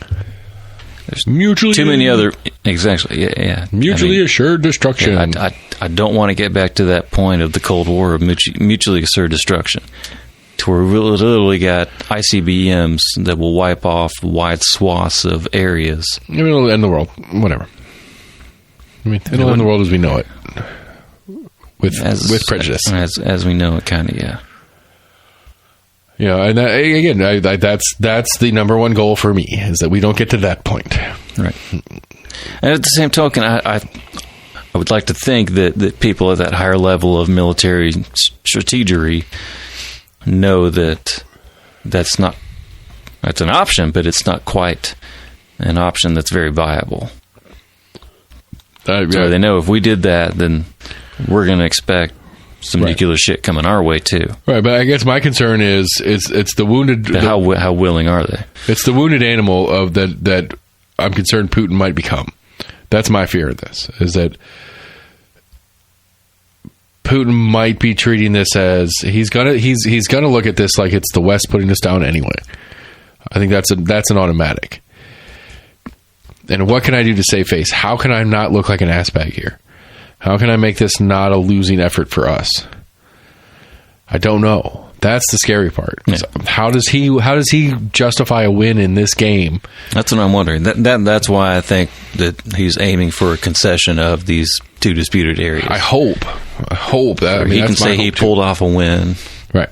there's too many other... Exactly, yeah. Mutually assured destruction. I don't want to get back to that point of the Cold War of mutually assured destruction, to where we literally got ICBMs that will wipe off wide swaths of areas. It'll end the world. Whatever. I mean, it'll end the world as we know it. With prejudice. As we know it, kind of, yeah. Yeah, and again, that's the number one goal for me, is that we don't get to that point. Right. And at the same token, I would like to think that people at that higher level of military strategery know that that's an option, but it's not quite an option that's very viable. So they know if we did that, then we're going to expect some nuclear shit coming our way too. Right, but I guess my concern is it's the wounded. How willing are they? It's the wounded animal of that I'm concerned Putin might become. That's my fear of this, is that Putin might be treating this as he's gonna look at this like it's the West putting us down anyway. I think that's an automatic. And what can I do to save face? How can I not look like an assbag here? How can I make this not a losing effort for us? I don't know. That's the scary part. Yeah. So how does he justify a win in this game? That's what I'm wondering. That's why I think that he's aiming for a concession of these two disputed areas. I hope that he can say he pulled off a win. Right.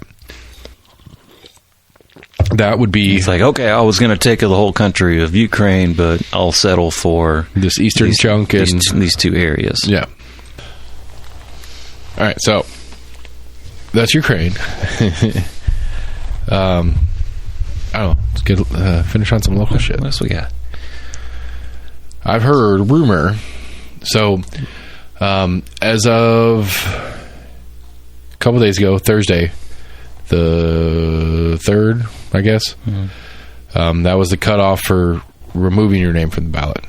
That would be... It's like, okay, I was going to take the whole country of Ukraine, but I'll settle for... this eastern chunk and... These two areas. Yeah. All right, so... that's Ukraine. I don't know. Let's get finish on some local shit. What else we got? I've heard rumor. So, as of a couple days ago, Thursday, the 3rd, I guess, that was the cutoff for removing your name from the ballot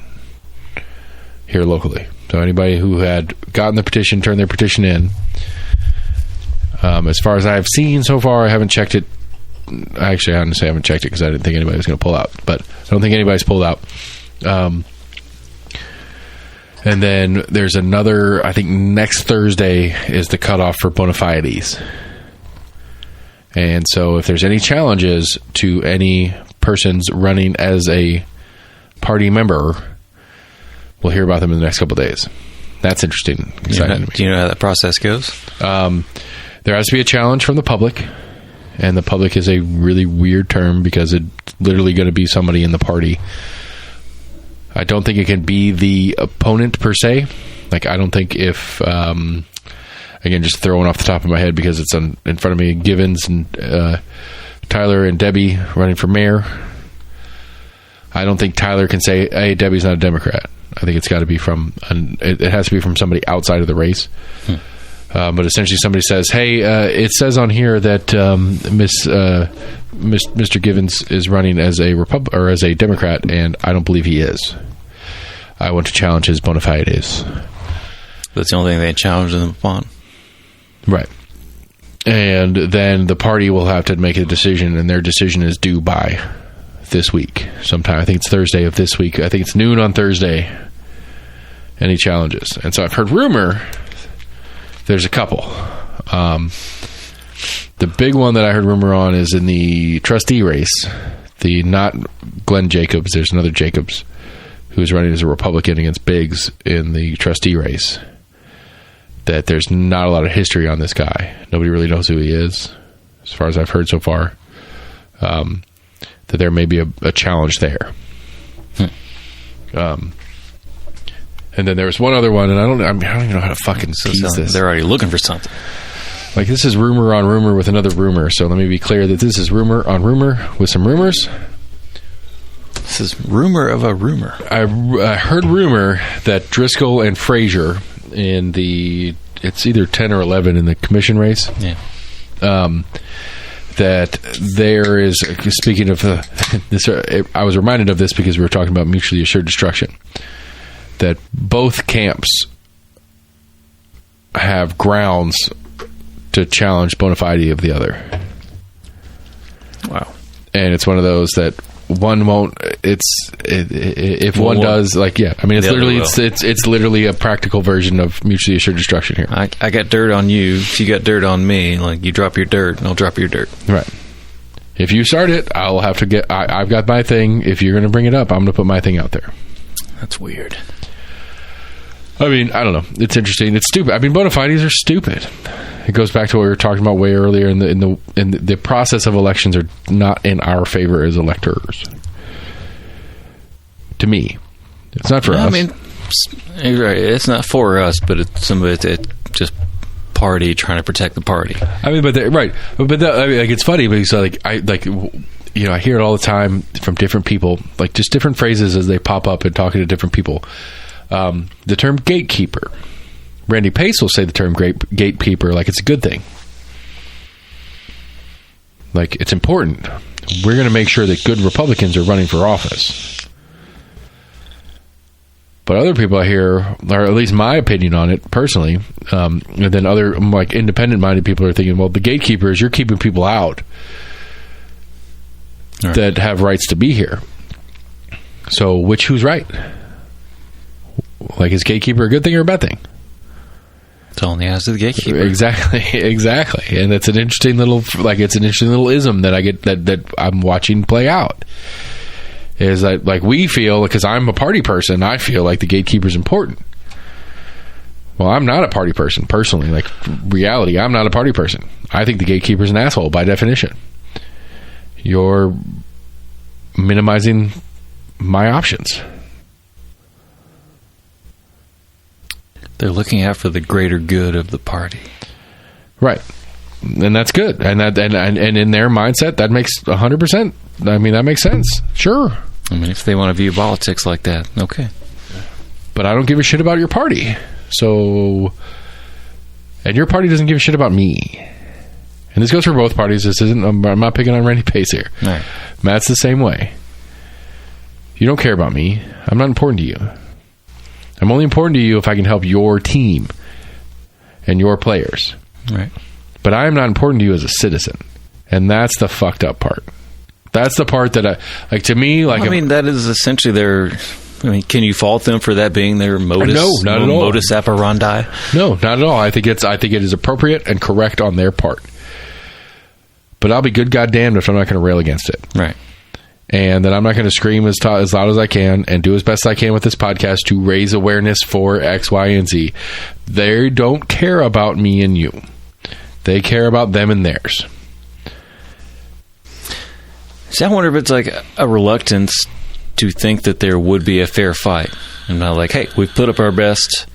here locally. So anybody who had gotten the petition, turned their petition in, as far as I've seen so far, I haven't checked it. Actually, I honestly haven't checked it because I didn't think anybody was going to pull out. But I don't think anybody's pulled out. And then there's another, I think next Thursday is the cutoff for bona fides. And so if there's any challenges to any persons running as a party member, we'll hear about them in the next couple of days. That's interesting. Exciting. Do you know how that process goes? There has to be a challenge from the public, and the public is a really weird term because it's literally going to be somebody in the party. I don't think it can be the opponent per se. Like, I don't think if, again, just throwing off the top of my head because it's in front of me, Givens and Tyler and Debbie running for mayor. I don't think Tyler can say, hey, Debbie's not a Democrat. I think it's got to be from, it has to be from somebody outside of the race. But essentially somebody says, hey, it says on here that Mr. Givens is running as a as a Democrat, and I don't believe he is. I want to challenge his bona fides. That's the only thing they challenged them upon. Right. And then the party will have to make a decision, and their decision is due by this week sometime. I think it's Thursday of this week. I think it's noon on Thursday. Any challenges? And so I've heard rumor... there's a couple. The big one that I heard rumor on is in the trustee race. Not Glenn Jacobs. There's another Jacobs who's running as a Republican against Biggs in the trustee race. That there's not a lot of history on this guy. Nobody really knows who he is, as far as I've heard so far. That there may be a challenge there. And then there's one other one, and I don't even know how to fucking tease this. They're already looking for something. Like, this is rumor on rumor with another rumor. So let me be clear that this is rumor on rumor with some rumors. This is rumor of a rumor. I heard rumor that Driscoll and Frazier in it's either 10 or 11 in the commission race. Yeah. That there is, speaking of this, I was reminded of this because we were talking about mutually assured destruction. That both camps have grounds to challenge bona fide of the other. Wow. And it's one of those that one won't. If one does, like, yeah. I mean, it's literally it's literally a practical version of mutually assured destruction here. I got dirt on you. If you got dirt on me, like, you drop your dirt, and I'll drop your dirt. Right. If you start it, I'll have to get. I've got my thing. If you're going to bring it up, I'm going to put my thing out there. That's weird. I mean, I don't know. It's interesting. It's stupid. I mean, bona fides are stupid. It goes back to what we were talking about way earlier. In the process of elections are not in our favor as electors. To me, it's not for us. I mean, it's not for us, but it's just party trying to protect the party. I mean, but right, but I mean, like, it's funny because I hear it all the time from different people, like just different phrases as they pop up and talking to different people. The term gatekeeper. Randy Pace will say the term gatekeeper like it's a good thing. Like, it's important. We're going to make sure that good Republicans are running for office. But other people I hear, or at least my opinion on it personally, and then other like independent-minded people are thinking, well, the gatekeeper is you're keeping people out that have rights to be here. So who's right? Like, is gatekeeper a good thing or a bad thing? It's all in the eyes of the gatekeeper. Exactly. And it's an interesting little ism that I get that I'm watching play out. Is that like we feel, because I'm a party person, I feel like the gatekeeper's important. Well, I'm not a party person personally. Like reality, I'm not a party person. I think the gatekeeper's an asshole by definition. You're minimizing my options. They're looking out for the greater good of the party. Right. And that's good. And in their mindset, that makes 100%. I mean, that makes sense. Sure. I mean, if they want to view politics like that, okay. But I don't give a shit about your party. So, and your party doesn't give a shit about me. And this goes for both parties. This isn't, I'm not picking on Randy Pace here. Right. Matt's the same way. You don't care about me. I'm not important to you. I'm only important to you if I can help your team and your players. Right. But I am not important to you as a citizen. And that's the fucked up part. That's the part that to me, like... Well, I mean, that is essentially their... I mean, can you fault them for that being their modus? No, not at all. Modus operandi? No, not at all. I think it is appropriate and correct on their part. But I'll be good goddamned if I'm not going to rail against it. Right. And that I'm not going to scream as loud as I can and do as best I can with this podcast to raise awareness for X, Y, and Z. They don't care about me and you. They care about them and theirs. See, I wonder if it's like a reluctance to think that there would be a fair fight. And not like, hey, we've put up our best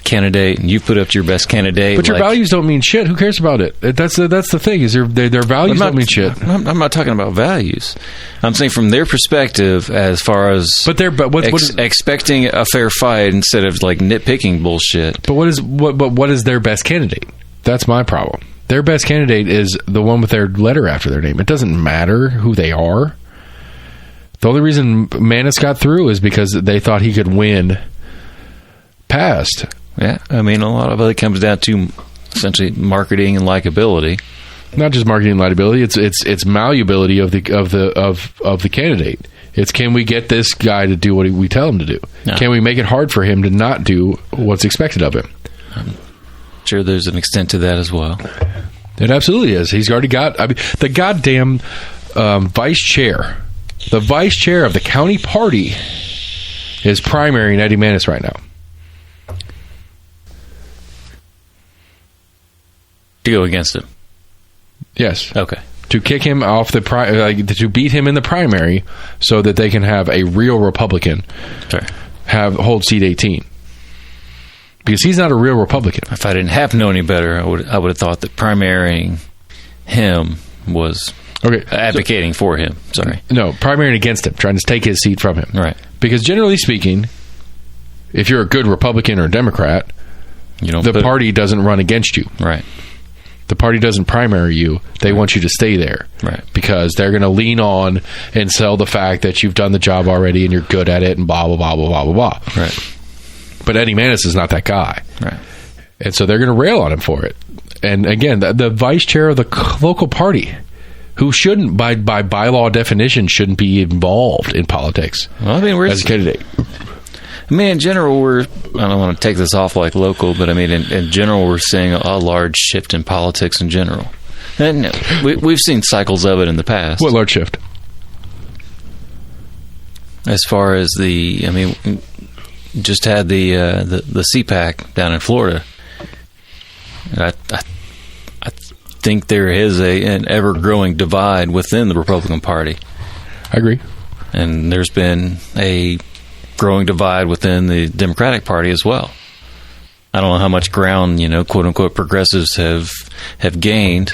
candidate and you put up your best candidate. But your values don't mean shit. Who cares about it? That's the thing, is their values don't mean shit. I'm not talking about values. I'm saying from their perspective, as far as expecting a fair fight instead of like nitpicking bullshit. But what is their best candidate? That's my problem. Their best candidate is the one with their letter after their name. It doesn't matter who they are. The only reason Manis got through is because they thought he could win past. Yeah, I mean, a lot of it comes down to essentially marketing and likability. Not just marketing and likability; it's malleability of the candidate. It's, can we get this guy to do what we tell him to do? No. Can we make it hard for him to not do what's expected of him? Sure, there's an extent to that as well. It absolutely is. He's already got the goddamn vice chair. The vice chair of the county party is primarying Eddie Manis right now. To go against him? Yes. Okay. To kick him off to beat him in the primary so that they can have a real Republican hold seat 18. Because he's not a real Republican. If I didn't have to know any better, I would have thought that primarying him was advocating for him. Sorry. No, primarying against him, trying to take his seat from him. Right. Because generally speaking, if you're a good Republican or Democrat, the party doesn't run against you. Right. The party doesn't primary you. They want you to stay there. Right. Because they're going to lean on and sell the fact that you've done the job already and you're good at it and blah, blah, blah, blah, blah, blah, blah. Right. But Eddie Manis is not that guy. Right. And so they're going to rail on him for it. And again, the vice chair of the local party, who shouldn't, by bylaw definition, shouldn't be involved in politics. Well, I mean, as a candidate. I mean, in general, I don't want to take this off like local, but I mean, in general, we're seeing a large shift in politics in general. And we've seen cycles of it in the past. What large shift? As far as just had the CPAC down in Florida. I think there is an ever-growing divide within the Republican Party. I agree. And there's been a growing divide within the Democratic Party as well. I don't know how much ground, quote-unquote, progressives have gained.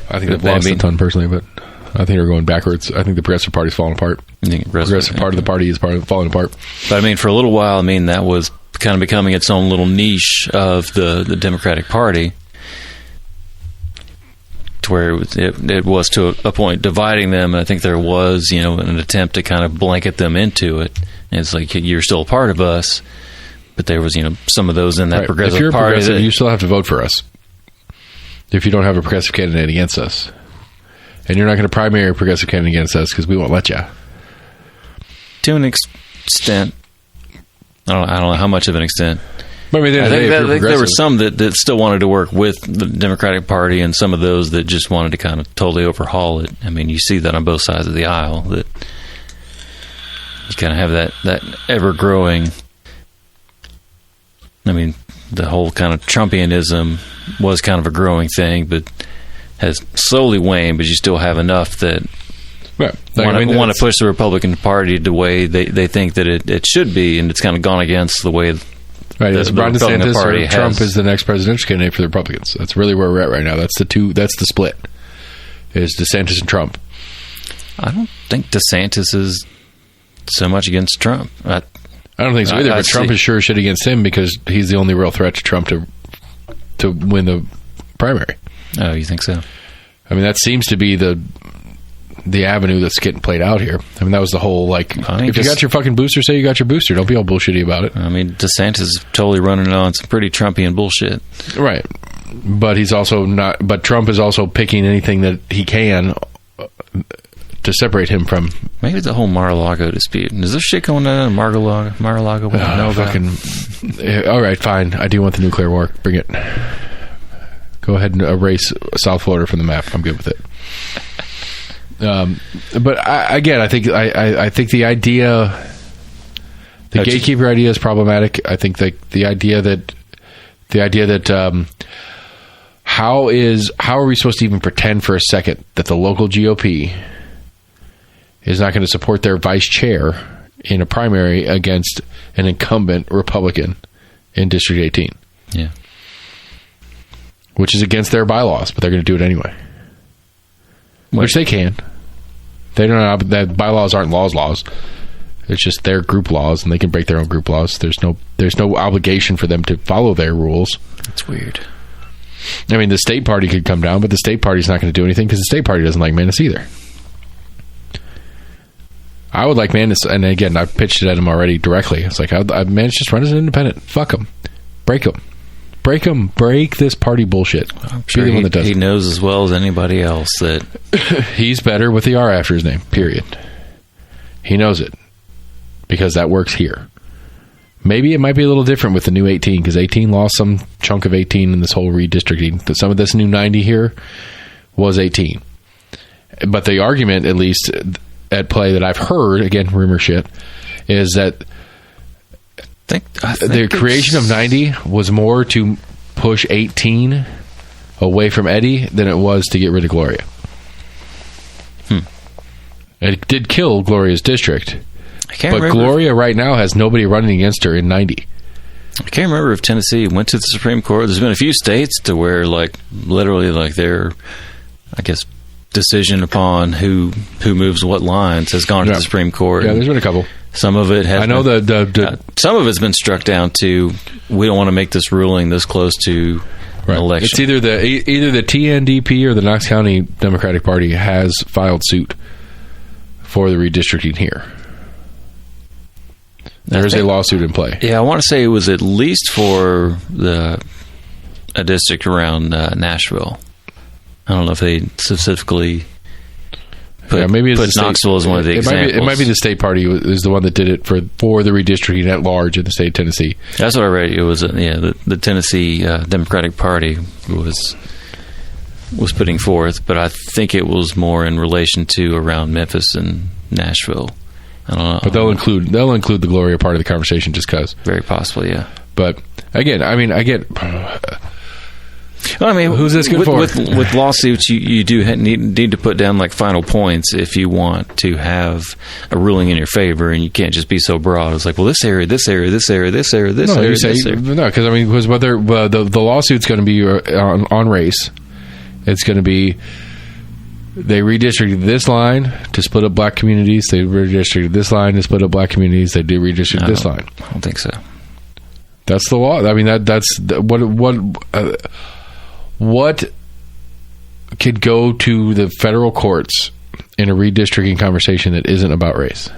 I think they've lost a ton personally, but I think they're going backwards. I think the Progressive Party's falling apart. The progressive part of the party is falling apart. But I mean, for a little while, that was kind of becoming its own little niche of the Democratic Party, to where it was to a point dividing them. And I think there was, an attempt to kind of blanket them into it. And it's like, you're still a part of us, but there was, some of those in that progressive if you're party. Progressive, you still have to vote for us if you don't have a progressive candidate against us. And you're not going to primary a progressive candidate against us because we won't let you. To an extent. I don't know how much of an extent. But I think there were some that still wanted to work with the Democratic Party, and some of those that just wanted to kind of totally overhaul it. I mean, you see that on both sides of the aisle, that you kind of have that ever-growing... I mean, the whole kind of Trumpianism was kind of a growing thing, but has slowly waned, but you still have enough that want to push the Republican Party the way they think that it should be, and it's kind of gone against the way the Ron DeSantis or Trump is the next presidential candidate for the Republicans. That's really where we're at right now. That's the split, is DeSantis and Trump. I don't think DeSantis is so much against Trump. I don't think so either, but Trump is sure shit against him because he's the only real threat to Trump to win the primary. Oh, you think so? I mean, that seems to be the avenue that's getting played out here. I mean, that was the whole, if you got your fucking booster, say you got your booster. Don't be all bullshitty about it. I mean, DeSantis is totally running on some pretty Trumpian bullshit. Right. But he's also not, but Trump is also picking anything that he can to separate him from. Maybe it's the whole Mar-a-Lago dispute. Is there shit going on in Mar-a-Lago? We don't know about? All right, fine. I do want the nuclear war. Bring it. Go ahead and erase South Florida from the map. I'm good with it. But I think the idea, the gatekeeper idea is problematic. I think the idea that how are we supposed to even pretend for a second that the local GOP is not going to support their vice chair in a primary against an incumbent Republican in District 18? Yeah. Which is against their bylaws, but they're going to do it anyway. Which they can. They don't know that bylaws aren't laws. It's just their group laws, and they can break their own group laws. There's no obligation for them to follow their rules. That's weird. I mean, the state party could come down, but the state party's not going to do anything because the state party doesn't like Manus either. I would like Manus, and again, I've pitched it at him already directly. It's like, Manus just run as an independent. Fuck him. Break him. Break this party bullshit. I'm sure he knows as well as anybody else that he's better with the R after his name, period. He knows it because that works here. Maybe it might be a little different with the new 18 because 18 lost some chunk of 18 in this whole redistricting. Some of this new 90 here was 18. But the argument, at least at play that I've heard, again, rumor shit, is that I think the creation of 90 was more to push 18 away from Eddie than it was to get rid of Gloria. It did kill Gloria's district. But Gloria right now has nobody running against her in 90. I can't remember if Tennessee went to the Supreme Court. There's been a few states to where, literally, their, I guess, decision upon who moves what lines has gone to the Supreme Court. Yeah, there's been a couple. Some of it has. I know some of it's been struck down to. We don't want to make this ruling this close to an election. It's either the TNDP or the Knox County Democratic Party has filed suit for the redistricting here. There's a lawsuit in play. Yeah, I want to say it was at least for a district around Nashville. I don't know if they specifically. Maybe put Knoxville as one of the examples. It might be the state party is the one that did it for the redistricting at large in the state of Tennessee. That's what I read. It was the Tennessee Democratic Party was putting forth, but I think it was more in relation to around Memphis and Nashville. I don't know. But they'll include the Gloria part of the conversation just because. Very possibly, yeah. But again, I mean, I get. Well, I mean, who's this good for? With lawsuits, you do need to put down final points if you want to have a ruling in your favor, and you can't just be so broad. It's like, well, this area, this area, this area, this area, this area. No, because whether the lawsuit's going to be on race, it's going to be they redistricted this line to split up black communities. They redistricted this line to split up black communities. They did redistrict this line. I don't think so. That's the law. I mean, that's what could go to the federal courts in a redistricting conversation that isn't about race?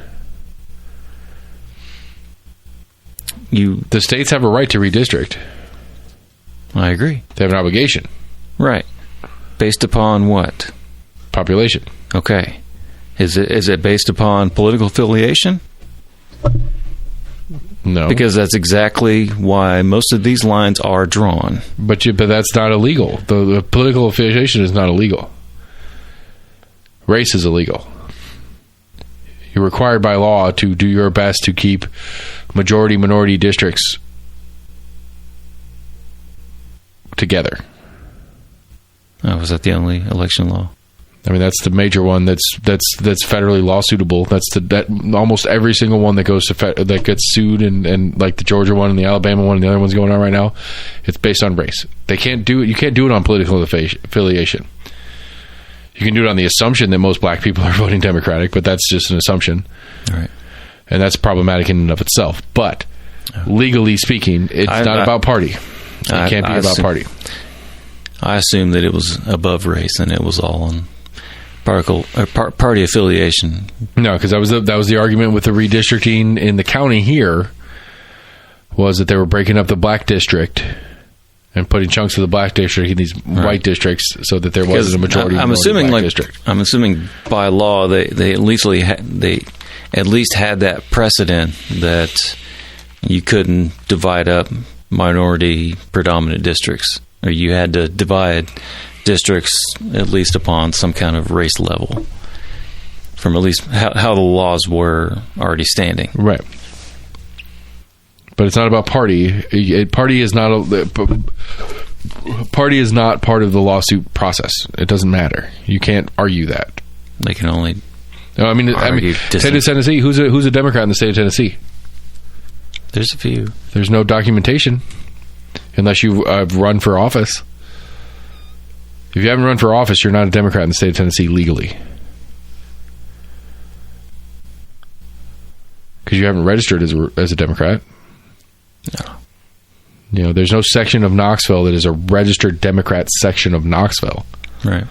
The states have a right to redistrict. I agree. They have an obligation. Right. Based upon what? Population. Okay. Is it based upon political affiliation? No. Because that's exactly why most of these lines are drawn. But that's not illegal. The political affiliation is not illegal. Race is illegal. You're required by law to do your best to keep majority-minority districts together. Oh, was that the only election law? I mean, that's the major one that's federally lawsuitable. That almost every single one that goes to that gets sued, and like the Georgia one and the Alabama one and the other ones going on right now, it's based on race. They can't do it. You can't do it on political affiliation. You can do it on the assumption that most black people are voting Democratic, but that's just an assumption. All right. And that's problematic in and of itself. But legally speaking, it's not about party. It can't be about party. I assume that it was above race and it was all on party affiliation. No, because that was the argument with the redistricting in the county here, was that they were breaking up the black district and putting chunks of the black district in these white districts, so that there wasn't a majority. I'm assuming, black district. I'm assuming by law they at least had that precedent that you couldn't divide up minority predominant districts, or you had to divide districts at least upon some kind of race level, from at least how the laws were already standing. Right. But it's not about party. Party is not part of the lawsuit process. It doesn't matter. You can't argue that. They can only. No, I mean, state of Tennessee. Who's a Democrat in the state of Tennessee? There's a few. There's no documentation, unless you run for office. If you haven't run for office, you're not a Democrat in the state of Tennessee legally, because you haven't registered as a Democrat. No. You know, there's no section of Knoxville that is a registered Democrat section of Knoxville. Right.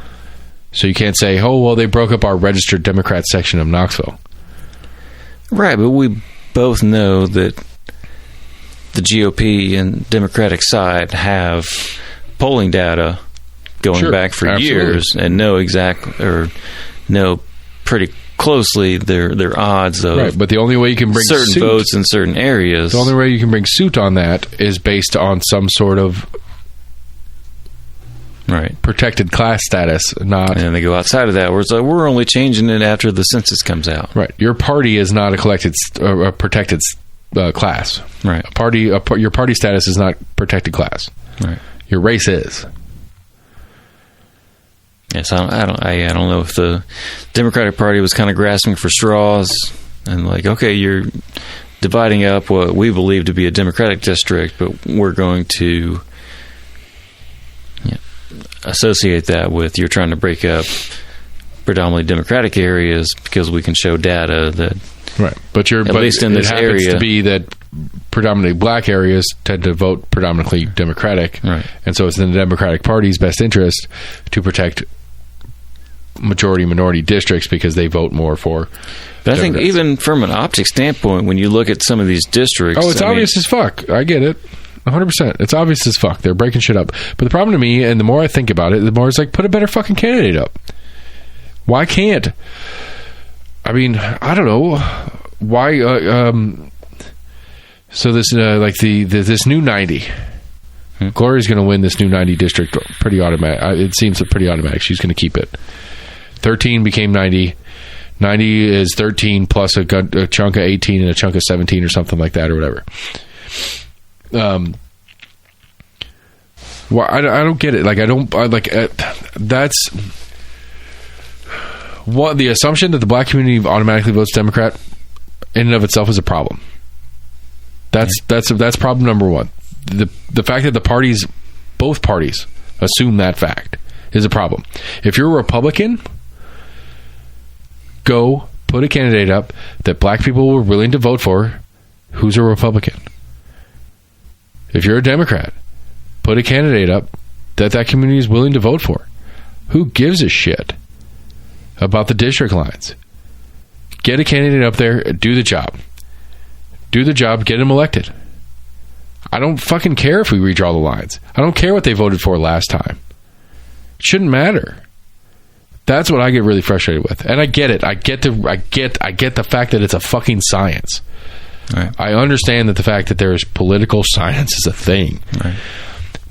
So you can't say, oh, well, they broke up our registered Democrat section of Knoxville. Right, but we both know that the GOP and Democratic side have polling data going back for years and know pretty closely their odds of right, but the only way you can bring certain votes in certain areas. The only way you can bring suit on that is based on some sort of protected class status, not. And then they go outside of that, where it's like, we're only changing it after the census comes out. Right, your party is not a protected class. Right, your party status is not protected class. Right, your race is. Yes, I don't know if the Democratic Party was kind of grasping for straws and like, okay, you're dividing up what we believe to be a Democratic district, but we're going to associate that with you're trying to break up predominantly Democratic areas because we can show data that right. But at least in this area, to be that predominantly black areas tend to vote predominantly Democratic, right. And so it's in the Democratic Party's best interest to protect majority-minority districts because they vote more for. But I think even from an optic standpoint, when you look at some of these districts, it's obvious as fuck. I get it. 100%. It's obvious as fuck. They're breaking shit up. But the problem to me, and the more I think about it, the more it's like, put a better fucking candidate up. Why can't? I mean, I don't know. Why? So this, this new 90. Gloria's going to win this new 90 district pretty automatic. It seems pretty automatic. She's going to keep it. 13 became 90. 90 is 13 plus a chunk of 18 and a chunk of 17 or something like that, or whatever. Well, I don't get it. That's what the assumption that the black community automatically votes Democrat in and of itself is a problem. That's problem number one. The fact that both parties assume that fact is a problem. If you're a Republican, go put a candidate up that black people were willing to vote for who's a Republican. If you're a Democrat, put a candidate up that community is willing to vote for. Who gives a shit about the district lines? Get a candidate up there, do the job. Do the job, get them elected. I don't fucking care if we redraw the lines. I don't care what they voted for last time. It shouldn't matter. That's what I get really frustrated with. And I get it. I get the fact that it's a fucking science. Right. I understand that the fact that there's political science is a thing. Right.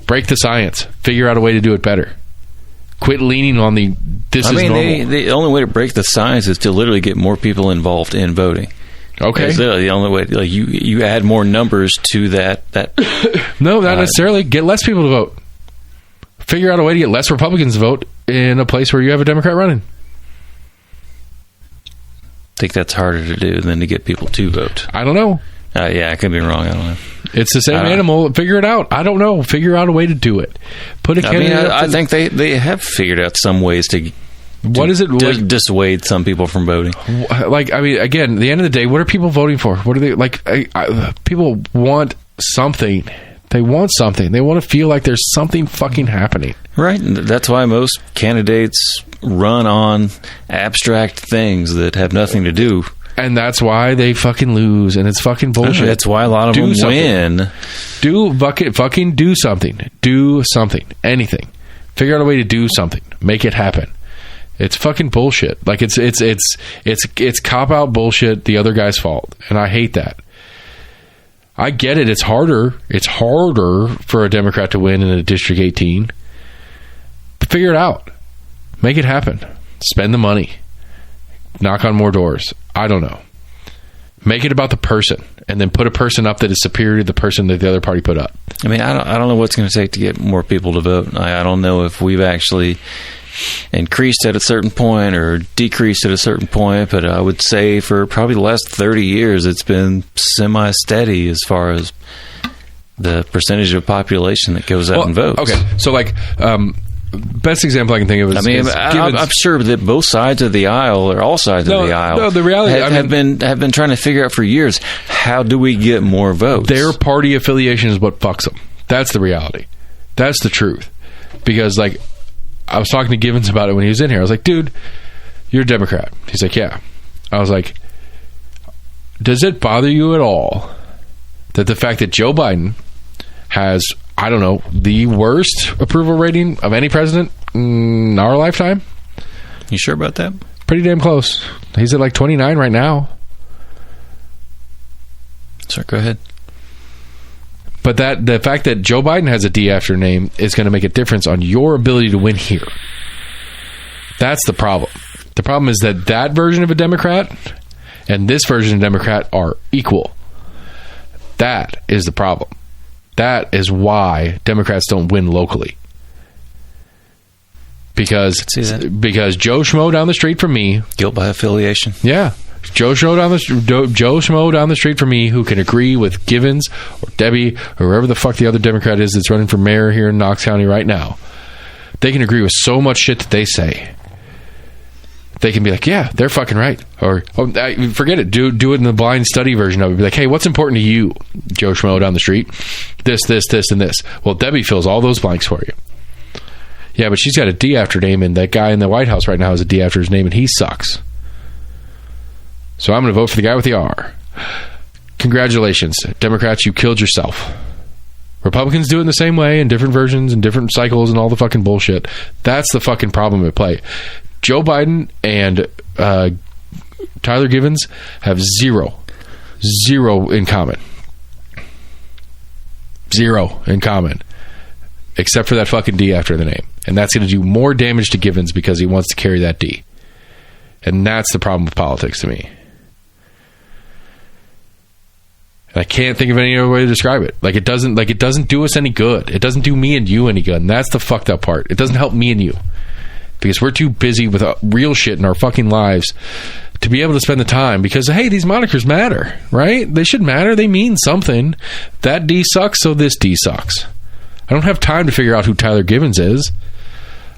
Break the science. Figure out a way to do it better. Quit leaning on the normal. The only way to break the science is to literally get more people involved in voting. Okay. It's literally the only way. Like you add more numbers to that. No, not necessarily. Get less people to vote. Figure out a way to get less Republicans to vote in a place where you have a Democrat running. I think that's harder to do than to get people to vote. I don't know. I could be wrong. I don't know. It's the same animal. Figure it out. I don't know. Figure out a way to do it. Put a candidate. I think they have figured out some ways to. What is it? Dissuade some people from voting. Like, I mean, again, at the end of the day, what are people voting for? What are they like? People want something. They want something. They want to feel like there's something fucking happening. Right. That's why most candidates run on abstract things that have nothing to do. And that's why they fucking lose, and it's fucking bullshit. That's why a lot of them win. Fucking do something. Do something. Anything. Figure out a way to do something. Make it happen. It's fucking bullshit. Like it's cop out bullshit. The other guy's fault, and I hate that. I get it. It's harder. It's harder for a Democrat to win in a District 18. But figure it out. Make it happen. Spend the money. Knock on more doors. I don't know. Make it about the person, and then put a person up that is superior to the person that the other party put up. I mean, I don't know what's going to take to get more people to vote. I don't know if we've actually increased at a certain point or decreased at a certain point, but I would say for probably the last 30 years, it's been semi-steady as far as the percentage of population that goes out and votes. Okay, so like, best example I can think of is... I mean, I'm sure that both sides of the aisle, or all sides of the aisle, the reality, have been trying to figure out for years, how do we get more votes? Their party affiliation is what fucks them. That's the reality. That's the truth. Because, like, I was talking to Givens about it when he was in here. I was like, dude, you're a Democrat. He's like, yeah. I was like, does it bother you at all that the fact that Joe Biden has, I don't know, the worst approval rating of any president in our lifetime? You sure about that? Pretty damn close. He's at like 29 right now. Sorry, go ahead. But the fact that Joe Biden has a D after name is going to make a difference on your ability to win here. That's the problem. The problem is that version of a Democrat and this version of Democrat are equal. That is the problem. That is why Democrats don't win locally. Because Joe Schmo down the street from me... Guilt by affiliation. Yeah. Joe Schmo down the street from me who can agree with Givens or Debbie or whoever the fuck the other Democrat is that's running for mayor here in Knox County right now. They can agree with so much shit that they say. They can be like, yeah, they're fucking right. Or, forget it. Do it in the blind study version of it. Be like, hey, what's important to you, Joe Schmo down the street? This, and this. Well, Debbie fills all those blanks for you. Yeah, but she's got a D after name, and that guy in the White House right now has a D after his name, and he sucks. So I'm going to vote for the guy with the R. Congratulations. Democrats, you killed yourself. Republicans do it in the same way in different versions and different cycles and all the fucking bullshit. That's the fucking problem at play. Joe Biden and Tyler Givens have zero in common. Zero in common. Except for that fucking D after the name. And that's going to do more damage to Givens because he wants to carry that D. And that's the problem with politics to me. And I can't think of any other way to describe it. It doesn't do us any good. It doesn't do me and you any good. And that's the fucked up part. It doesn't help me and you. Because we're too busy with real shit in our fucking lives to be able to spend the time. Because, hey, these monikers matter, right? They should matter. They mean something. That D sucks, so this D sucks. I don't have time to figure out who Tyler Givens is.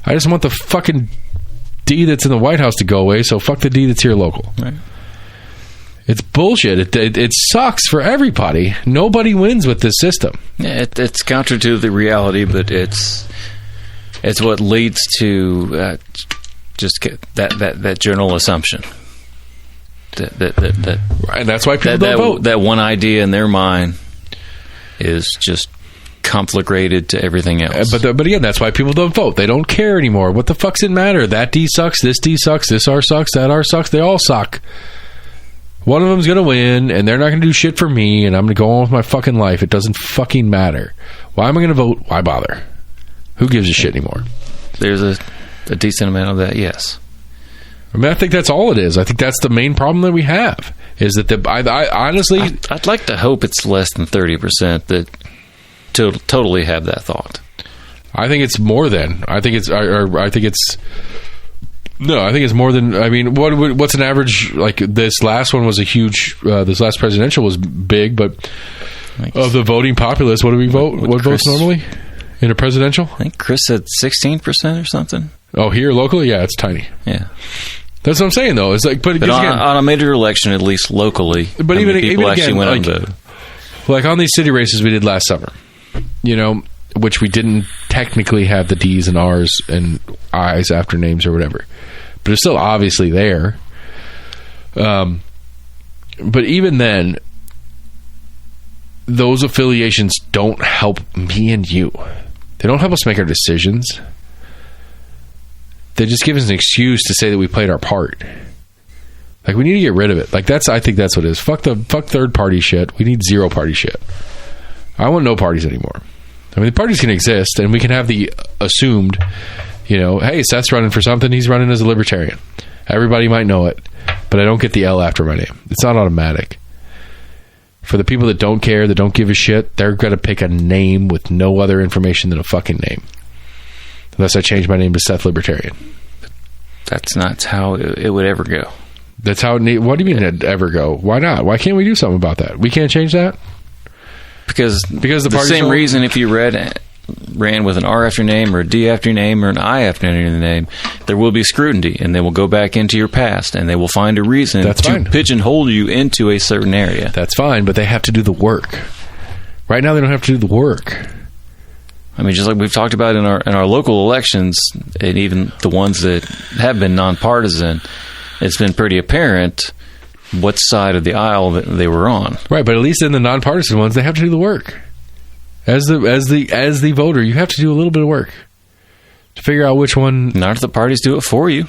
I just want the fucking D that's in the White House to go away, so fuck the D that's here local. Right. It's bullshit. It sucks for everybody. Nobody wins with this system. Yeah, it's counter to the reality, but it's what leads to just get that general assumption. That and that's why people don't vote. That one idea in their mind is just conflagrated to everything else. But again, that's why people don't vote. They don't care anymore. What the fuck's it matter? That D sucks. This D sucks. This R sucks. That R sucks. They all suck. One of them's going to win, and they're not going to do shit for me, and I'm going to go on with my fucking life. It doesn't fucking matter. Why am I going to vote? Why bother? Who gives a shit anymore? There's a decent amount of that, yes. I mean, I think that's all it is. I think that's the main problem that we have, is that I honestly... I'd like to hope it's less than 30% that totally have that thought. I think it's more than. I think it's more than. I mean, what's an average? Like, this last one was a huge. This last presidential was big, but of the voting populace, what do we vote? What votes normally in a presidential? I think Chris said 16% or something. Oh, here locally, yeah, it's tiny. Yeah, that's what I'm saying, though. It's like, but again, on a major election, at least locally, but even people actually again, went out and voted. Like on these city races we did last summer, which we didn't technically have the D's and R's and I's after names or whatever. But it's still obviously there. But even then, those affiliations don't help me and you. They don't help us make our decisions. They just give us an excuse to say that we played our part. Like, we need to get rid of it. Like, I think that's what it is. Fuck third party shit. We need zero party shit. I want no parties anymore. I mean, the parties can exist, and we can have the assumed, hey, Seth's running for something. He's running as a libertarian. Everybody might know it, but I don't get the L after my name. It's not automatic. For the people that don't care, that don't give a shit, they're going to pick a name with no other information than a fucking name. Unless I change my name to Seth Libertarian. That's not how it would ever go. That's how it what do you mean it'd ever go? Why not? Why can't we do something about that? We can't change that? Because the same reason if you ran with an R after your name or a D after your name or an I after your name, there will be scrutiny, and they will go back into your past, and they will find a reason to pigeonhole you into a certain area. That's fine, but they have to do the work. Right now, they don't have to do the work. I mean, just like we've talked about in our local elections, and even the ones that have been nonpartisan, it's been pretty apparent what side of the aisle that they were on. Right, but at least in the nonpartisan ones, they have to do the work. As the voter, you have to do a little bit of work to figure out which one. Not if the parties do it for you.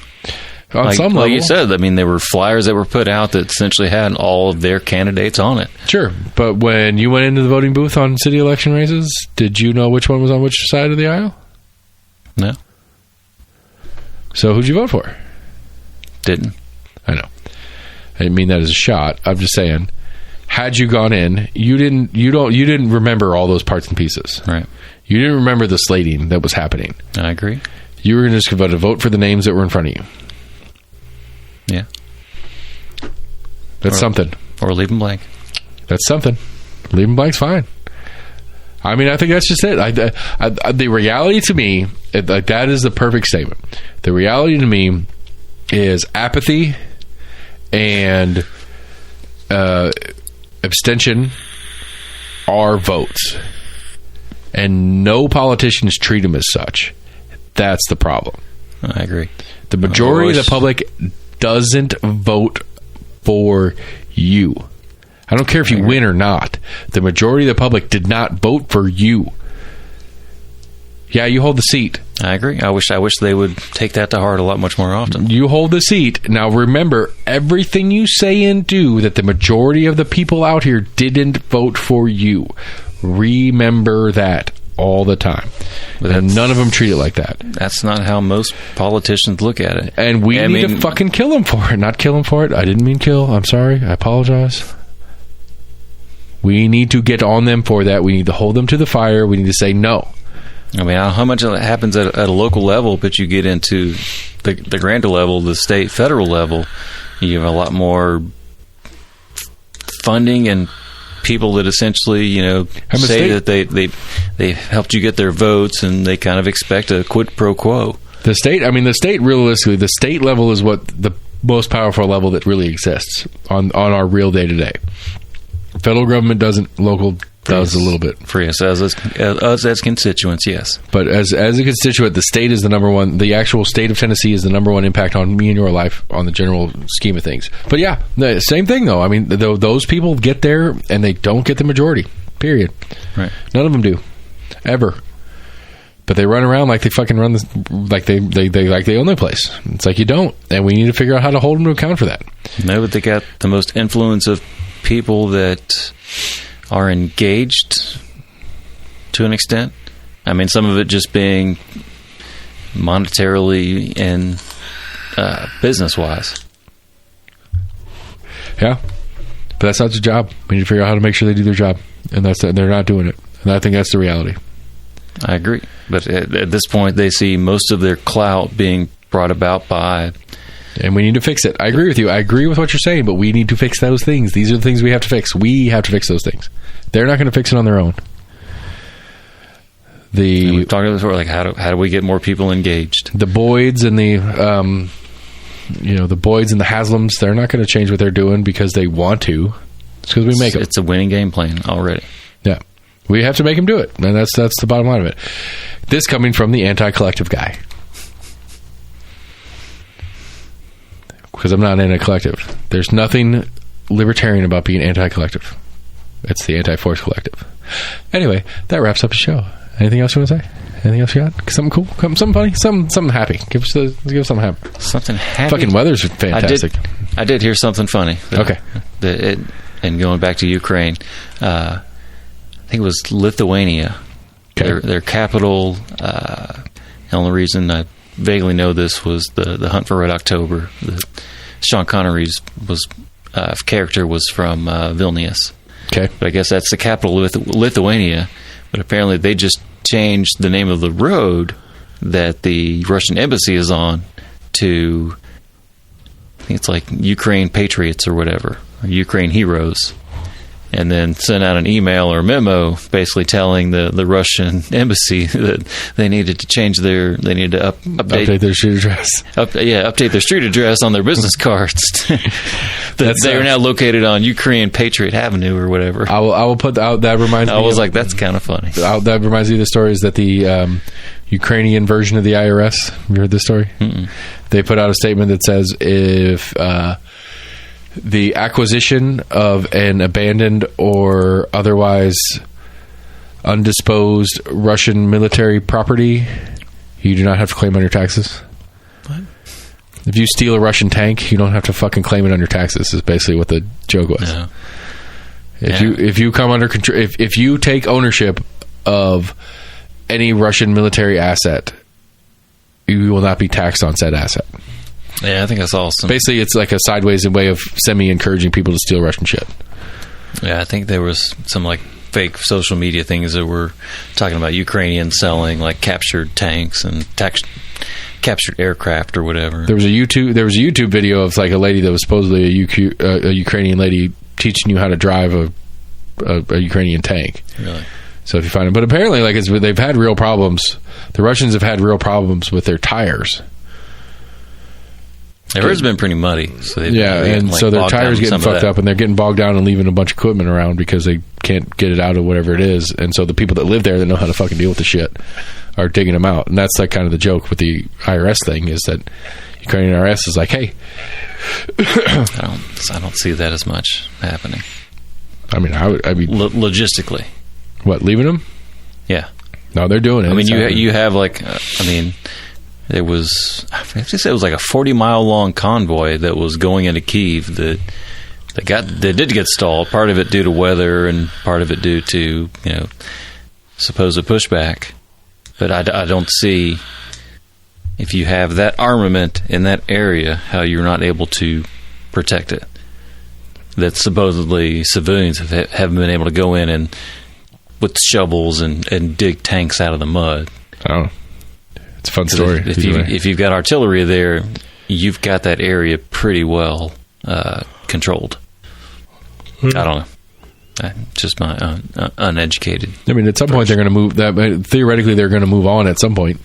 On some level. Like you said, I mean, there were flyers that were put out that essentially had all of their candidates on it. Sure, but when you went into the voting booth on city election races, did you know which one was on which side of the aisle? No. So who'd you vote for? Didn't. I know. I didn't mean that as a shot. I'm just saying, had you gone in, you didn't remember all those parts and pieces. Right. You didn't remember the slating that was happening. I agree. You were just going to vote for the names that were in front of you. Yeah. That's something. Or leave them blank. That's something. Leave them blank's fine. I mean, I think that's just it. The reality to me, that is the perfect statement. The reality to me is apathy and abstention are votes. And no politicians treat them as such. That's the problem. I agree. The majority of the public doesn't vote for you. I don't care if you win or not. The majority of the public did not vote for you. Yeah, you hold the seat. I agree. I wish they would take that to heart a lot much more often. You hold the seat. Now remember, everything you say and do that the majority of the people out here didn't vote for you. Remember that all the time. And none of them treat it like that. That's not how most politicians look at it. And we need to fucking kill them for it. Not kill them for it. I didn't mean kill. I'm sorry. I apologize. We need to get on them for that. We need to hold them to the fire. We need to say no. I mean, how much of that happens at a local level, but you get into the grander level, the state, federal level, you have a lot more funding and people that essentially, say that they helped you get their votes, and they kind of expect a quid pro quo. The state, realistically, the state level is what the most powerful level that really exists on our real day-to-day. Federal government doesn't, local does a little bit. For us as constituents, yes. But as a constituent, the state is the number one, the actual state of Tennessee is the number one impact on me and your life on the general scheme of things. But yeah, the same thing though. I mean, those people get there and they don't get the majority, period. Right. None of them do. Ever. But they run around like they fucking run this, like they own their place. It's like you don't, and we need to figure out how to hold them to account for that. No, but they got the most influence of people that are engaged to an extent. I mean, some of it just being monetarily and business-wise. Yeah, but that's not their job. We need to figure out how to make sure they do their job, and they're not doing it. And I think that's the reality. I agree. But at this point, they see most of their clout being brought about by... And we need to fix it. I agree with you. I agree with what you're saying, but we need to fix those things. These are the things we have to fix. We have to fix those things. They're not going to fix it on their own. We've talked about before, like how do we get more people engaged? The Boyds and the the Boyds and the Haslams, they're not going to change what they're doing because they want to. It's because we make them. It's a winning game plan already. Yeah. We have to make him do it, and that's the bottom line of it. This coming from the anti-collective guy. Because I'm not anti-collective. There's nothing libertarian about being anti-collective. It's the anti-force collective. Anyway, that wraps up the show. Anything else you want to say? Anything else you got? Something cool? Something funny? Something happy? Give us something happy. Something happy? Fucking weather's fantastic. I did hear something funny. Okay. And going back to Ukraine, I think it was Lithuania. Okay. Their capital, the only reason I vaguely know this was the Hunt for Red October. Sean Connery's character was from Vilnius. Okay. But I guess that's the capital of Lithuania. But apparently they just changed the name of the road that the Russian embassy is on to, I think it's like Ukraine Patriots or whatever, or Ukraine Heroes. And then sent out an email or memo basically telling the Russian embassy that they needed to change they needed to update their street address. Update their street address on their business cards. That they are now located on Ukraine Patriot Avenue or whatever. I will put out that reminds me. I was like, that's kind of funny. That reminds me of the stories that the Ukrainian version of the IRS. Have you heard this story? Mm-mm. They put out a statement that says if the acquisition of an abandoned or otherwise undisposed Russian military property, you do not have to claim on your taxes. What? If you steal a Russian tank, you don't have to fucking claim it on your taxes, is basically what the joke was. No. If you come under control, if you take ownership of any Russian military asset, you will not be taxed on said asset. Yeah, I think I saw some. Basically, it's like a sideways way of semi-encouraging people to steal Russian shit. Yeah, I think there was some like fake social media things that were talking about Ukrainians selling like captured tanks and captured aircraft or whatever. There was a YouTube video of like a lady that was supposedly a Ukrainian lady teaching you how to drive a Ukrainian tank. Really? So if you find it, but apparently, like they've had real problems. The Russians have had real problems with their tires. The road's been pretty muddy. So so their tires getting fucked up, and they're getting bogged down and leaving a bunch of equipment around because they can't get it out of whatever it is. And so the people that live there that know how to fucking deal with the shit are digging them out. And that's like kind of the joke with the IRS thing is that Ukrainian IRS is like, hey, I don't see that as much happening. I mean, logistically, what, leaving them? Yeah, no, they're doing it. I mean, you have like, it was like a 40-mile long convoy that was going into Kyiv that did get stalled. Part of it due to weather, and part of it due to supposed pushback. But I don't see, if you have that armament in that area, how you're not able to protect it. That supposedly civilians haven't been able to go in and with shovels and dig tanks out of the mud. Oh. It's a fun story. If you've got artillery there, you've got that area pretty well controlled. I don't know. Just my uneducated. I mean, at some point they're going to move that. Theoretically, they're going to move on at some point,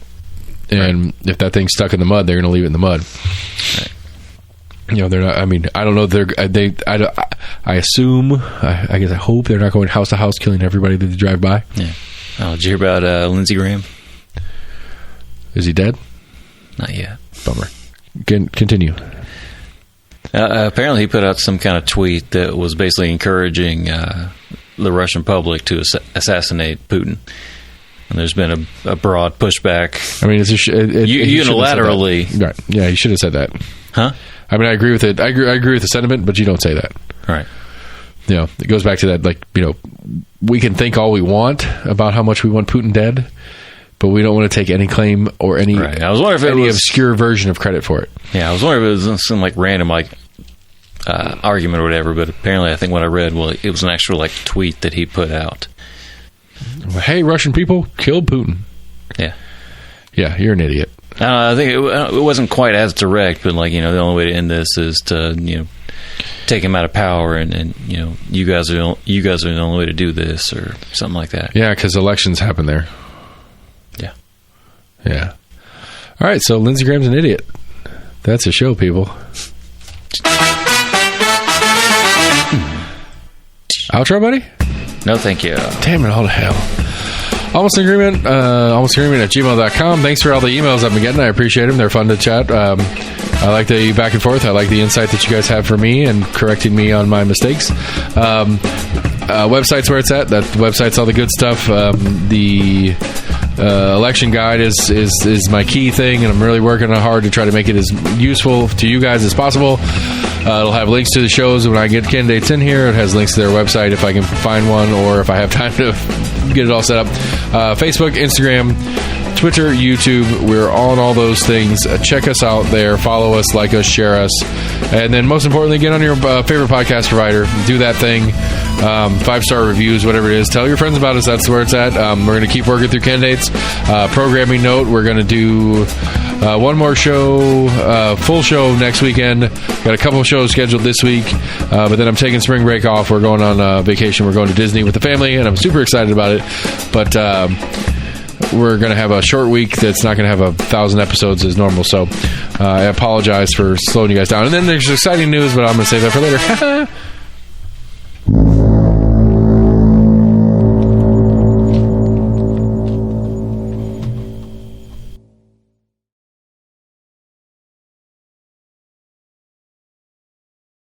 and if that thing's stuck in the mud, they're going to leave it in the mud. Right. They're not. I mean, I don't know. I assume. I guess I hope they're not going house to house killing everybody that they drive by. Yeah. Oh, did you hear about Lindsey Graham? Is he dead? Not yet. Bummer. Continue. Apparently, he put out some kind of tweet that was basically encouraging the Russian public to assassinate Putin. And there's been a broad pushback. I mean, it's unilaterally. Right. Yeah, you should have said that. Huh? I mean, I agree with it. I agree with the sentiment, but you don't say that. Right. You know, it goes back to that, like, you know, we can think all we want about how much we want Putin dead, but we don't want to take any claim or any, right. I was wondering if any it was, obscure version of credit for it. Yeah, I was wondering if it was some like random like argument or whatever, but apparently I think what I read, well, it was an actual like tweet that he put out. Hey, Russian people, kill Putin. Yeah. Yeah, you're an idiot. I think it wasn't quite as direct, but like, you know, the only way to end this is to, you know, take him out of power, and you know, you guys are the only way to do this, or something like that. Yeah, because elections happen there. Yeah. Yeah. All right, so Lindsey Graham's an idiot. That's a show, people. Outro, buddy? No, thank you. Damn it all to hell. Almost in agreement at gmail.com. Thanks for all the emails I've been getting. I appreciate them. They're fun to chat. I like the back and forth. I like the insight that you guys have for me and correcting me on my mistakes. Website's where it's at. That website's all the good stuff. The election guide is my key thing, and I'm really working hard to try to make it as useful to you guys as possible. It'll have links to the shows when I get candidates in here. It has links to their website if I can find one, or if I have time to get it all set up. Facebook, Instagram, Twitter, YouTube. We're on all those things. Check us out there. Follow us, like us, share us. And then most importantly, get on your favorite podcast provider. Do that thing. 5-star reviews, whatever it is. Tell your friends about us. That's where it's at. We're going to keep working through candidates. Programming note, we're going to do one more show, full show next weekend. Got a couple of shows scheduled this week, but then I'm taking spring break off. We're going on vacation. We're going to Disney with the family, and I'm super excited about it. But we're going to have a short week that's not going to have 1,000 episodes as normal. So I apologize for slowing you guys down. And then there's exciting news, but I'm going to save that for later.